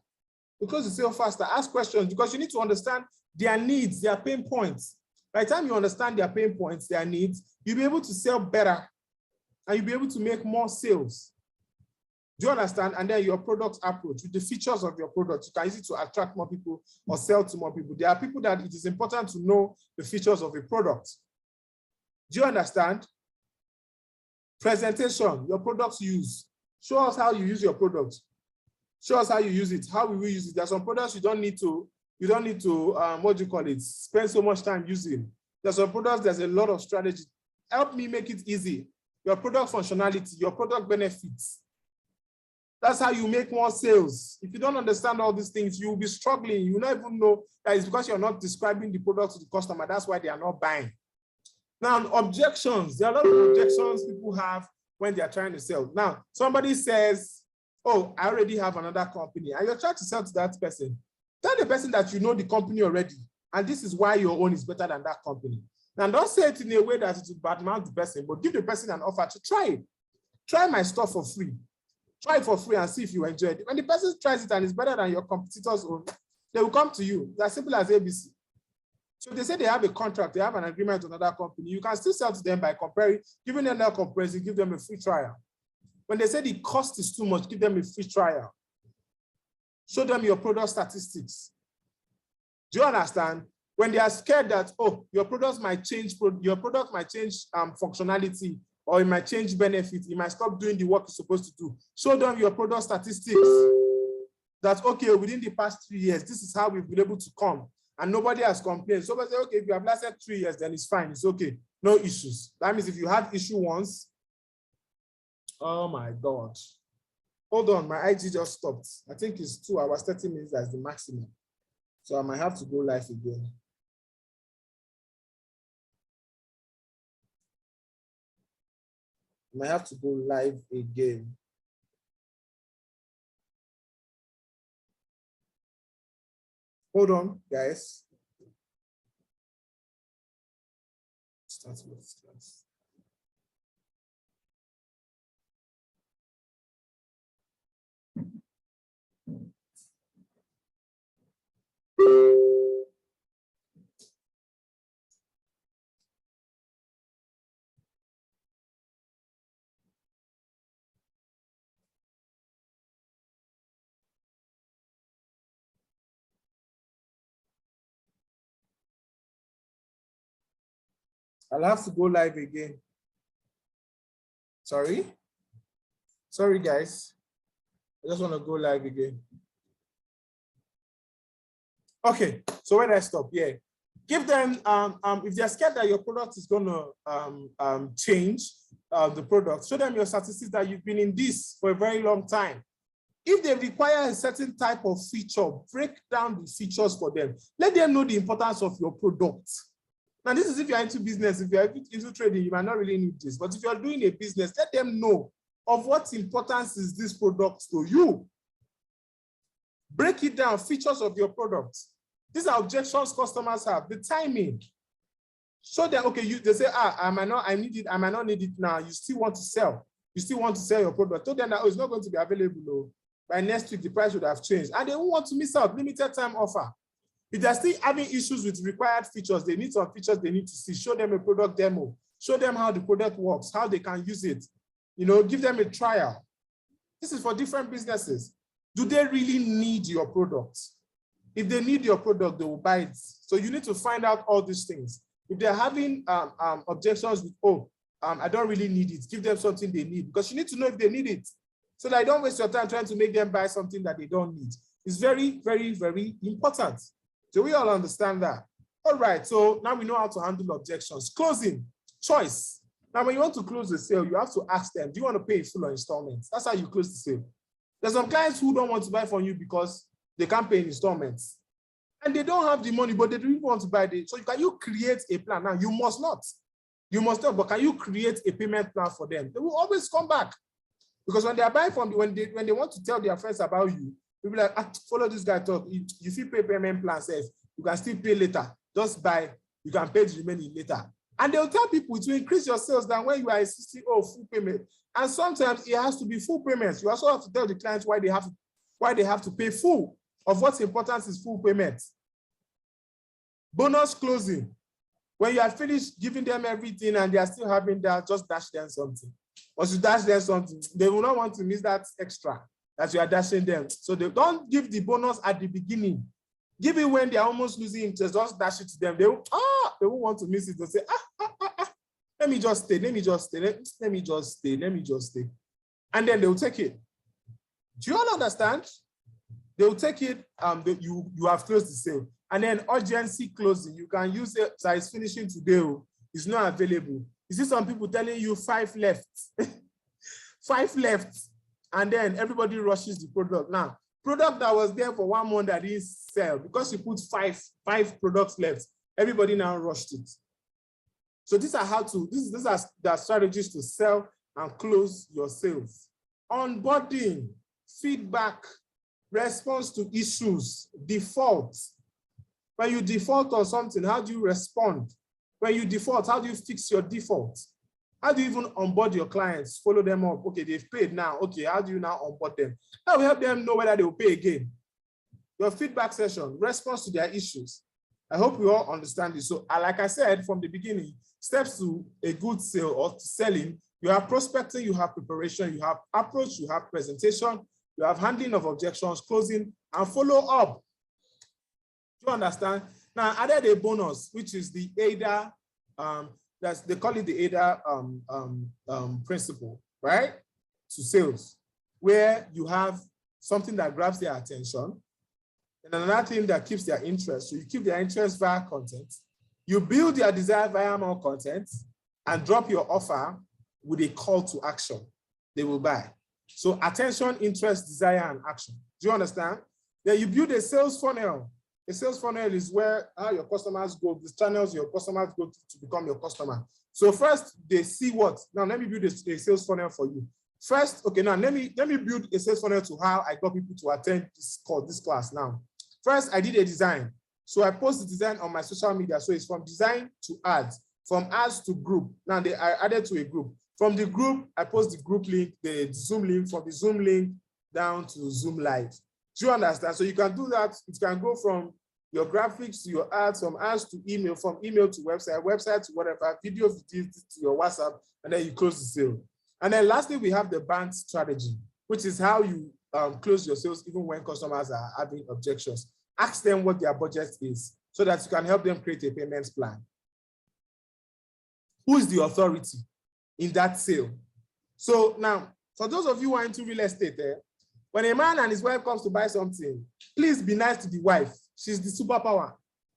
Because you sell faster, ask questions because you need to understand their needs, their pain points. By the time you understand their pain points, their needs, you'll be able to sell better and you'll be able to make more sales. Do you understand? And then your product approach with the features of your product, you can use it to attract more people or sell to more people. There are people that it is important to know the features of a product. Do you understand? Presentation, your products use. Show us how you use your product. Show us how you use it. How will we use it? There are some products you don't need to, what do you call it? Spend so much time using. There's some products, there's a lot of strategy. Help me make it easy. Your product functionality, your product benefits. That's how you make more sales. If you don't understand all these things, you'll be struggling. You will not even know that it's because you're not describing the product to the customer. That's why they are not buying. Now, objections. There are a lot of objections people have when they are trying to sell. Now, somebody says, oh, I already have another company, and you're trying to sell to that person. Tell the person that you know the company already, and this is why your own is better than that company. Now, don't say it in a way that it will badmouth the person, but give the person an offer to try it. Try my stuff for free. Try it for free and see if you enjoy it. When the person tries it and it's better than your competitors' own, they will come to you. It's as simple as ABC. So they say they have a contract, they have an agreement with another company. You can still sell to them by comparing, giving them that comparison, give them a free trial. When they say the cost is too much, give them a free trial. Show them your product statistics. Do you understand? When they are scared that, oh, your product might change functionality, or it might change benefit, it might stop doing the work it's supposed to do. Show them your product statistics. That, okay, within the past 3 years, this is how we've been able to come. And nobody has complained. Somebody say, okay, if you have lasted 3 years, then it's fine. It's okay. No issues. That means if you had issue once, oh my God. Hold on, my IG just stopped. I think it's 2 hours, 30 minutes as the maximum. So I might have to go live again. I might have to go live again. Hold on, guys. Start with class. I'll have to go live again. Sorry, guys. I just want to go live again. Okay, so when I stop, yeah. Give them, if they're scared that your product is going to change the product, show them your statistics that you've been in this for a very long time. If they require a certain type of feature, break down the features for them. Let them know the importance of your product. Now, this is if you're into business. If you're into trading, you might not really need this. But if you're doing a business, let them know of what importance is this product to you. Break it down, features of your product. These are objections customers have. The timing. Show them, okay, they say, I might not need it now. You still want to sell. You still want to sell your product. Told them that, oh, it's not going to be available. No. By next week, the price would have changed. And they won't want to miss out. Limited time offer. If they're still having issues with required features, they need some features they need to see. Show them a product demo. Show them how the product works, how they can use it. You know, give them a trial. This is for different businesses. Do they really need your product? If they need your product, they will buy it. So you need to find out all these things. If they're having objections with, oh, I don't really need it, give them something they need, because you need to know if they need it. So that you don't waste your time trying to make them buy something that they don't need. It's very, very, very important. So we all understand that. All right, so now we know how to handle objections. Closing, choice. Now, when you want to close the sale, you have to ask them, do you want to pay in full or installments? That's how you close the sale. There's some clients who don't want to buy from you because they can't pay in installments. And they don't have the money, but they don't want to buy it. So can you create a plan? Now, you must not. You must not, but can you create a payment plan for them? They will always come back. Because when they are buying from you, when they want to tell their friends about you, they'll be like, follow this guy talk. If you pay payment plan, says you can still pay later. Just buy, you can pay the remaining later. And they'll tell people to increase your sales than when you are insisting, oh, full payment. And sometimes it has to be full payments. You also have to tell the clients why they have to pay full. Of what's important is full payment. Bonus closing. When you are finished giving them everything and they are still having that, just dash them something. Once you dash them something, they will not want to miss that extra that you are dashing them. So they don't give the bonus at the beginning. Give it when they are almost losing interest. Just dash it to them. They won't want to miss it. They'll say, let me just stay. And then they'll take it. Do you all understand? They'll take it. You have closed the sale. And then urgency closing. You can use it. So it's finishing today. It's not available. You see some people telling you 5 left. 5 left. and then everybody rushes the product. Now, product that was there for 1 month that didn't sell, because you put five products left, everybody now rushed it. So these are these are the strategies to sell and close your sales. Onboarding, feedback, response to issues, default. When you default on something, how do you respond? When you default, how do you fix your default? How do you even onboard your clients, follow them up? Okay, they've paid now. Okay, how do you now onboard them? How do you help them know whether they will pay again? Your feedback session, response to their issues. I hope we all understand this. So like I said from the beginning, steps to a good sale or selling, you have prospecting, you have preparation, you have approach, you have presentation, you have handling of objections, closing, and follow up. Do you understand? Now, I added a bonus, which is the AIDA, they call it the AIDA principle, right? To sales, where you have something that grabs their attention, and another thing that keeps their interest. So you keep their interest via content, you build their desire via more content, and drop your offer with a call to action. They will buy. So attention, interest, desire, and action. Do you understand? Then you build a sales funnel. A sales funnel is where your customers go, the channels your customers go to become your customer. So first they see what? Now let me build a sales funnel for you. First, okay, now let me build a sales funnel to how I got people to attend this class now. First, I did a design. So I post the design on my social media. So it's from design to ads, from ads to group. Now I added to a group. From the group, I post the group link, the Zoom link, from the Zoom link down to Zoom Live. Do you understand? So you can do that. It can go from your graphics to your ads, from ads to email, from email to website, website to whatever, video to your WhatsApp, and then you close the sale. And then lastly, we have the band strategy, which is how you close your sales even when customers are having objections. Ask them what their budget is so that you can help them create a payments plan. Who is the authority in that sale? So now, for those of you who are into real estate, when a man and his wife comes to buy something, please be nice to the wife. She's the superpower.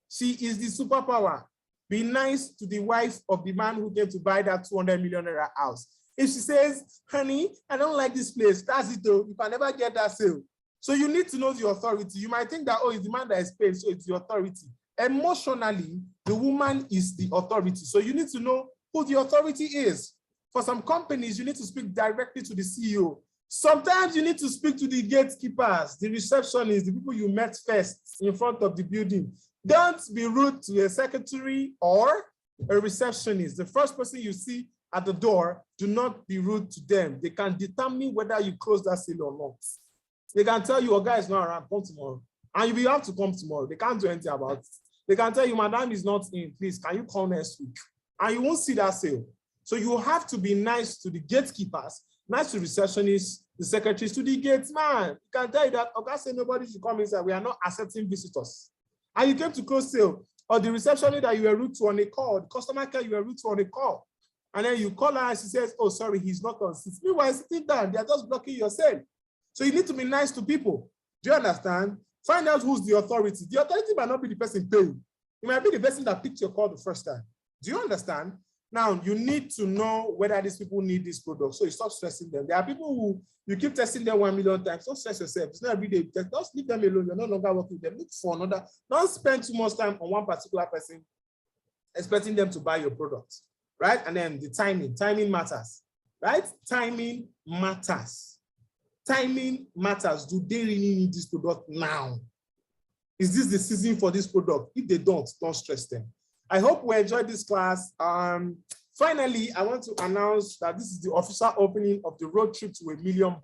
She is the superpower. Be nice to the wife of the man who came to buy that 200 million naira house. If she says, honey, I don't like this place, that's it though, you can never get that sale. So you need to know the authority. You might think that, oh, it's the man that is paid, so it's the authority. Emotionally, the woman is the authority. So you need to know who the authority is. For some companies, you need to speak directly to the CEO. Sometimes you need to speak to the gatekeepers, the receptionists, the people you met first in front of the building. Don't be rude to a secretary or a receptionist. The first person you see at the door, do not be rude to them. They can determine whether you close that sale or not. They can tell you, your guy is not around, come tomorrow. And you will have to come tomorrow. They can't do anything about it. They can tell you, madam is not in, please, can you call next week? And you won't see that sale. So you have to be nice to the gatekeepers, nice to receptionists, the secretaries, to the gates man. You can tell you that, okay, say nobody should come inside. We are not accepting visitors. And you came to close sale, or the receptionist that you were rude to on a call, the customer care you were rude to on a call. And then you call her and she says, oh, sorry, he's not on seat. Meanwhile, sitting down, they are just blocking your sale. So you need to be nice to people. Do you understand? Find out who's the authority. The authority might not be the person paying. It might be the person that picked your call the first time. Do you understand? Now, you need to know whether these people need this product. So you stop stressing them. There are people who you keep testing them 1 million times. Don't stress yourself. It's not every day. Just leave them alone. You're no longer working with them. Look for another. Don't spend too much time on one particular person, expecting them to buy your product, right? And then the timing. Timing matters, right? Timing matters. Timing matters. Do they really need this product now? Is this the season for this product? If they don't stress them. I hope we enjoyed this class. Finally, I want to announce that this is the official opening of the road trip to $1 million.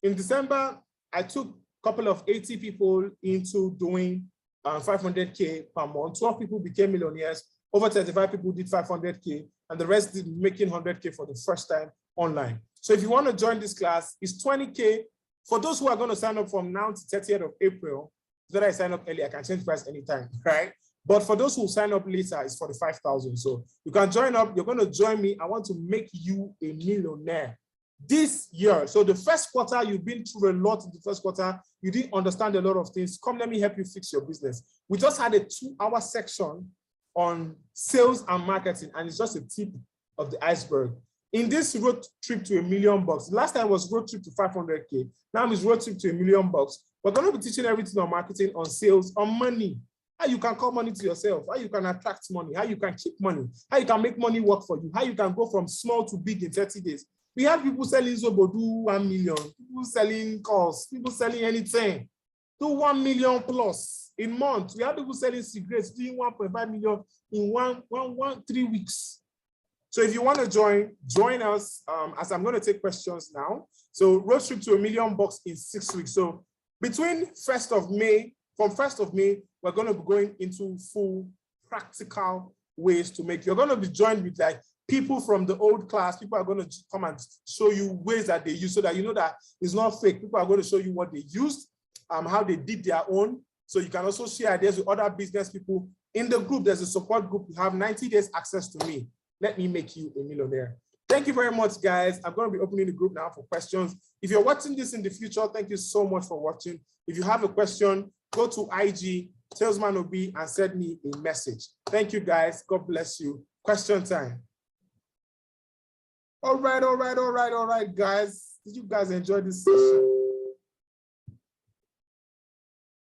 In December, I took a couple of 80 people into doing 500K per month. 12 people became millionaires. Over 35 people did 500K, and the rest did making 100K for the first time online. So if you want to join this class, it's 20K. For those who are going to sign up from now to 30th of April, so that I sign up early, I can change price anytime, right? But for those who sign up later, it's 45,000. So you can join up. You're going to join me. I want to make you a millionaire this year. So the first quarter, you've been through a lot in the first quarter. You didn't understand a lot of things. Come, let me help you fix your business. We just had a 2-hour section on sales and marketing, and it's just a tip of the iceberg. In this road trip to $1 million, last time was road trip to 500K. Now it's road trip to $1 million. We're going to be teaching everything on marketing, on sales, on money. How you can call money to yourself, how you can attract money, how you can keep money, how you can make money work for you, how you can go from small to big in 30 days. We have people selling Zobodu 1 million, people selling calls, people selling anything, do 1 million plus in months. We have people selling cigarettes, doing 1.5 million in 3 weeks. So if you want to join us, as I'm going to take questions now. So road trip to $1 million in 6 weeks. So between 1st of May, from 1st of May, we're going to be going into full practical ways to make. You're going to be joined with like people from the old class. People are going to come and show you ways that they use so that you know that it's not fake. People are going to show you what they used, how they did their own. So you can also share ideas with other business people. In the group, there's a support group. You have 90 days access to me. Let me make you a millionaire. Thank you very much, guys. I'm going to be opening the group now for questions. If you're watching this in the future, thank you so much for watching. If you have a question, go to IG, Salesman OB, and send me a message. Thank you, guys. God bless you. Question time. All right, guys. Did you guys enjoy this session?